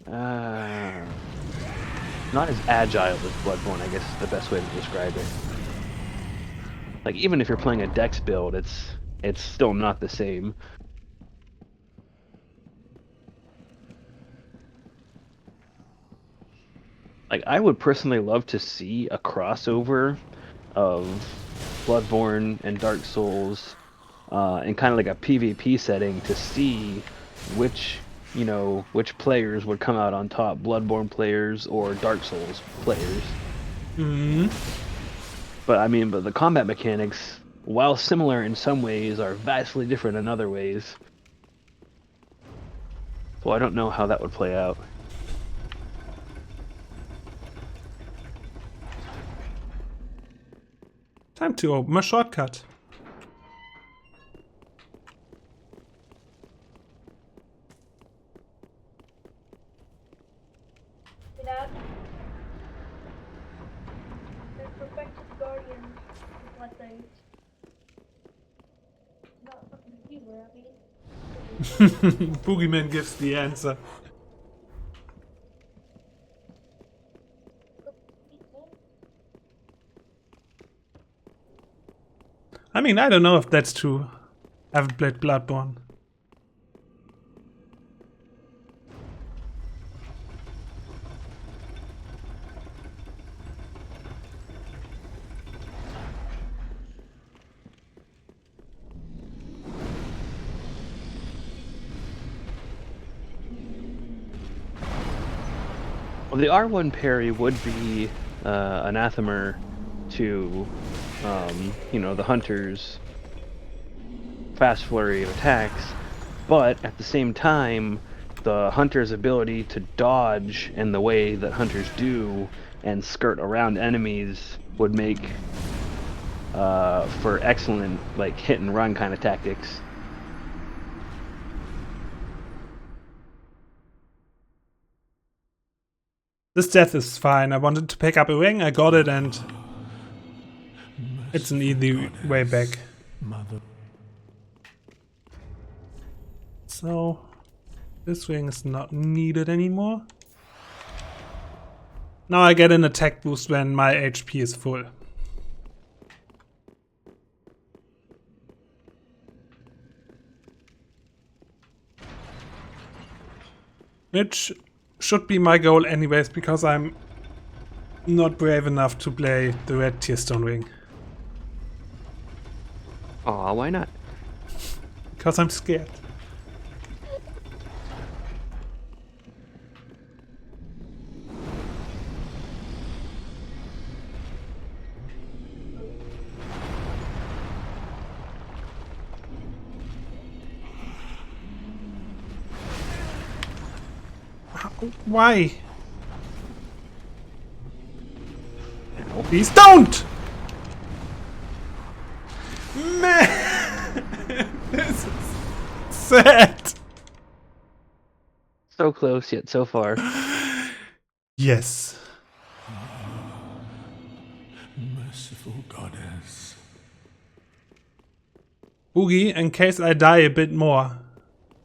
not as agile as Bloodborne, I guess is the best way to describe it. Like, even if you're playing a dex build, it's still not the same. Like, I would personally love to see a crossover of Bloodborne and Dark Souls in kind of like a PvP setting to see which players would come out on top, Bloodborne players or Dark Souls players. Mm-hmm. But the combat mechanics, while similar in some ways, are vastly different in other ways. So I don't know how that would play out. Time to open a shortcut. Hey, Dad. They're perfected guardians with blood things. Not fucking you, Abby. Boogeyman gives the answer. I mean, I don't know if that's true. I haven't played Bloodborne. Well, the R1 parry would be anathema to, the hunter's fast flurry of attacks, but at the same time, the hunter's ability to dodge in the way that hunters do and skirt around enemies would make for excellent, like, hit and run kind of tactics. This death is fine. I wanted to pick up a ring, I got it, and it's an easy way back. Mother. So, this ring is not needed anymore. Now I get an attack boost when my HP is full. Which should be my goal anyways, because I'm not brave enough to play the red Tearstone ring. Aw, why not? Because I'm scared. Why? Please don't! Man! This is sad! So close, yet so far. Yes. Merciful goddess. Boogie, in case I die a bit more.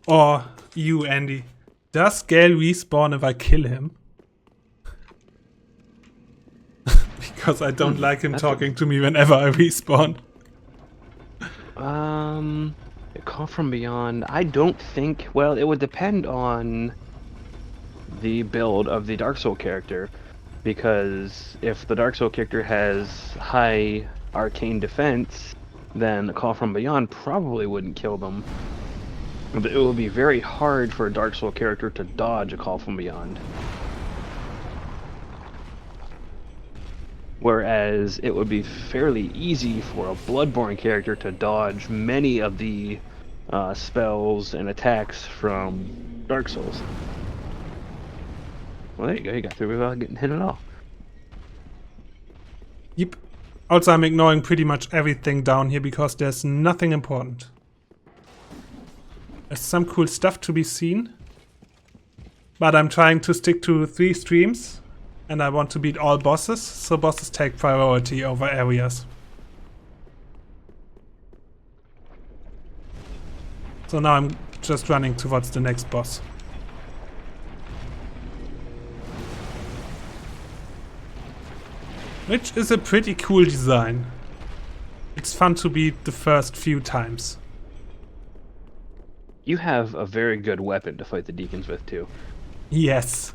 Or you, Andy. Does Gale respawn if I kill him? Because I don't like him talking to me whenever I respawn. Call from Beyond. I don't think. Well, it would depend on the build of the Dark Soul character, because if the Dark Soul character has high arcane defense, then a Call from Beyond probably wouldn't kill them. But it will be very hard for a Dark Soul character to dodge a Call from Beyond. Whereas it would be fairly easy for a Bloodborne character to dodge many of the spells and attacks from Dark Souls. Well, there you go, you got through without getting hit at all. Yep. Also, I'm ignoring pretty much everything down here because there's nothing important. There's some cool stuff to be seen. But I'm trying to stick to 3 streams. And I want to beat all bosses, so bosses take priority over areas. So now I'm just running towards the next boss. Which is a pretty cool design. It's fun to beat the first few times. You have a very good weapon to fight the deacons with, too. Yes.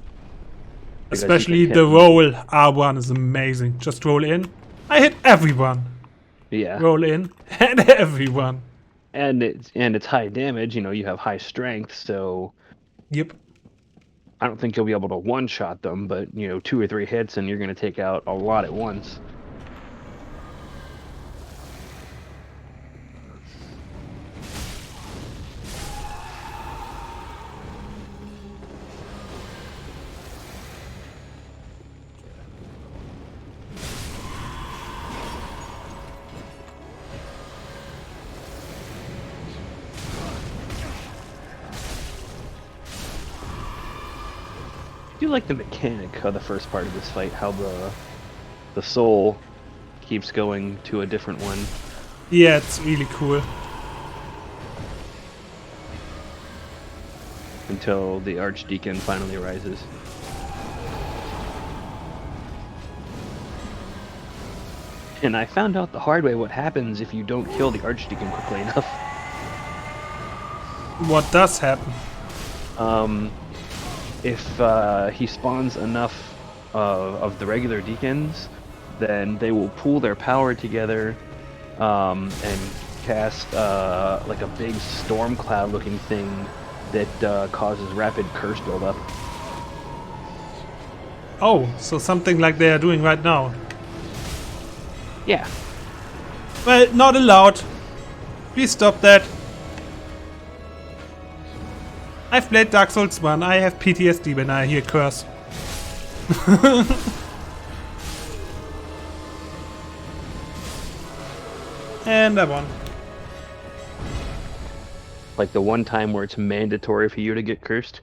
Because especially the roll R1 is amazing. Just roll in. I hit everyone. Yeah. Roll in and everyone. And it's high damage, you have high strength, so yep. I don't think you'll be able to one-shot them, but 2 or 3 hits and you're gonna take out a lot at once. I do like the mechanic of the first part of this fight, how the soul keeps going to a different one. Yeah, it's really cool. until the Archdeacon finally rises. And I found out the hard way what happens if you don't kill the Archdeacon quickly enough. What does happen? If he spawns enough of the regular deacons, then they will pool their power together and cast like a big storm cloud looking thing that causes rapid curse buildup. Oh, so something like they are doing right now. Yeah. Well, not allowed. Please stop that. I've played Dark Souls 1. I have PTSD when I hear curse. And I won. Like the one time where it's mandatory for you to get cursed.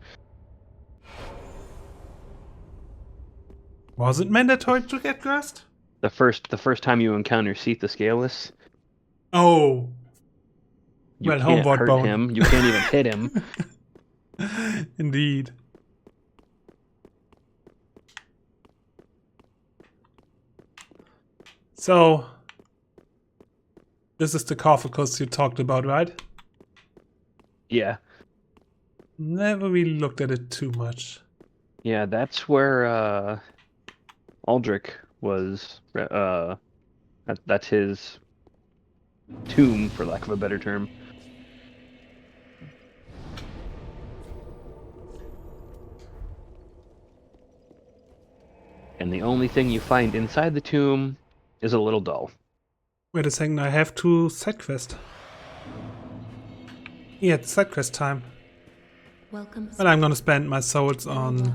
Was it mandatory to get cursed? The first time you encounter Seath the Scaleless. Oh. You Well, can't homeward hurt bone. him. You can't even hit him. Indeed. So, this is the Caucasus you talked about, right? Yeah. Never really looked at it too much. Yeah, that's where Aldrich was. That's his tomb, for lack of a better term. And the only thing you find inside the tomb is a little doll. Wait a second, I have to side quest. Yeah, it's side quest time. Welcome. Well, I'm gonna spend my souls on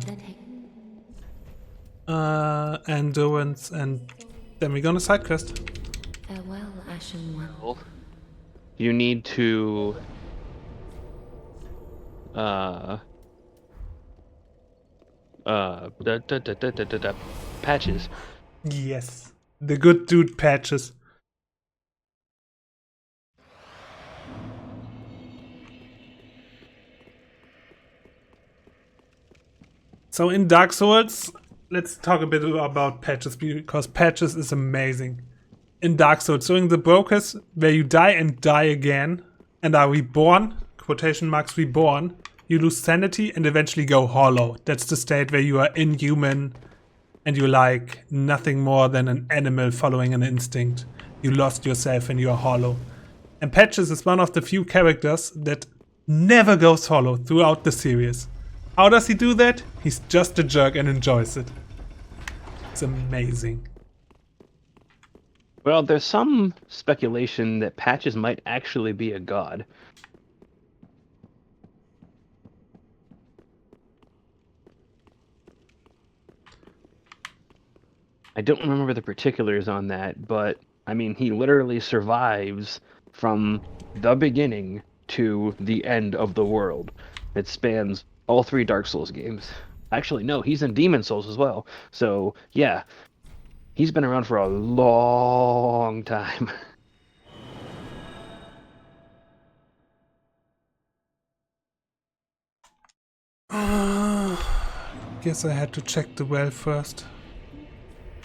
endurance, and then we're gonna side quest. Farewell, Ashen One. You need to patches. Yes, the good dude Patches. So in Dark Souls, let's talk a bit about Patches, because Patches is amazing. In Dark Souls, during the Brokers, where you die and die again, and are reborn, quotation marks reborn, you lose sanity and eventually go hollow. That's the state where you are inhuman and you're like nothing more than an animal following an instinct. You lost yourself and you're hollow. And Patches is one of the few characters that never goes hollow throughout the series. How does he do that? He's just a jerk and enjoys it. It's amazing. Well, there's some speculation that Patches might actually be a god. I don't remember the particulars on that, but I mean, he literally survives from the beginning to the end of the world. It spans all 3 Dark Souls games. Actually, no, he's in Demon Souls as well. So, yeah, he's been around for a long time. Guess I had to check the well first.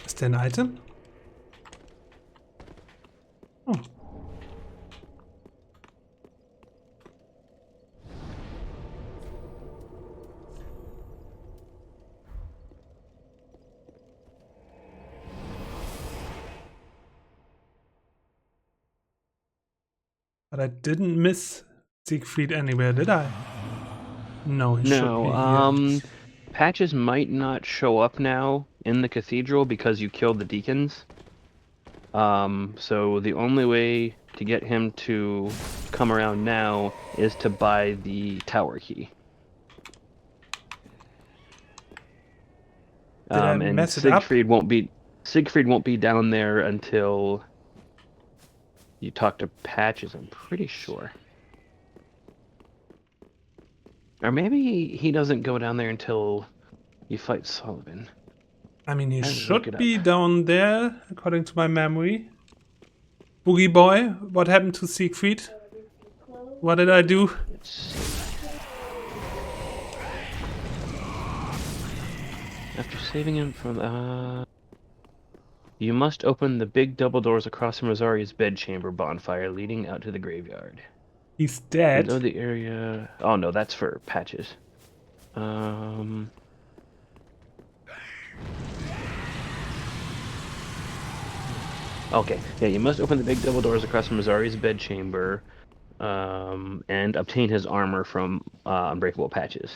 Is there an item? Oh. But I didn't miss Siegfried anywhere, did I? No, he should be here. Patches might not show up now in the cathedral because you killed the deacons. So the only way to get him to come around now is to buy the tower key. Did I And mess it up? Siegfried won't be down there until you talk to Patches, I'm pretty sure. Or maybe he doesn't go down there until you fight Sullivan. I mean, he should be down there, according to my memory. Boogie Boy, what happened to Siegfried? What did I do? saving him from You must open the big double doors across from Rosaria's bedchamber bonfire leading out to the graveyard. He's dead. Reload the area. Oh no, that's for patches. Okay, yeah, you must open the big double doors across from Rosaria's bedchamber, and obtain his armor from Unbreakable Patches.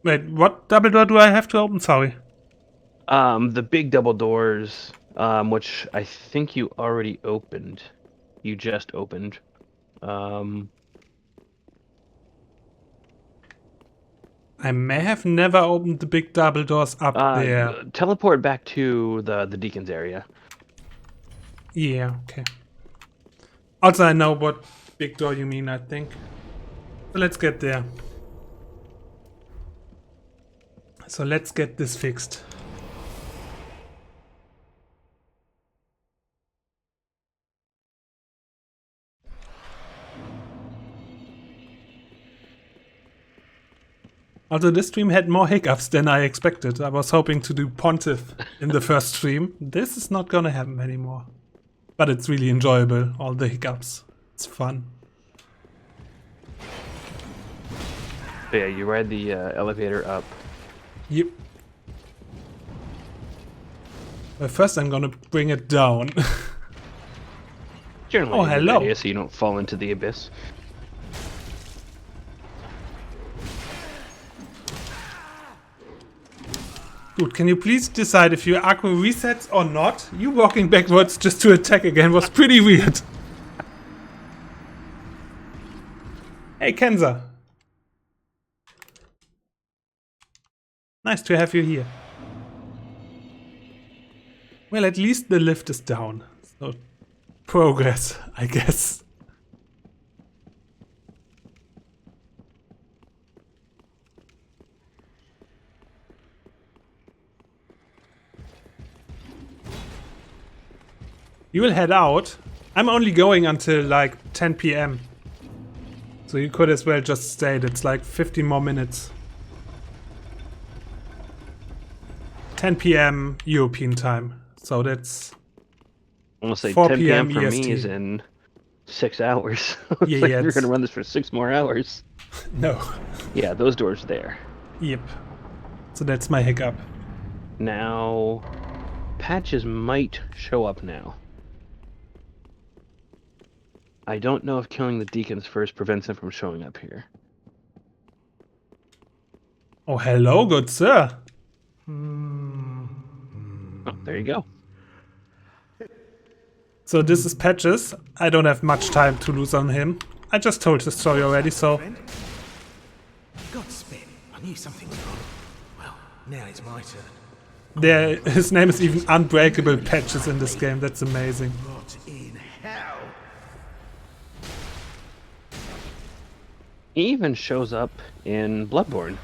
Wait, what double door do I have to open? Sorry. The big double doors, which I think you already opened. You just opened. I may have never opened the big double doors up there. Teleport back to the Deacon's area. Yeah, okay. Also, I know what big door you mean, I think. So let's get there. So let's get this fixed. Also, this stream had more hiccups than I expected. I was hoping to do Pontiff in the first stream. This is not gonna happen anymore. But it's really enjoyable, all the hiccups. It's fun. Yeah, you ride the elevator up. Yep. But first I'm gonna bring it down. Generally, oh, hello. Idea, so you don't fall into the abyss. Dude, can you please decide if your Aqua resets or not? You walking backwards just to attack again was pretty weird. Hey, Kenza. Nice to have you here. Well, at least the lift is down. So, progress, I guess. You will head out. I'm only going until like 10 PM. So you could as well just stay. It's like 15 more minutes. 10 PM European time. So that's I'm gonna say 4 10 p.m. for EST. me is in 6 hours. Yeah, like yeah, you're it's- gonna run this for 6 more hours. No. Yeah, those doors there. Yep. So that's my hiccup. Now, patches might show up now. I don't know if killing the deacons first prevents him from showing up here. Oh, hello, good sir. Oh, there you go. So this is Patches. I don't have much time to lose on him. I just told the story already, so... Godspeed. I knew something was wrong. Well, now it's my turn. There, his name is even Unbreakable Patches in this game. That's amazing. What in hell? He even shows up in Bloodborne,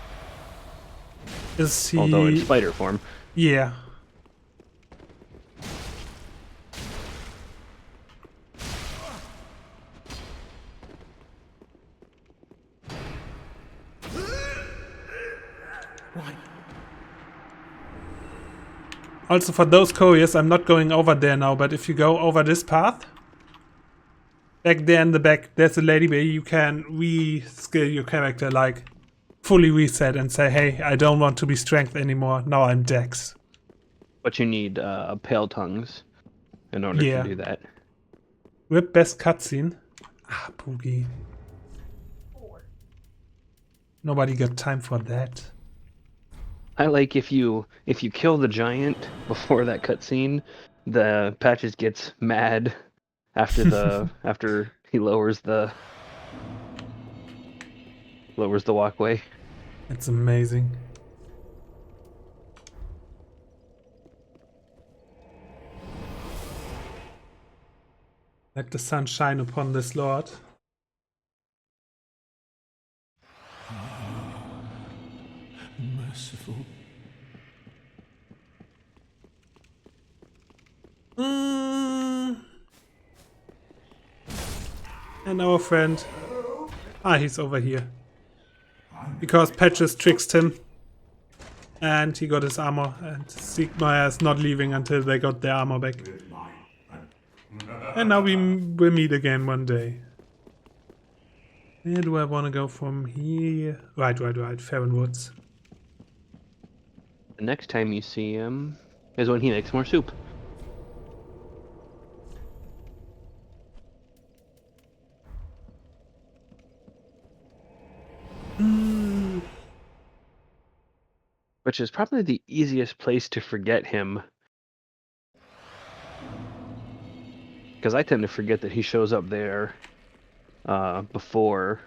Is he... although in spider form. Yeah. Right. Also, for those curious, I'm not going over there now, but if you go over this path, back there in the back, there's a lady where you can re-skill your character, like fully reset and say, hey, I don't want to be strength anymore, now I'm Dex. But you need pale tongues in order Yeah. to do that. Whip best cutscene. Ah, Poogie. Nobody got time for that. I like if you kill the giant before that cutscene, the Patches gets mad after the after he lowers the walkway. It's amazing. Let the sun shine upon this lord. Merciful. And our friend. Ah, he's over here. Because Patches tricked him. And he got his armor. And Siegmeyer is not leaving until they got their armor back. And now we will meet again one day. Where do I want to go from here? Right. Farron Woods. The next time you see him is when he makes more soup. Which is probably the easiest place to forget him. Because I tend to forget that he shows up there before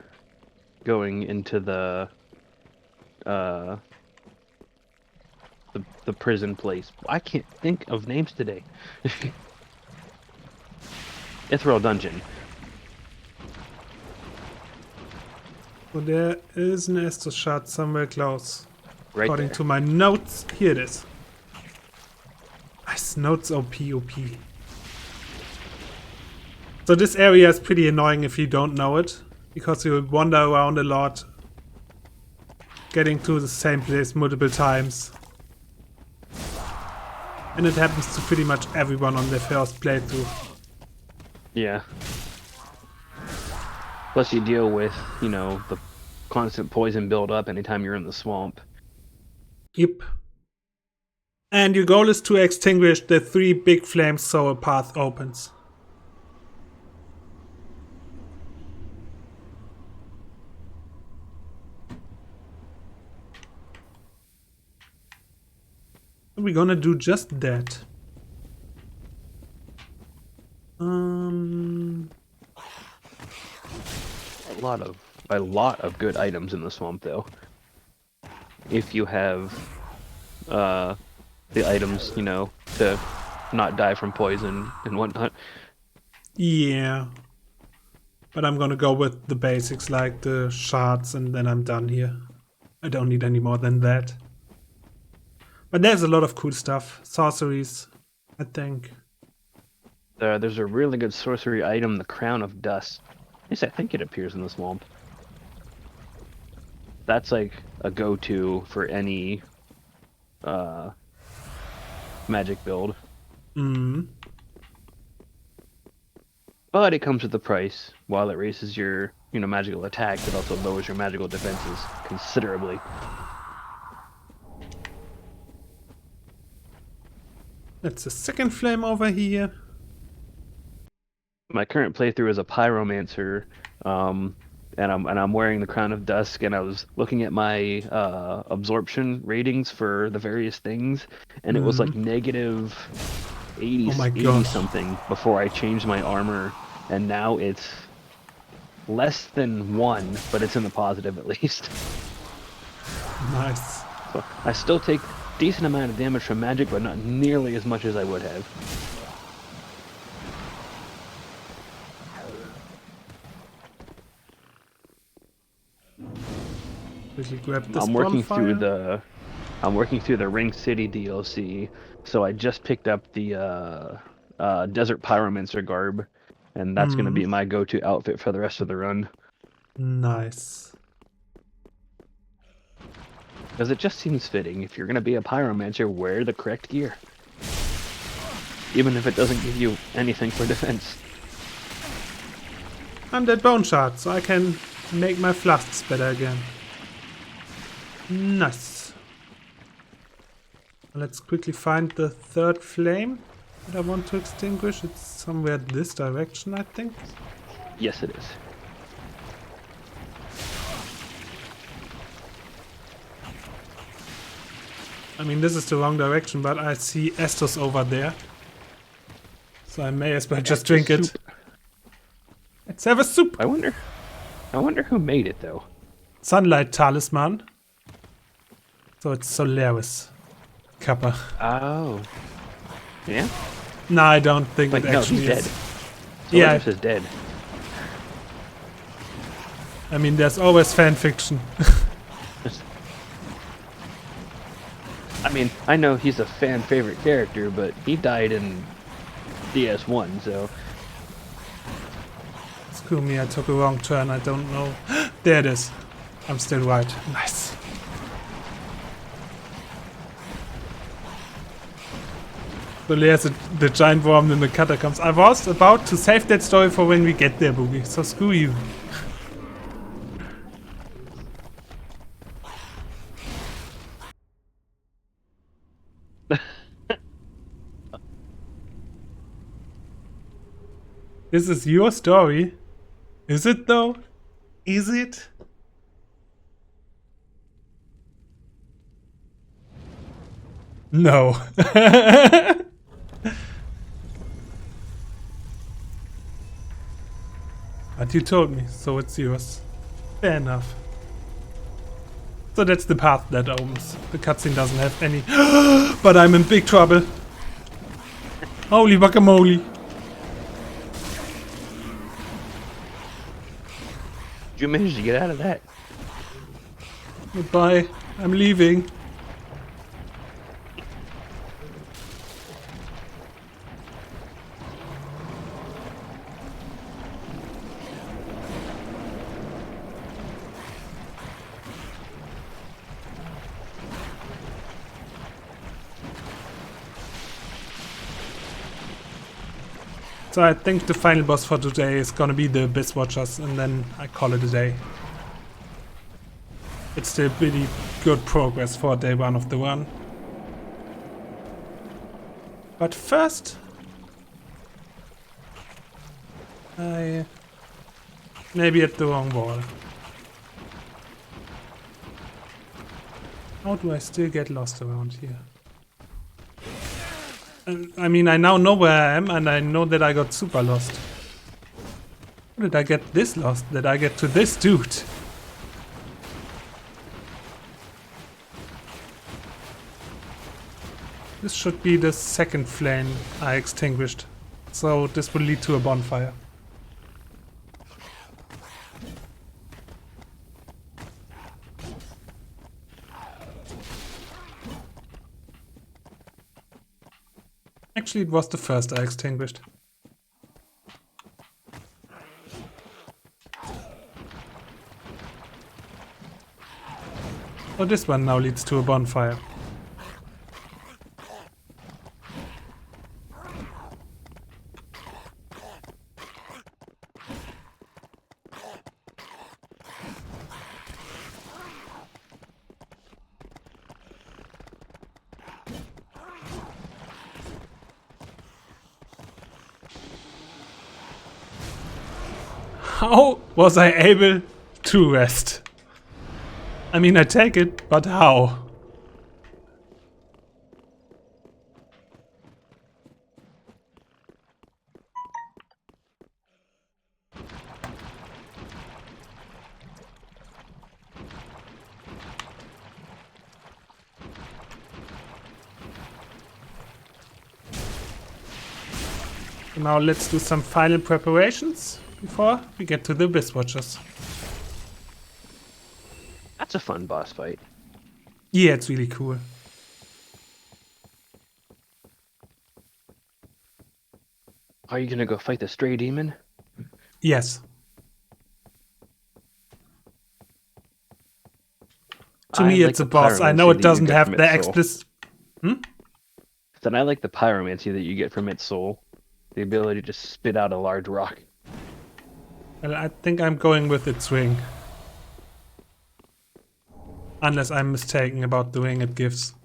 going into the prison place. I can't think of names today. Ethereal Dungeon. So there is an Estus shard somewhere close. Right According there. to my notes, here it is. Nice notes, OP. So this area is pretty annoying if you don't know it, because you will wander around a lot, getting to the same place multiple times. And it happens to pretty much everyone on their first playthrough. Yeah. Plus you deal with, you know, the constant poison build-up anytime you're in the swamp. Yep. And your goal is to extinguish the 3 big flames so a path opens. We're gonna do just that. A lot of good items in the swamp, though. If you have the items, you know, to not die from poison and whatnot. Yeah. But I'm gonna go with the basics, like the shards, and then I'm done here. I don't need any more than that. But there's a lot of cool stuff. Sorceries, I think. There's a really good sorcery item, the Crown of Dust. At least I think it appears in the swamp. That's like a go-to for any magic build. But it comes with a price. While it raises your, you know, magical attack, it also lowers your magical defenses considerably. That's the second flame over here. My current playthrough is a pyromancer, and I'm wearing the Crown of Dusk, and I was looking at my absorption ratings for the various things, and it was like negative 80, Oh my 80 gosh. something before I changed my armor, and now it's less than 1, but it's in the positive at least. Nice. So I still take decent amount of damage from magic, but not nearly as much as I would have. Quickly grab this I'm working bonfire. through the Ring City DLC, so I just picked up the Desert Pyromancer garb, and that's going to be my go-to outfit for the rest of the run. Nice. Because it just seems fitting. If you're going to be a pyromancer, wear the correct gear. Even if it doesn't give you anything for defense. I'm that bone shard, so I can make my flasks better again. Nice. Let's quickly find the third flame that I want to extinguish. It's somewhere this direction, I think. Yes, it is. I mean, this is the wrong direction, but I see Estus over there. So I may as well just drink it. Let's have a soup. I wonder who made it, though. Sunlight Talisman. So it's Solaris Kappa. Oh. Yeah? No, I don't think Like, it no, actually he's is. dead. Yeah. Solaris is dead. I mean, there's always fan fiction. I mean, I know he's a fan favorite character, but he died in DS1, so... Screw me, I took a wrong turn, I don't know. There it is. I'm still right. Nice. So there's the giant worm in the catacombs. I was about to save that story for when we get there, Boogie. So screw you. This is your story. Is it though? Is it? No. But you told me, so it's yours. Fair enough. So that's the path that opens. The cutscene doesn't have any. But I'm in big trouble. Holy guacamole. Did you manage to get out of that? Goodbye. I'm leaving. So I think the final boss for today is gonna be the Abyss Watchers, and then I call it a day. It's still pretty good progress for day 1 of the run. But first, I maybe at the wrong wall. How do I still get lost around here? I mean, I now know where I am, and I know that I got super lost. How did I get this lost? That I get to this dude? This should be the second flame I extinguished. So this will lead to a bonfire. Actually, it was the first I extinguished. So this one now leads to a bonfire. How was I able to rest? I mean, I take it, but how? Now let's do some final preparations before we get to the Abyss Watchers. That's a fun boss fight. Yeah, it's really cool. Are you gonna go fight the stray demon? Yes. To me, it's a boss. I know it doesn't have the explicit... Then I like the pyromancy that you get from its soul. The ability to spit out a large rock. Well, I think I'm going with its ring. Unless I'm mistaken about the ring it gives.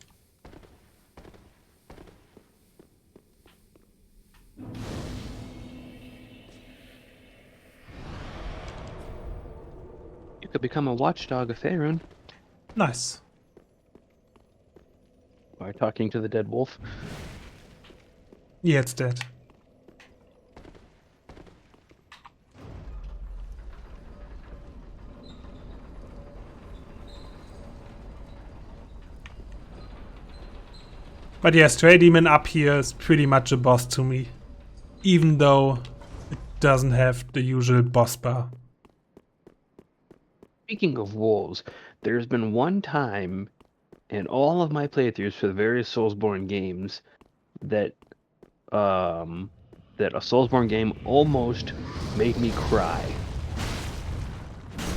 You could become a watchdog of Faerun. Nice. By talking to the dead wolf. Yeah, it's dead. But yeah, Stray Demon up here is pretty much a boss to me. Even though it doesn't have the usual boss bar. Speaking of wolves, there's been one time in all of my playthroughs for the various Soulsborne games that that a Soulsborne game almost made me cry.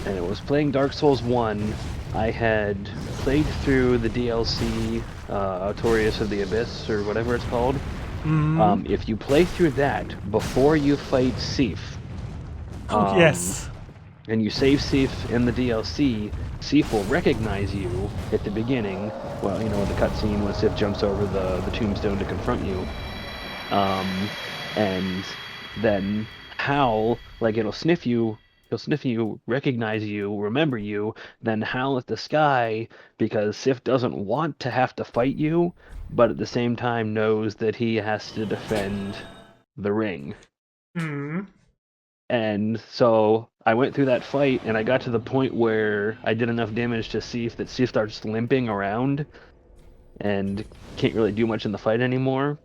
and it was playing Dark Souls 1. I had played through the DLC, Autorius of the Abyss, or whatever it's called. If you play through that before you fight Sif, Yes. and you save Sif in the DLC, Sif will recognize you at the beginning. Well, you know, the cutscene when Sif jumps over the tombstone to confront you. And then howl, like he'll sniff you, recognize you, remember you, then howl at the sky because Sif doesn't want to have to fight you, but at the same time knows that he has to defend the ring. And so I went through that fight, and I got to the point where I did enough damage to Sif that Sif starts limping around and can't really do much in the fight anymore.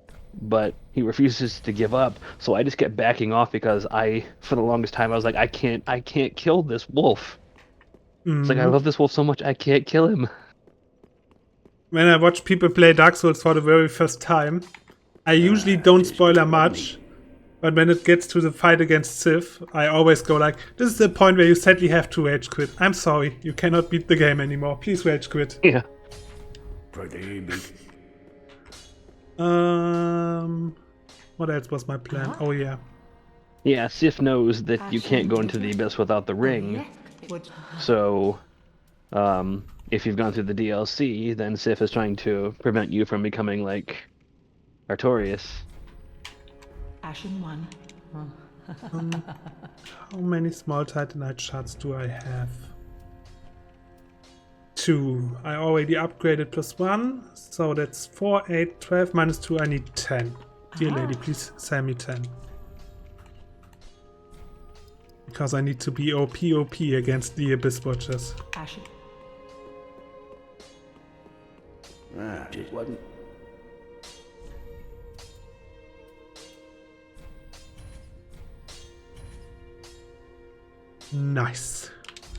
But he refuses to give up, so I just kept backing off because for the longest time, I was like, I can't kill this wolf. It's like, I love this wolf so much, I can't kill him. When I watch people play Dark Souls for the very first time, I usually don't spoiler much. But when it gets to the fight against Sif, I always go like, this is the point where you sadly have to rage quit. I'm sorry, you cannot beat the game anymore. Please rage quit. Yeah. What else was my plan? Oh yeah. Yeah, Sif knows that you can't go into the abyss without the ring. So, if you've gone through the DLC, then Sif is trying to prevent you from becoming like Artorias. Ashen 1. How many small titanite shards do I have? 2. I already upgraded +1, so that's 4, 8, 12, -2, I need 10. Dear lady, please sell me 10. Because I need to be OP against the Abyss Watchers. Ashen. Just wasn't. Nice.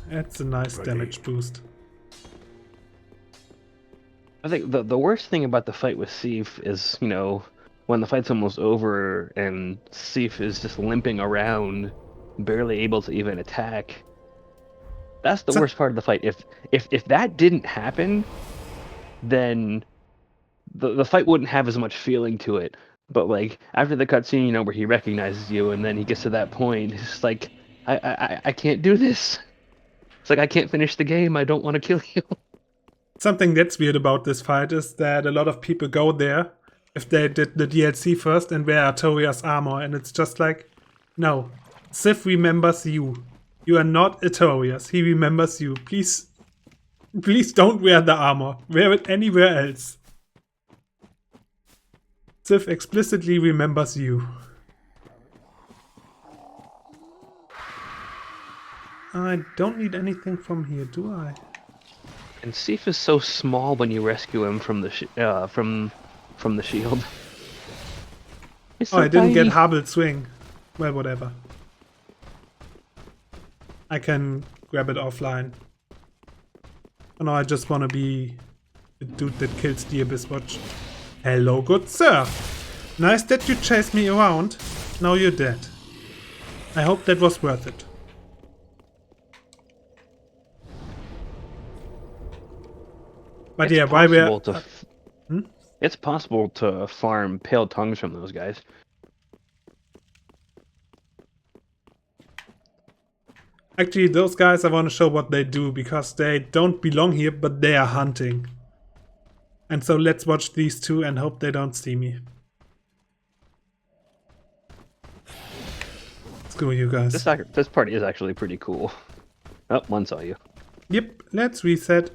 That's a nice damage boost. I think the worst thing about the fight with Sif is, you know, when the fight's almost over and Sif is just limping around, barely able to even attack. That's the worst part of the fight. If that didn't happen, then the fight wouldn't have as much feeling to it. But like after the cutscene, you know, where he recognizes you and then he gets to that point, it's just like I can't do this. It's like I can't finish the game. I don't want to kill you. Something that's weird about this fight is that a lot of people go there if they did the DLC first and wear Artorias armor, and it's just like, no, Sif remembers you. You are not Artorias. He remembers you. Please don't wear the armor. Wear it anywhere else. Sif explicitly remembers you. I don't need anything from here, do I? And Sif is so small when you rescue him from the from the shield. So I didn't get Harbel Swing. Well, whatever. I can grab it offline. Oh no, I just want to be the dude that kills the Abyss Watch. Hello, good sir. Nice that you chased me around. Now you're dead. I hope that was worth it. But yeah, why we're... It's possible to farm pale tongues from those guys. Actually, those guys, I want to show what they do, because they don't belong here, but they are hunting. And so let's watch these two and hope they don't see me. Let's go, you guys. This party is actually pretty cool. Oh, one saw you. Yep, let's reset.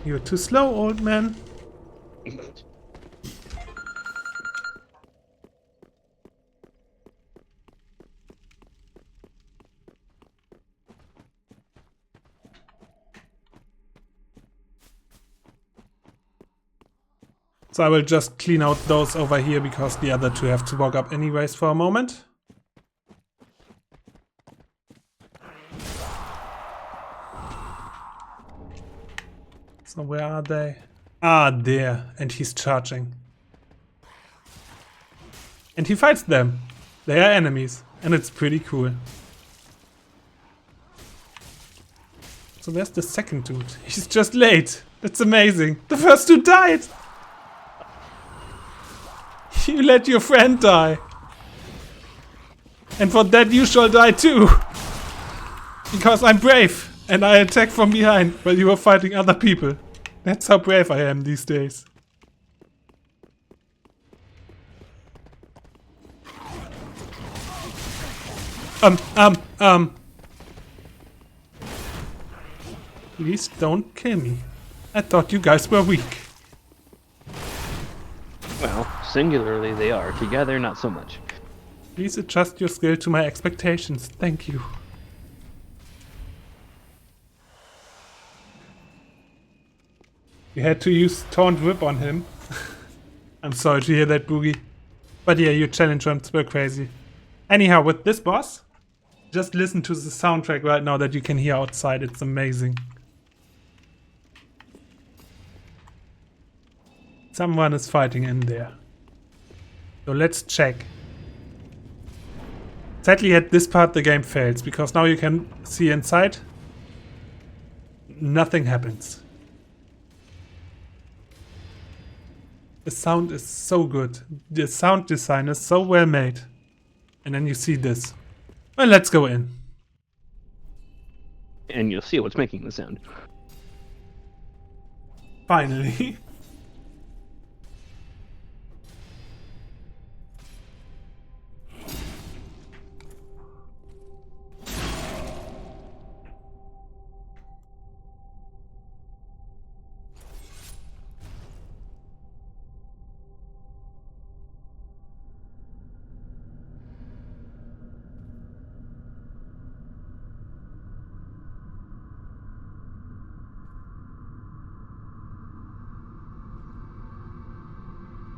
You're too slow, old man. So I will just clean out those over here because the other two have to walk up anyways for a moment. So where are they? Ah, there. And he's charging. And he fights them. They are enemies. And it's pretty cool. So where's the second dude? He's just late. That's amazing. The first dude died. You let your friend die. And for that you shall die too. Because I'm brave. And I attack from behind while you are fighting other people. That's how brave I am these days. Please don't kill me. I thought you guys were weak. Well, singularly they are. Together, not so much. Please adjust your skill to my expectations. Thank you. You had to use Taunt Whip on him. I'm sorry to hear that, Boogie. But yeah, your challenge runs were crazy. Anyhow, with this boss, just listen to the soundtrack right now that you can hear outside. It's amazing. Someone is fighting in there. So let's check. Sadly at this part the game fails, because now you can see inside. Nothing happens. The sound is so good. The sound design is so well made. And then you see this. Well, let's go in. And you'll see what's making the sound. Finally.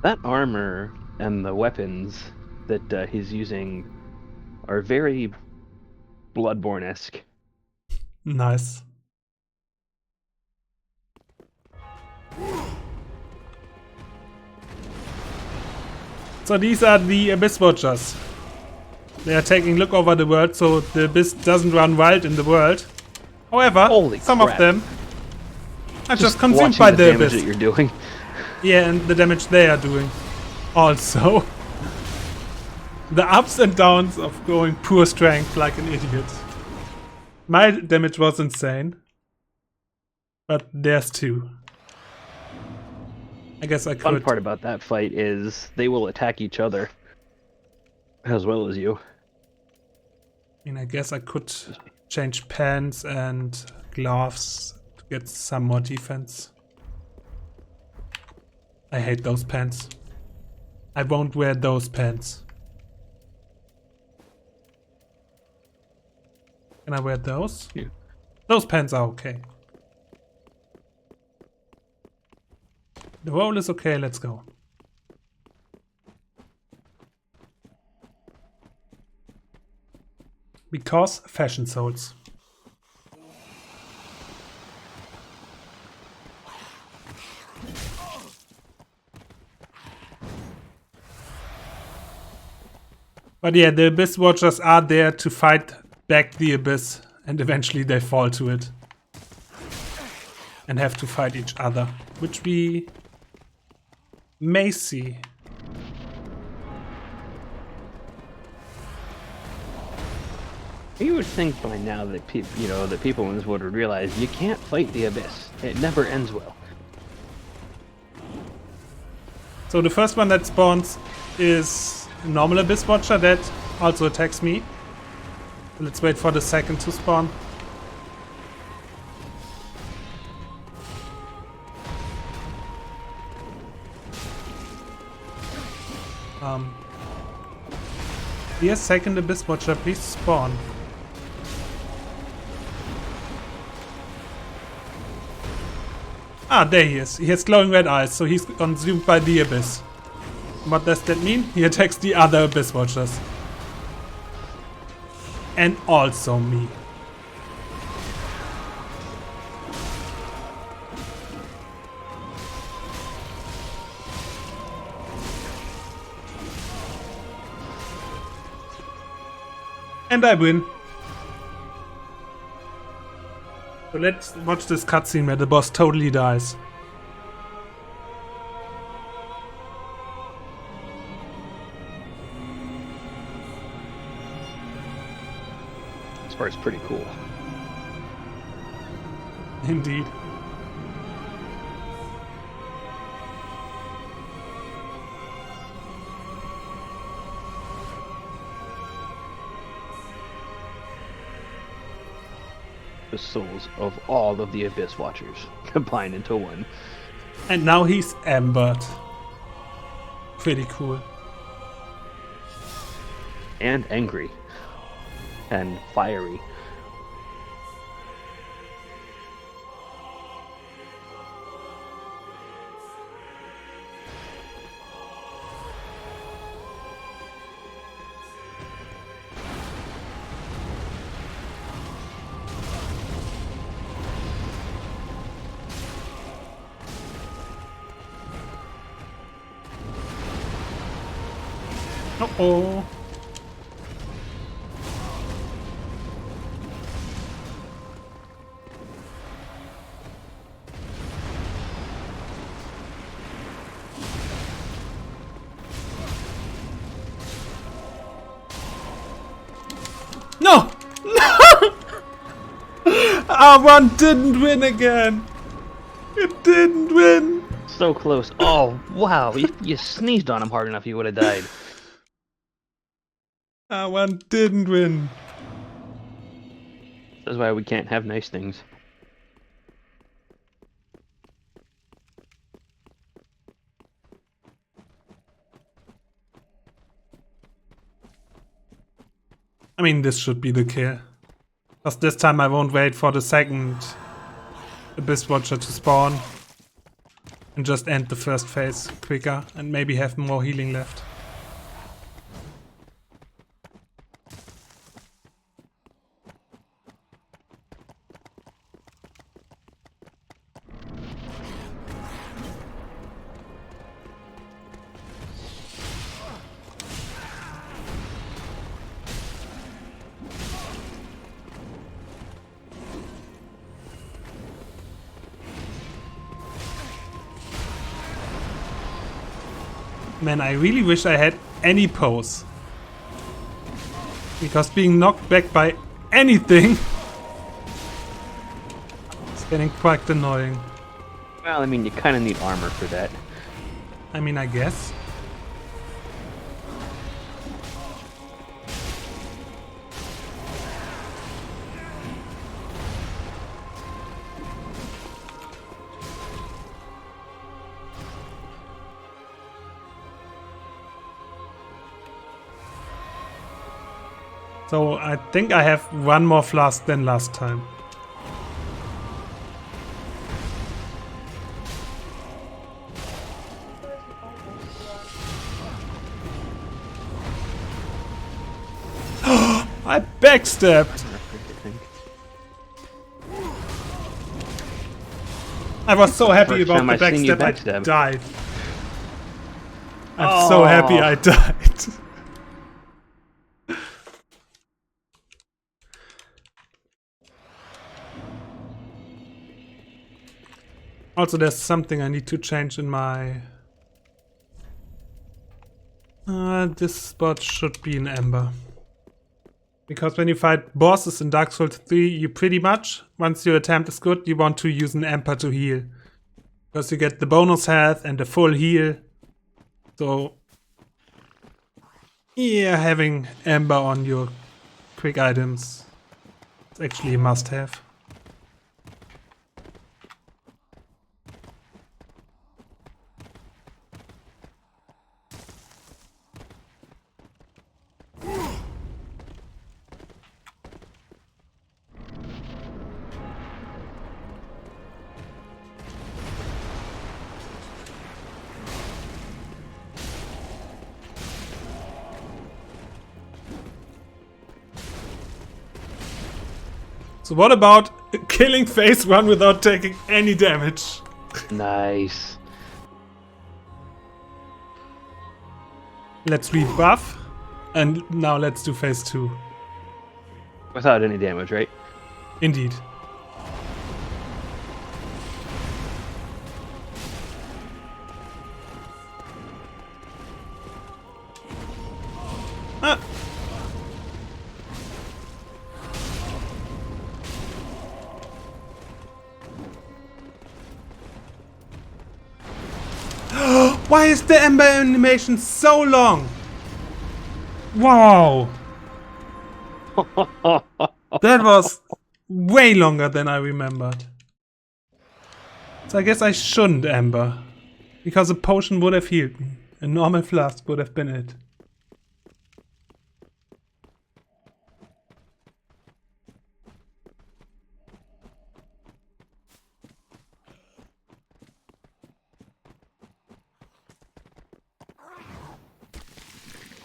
That armor and the weapons that he's using are very Bloodborne-esque. Nice. So these are the Abyss Watchers. They are taking look over the world so the Abyss doesn't run wild in the world. However, some of them are just consumed by the Abyss. That you're doing. Yeah, and the damage they are doing. Also. The ups and downs of going pure strength like an idiot. My damage was insane. But theirs too. I guess I could. The fun part about that fight is they will attack each other. As well as you. I mean, I guess I could change pants and gloves to get some more defense. I hate those pants. I won't wear those pants. Can I wear those? Yeah. Those pants are okay. The roll is okay, let's go. Because fashion souls. But yeah, the Abyss Watchers are there to fight back the Abyss, and eventually they fall to it. And have to fight each other, which we may see. You would think by now that that people in this world would realize you can't fight the Abyss. It never ends well. So the first one that spawns is a normal Abyss Watcher that also attacks me. Let's wait for the second to spawn. Dear second Abyss Watcher, please spawn. Ah, there he is. He has glowing red eyes, so he's consumed by the Abyss. What does that mean? He attacks the other Abyss Watchers. And also me. And I win. So So let's watch this cutscene where the boss totally dies. This part's pretty cool. Indeed. The souls of all of the Abyss Watchers combined into one. And now he's ambered. Pretty cool. And angry. And fiery. Uh-oh. No! No! R1 didn't win again. It didn't win. So close. Oh, wow. If you sneezed on him hard enough, he would have died. R1 didn't win. That's why we can't have nice things. I mean, this should be the kill. Because this time I won't wait for the second Abyss Watcher to spawn. And just end the first phase quicker and maybe have more healing left. Man, I really wish I had any pose. Because being knocked back by anything is getting quite annoying. Well, I mean, you kind of need armor for that. I mean, I guess. So I think I have one more flask than last time. I backstabbed! I was so happy about the backstab, I died. I'm so happy I died. Also, there's something I need to change in my... this spot should be an Ember. Because when you fight bosses in Dark Souls 3, you pretty much, once your attempt is good, you want to use an Ember to heal. Because you get the bonus health and the full heal. So, yeah, having Ember on your quick items is actually a must-have. So what about killing phase 1 without taking any damage? Nice. Let's rebuff. And now let's do phase 2. Without any damage, right? Indeed. Why is the Ember animation so long? Wow. That was way longer than I remembered. So I guess I shouldn't Ember. Because a potion would have healed me. A normal flask would have been it.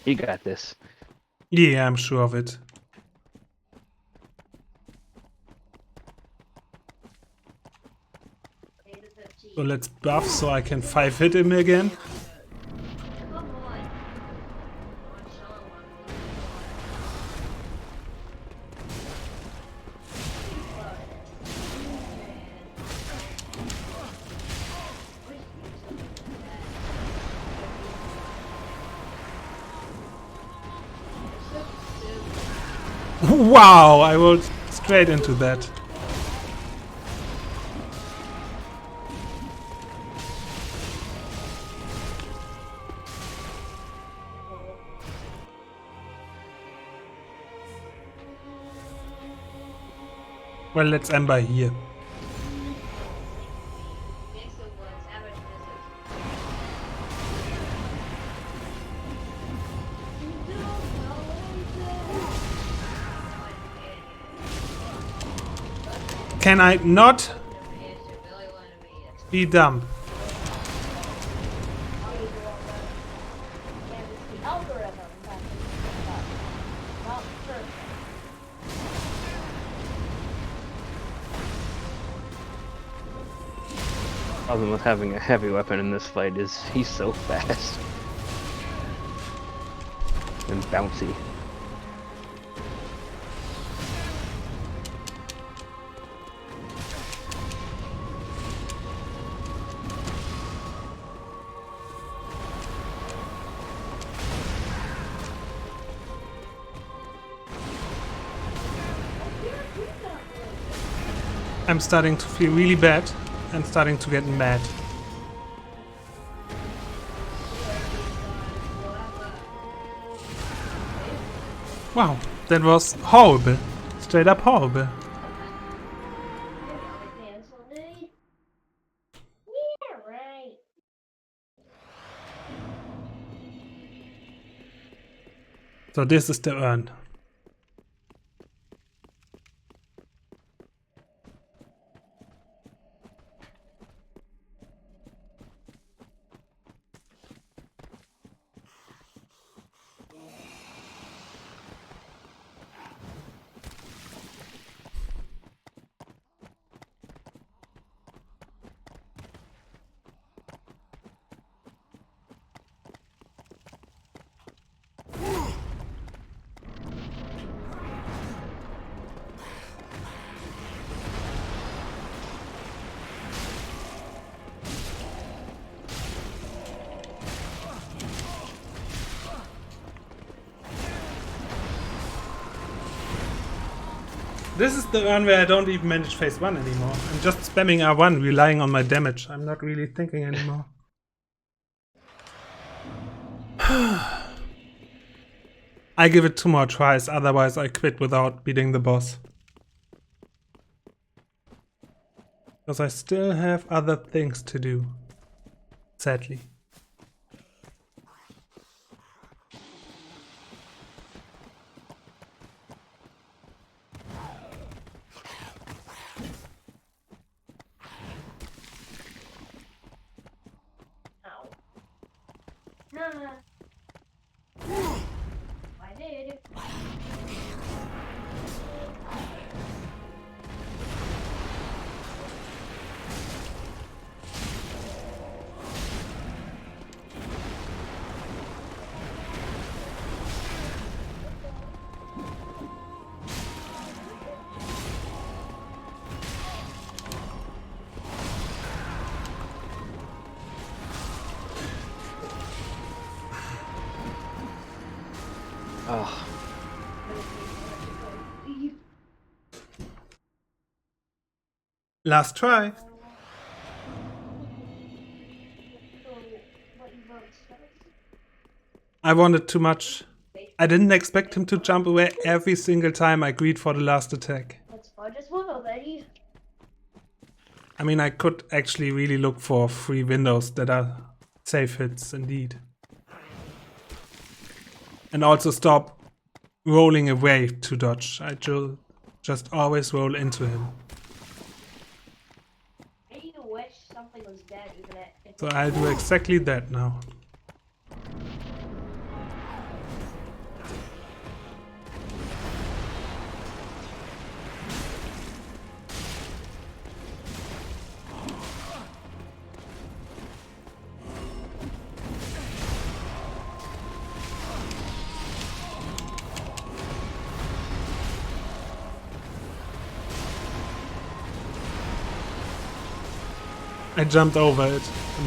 You got this. Yeah, I'm sure of it. So let's buff so I can 5-hit him again. Wow, I rolled straight into that. Well, let's Ember here. Can I not be dumb? Problem with having a heavy weapon in this fight is he's so fast and bouncy. I'm starting to feel really bad and starting to get mad. Wow, that was horrible. Straight up horrible. So this is the urn. This is the urn where I don't even manage phase 1 anymore. I'm just spamming R1, relying on my damage. I'm not really thinking anymore. I give it 2 more tries, otherwise I quit without beating the boss. Because I still have other things to do. Sadly. I did. Oh. Last try. I wanted too much. I didn't expect him to jump away every single time I agreed for the last attack. That's fine as well, Eddie. I mean, I could actually really look for free windows that are safe hits indeed. And also stop rolling away to dodge. I just always roll into him. I wish something was dead, even if So I'll do exactly that now. I jumped over it.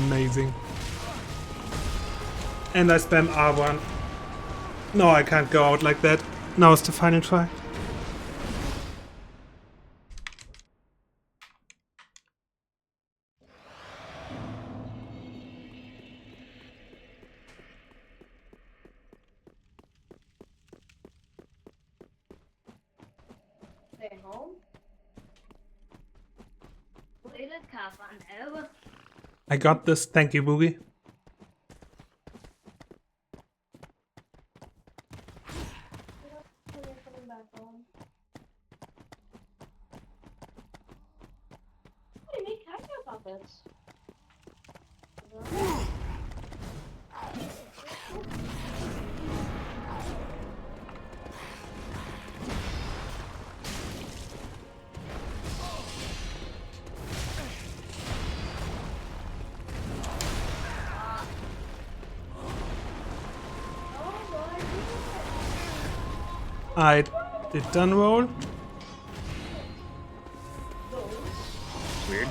Amazing. And I spam R1. No, I can't go out like that. Now it's the final try. stay home. I got this, thank you, Boogie. I did done roll. Weird.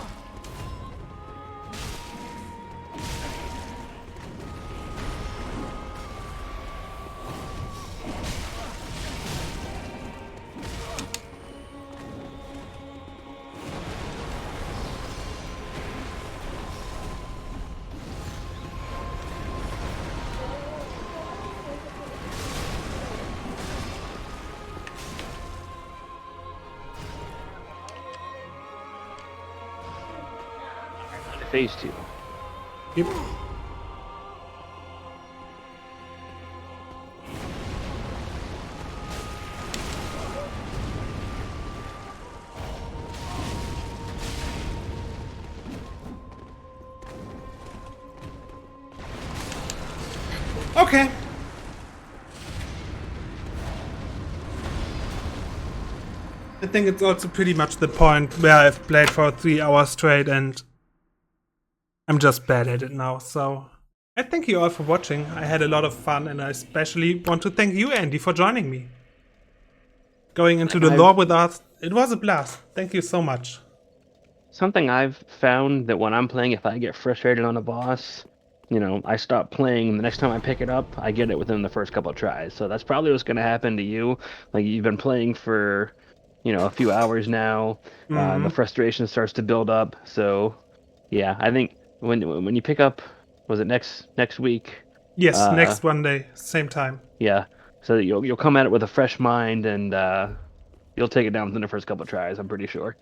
Phase 2. Yep. Okay. I think it's also pretty much the point where I've played for 3 hours straight and I'm just bad at it now, so I thank you all for watching. I had a lot of fun and I especially want to thank you, Andy, for joining me. Going into the lore with us, it was a blast. Thank you so much. Something I've found that when I'm playing, if I get frustrated on a boss, you know, I stop playing, and the next time I pick it up, I get it within the first couple of tries. So that's probably what's going to happen to you. Like, you've been playing for, you know, a few hours now, and the frustration starts to build up. So, yeah, I think when you pick up, was it next week? Yes, next Monday, same time. Yeah, so you'll come at it with a fresh mind, and you'll take it down within the first couple of tries, I'm pretty sure.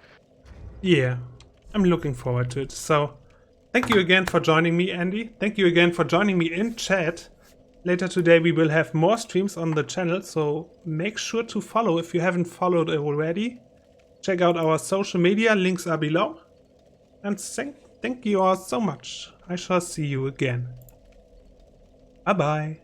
Yeah, I'm looking forward to it. So, thank you again for joining me, Andy. Thank you again for joining me in chat. Later today we will have more streams on the channel, so make sure to follow if you haven't followed already. Check out our social media, links are below. And thank you all so much. I shall see you again. Bye bye.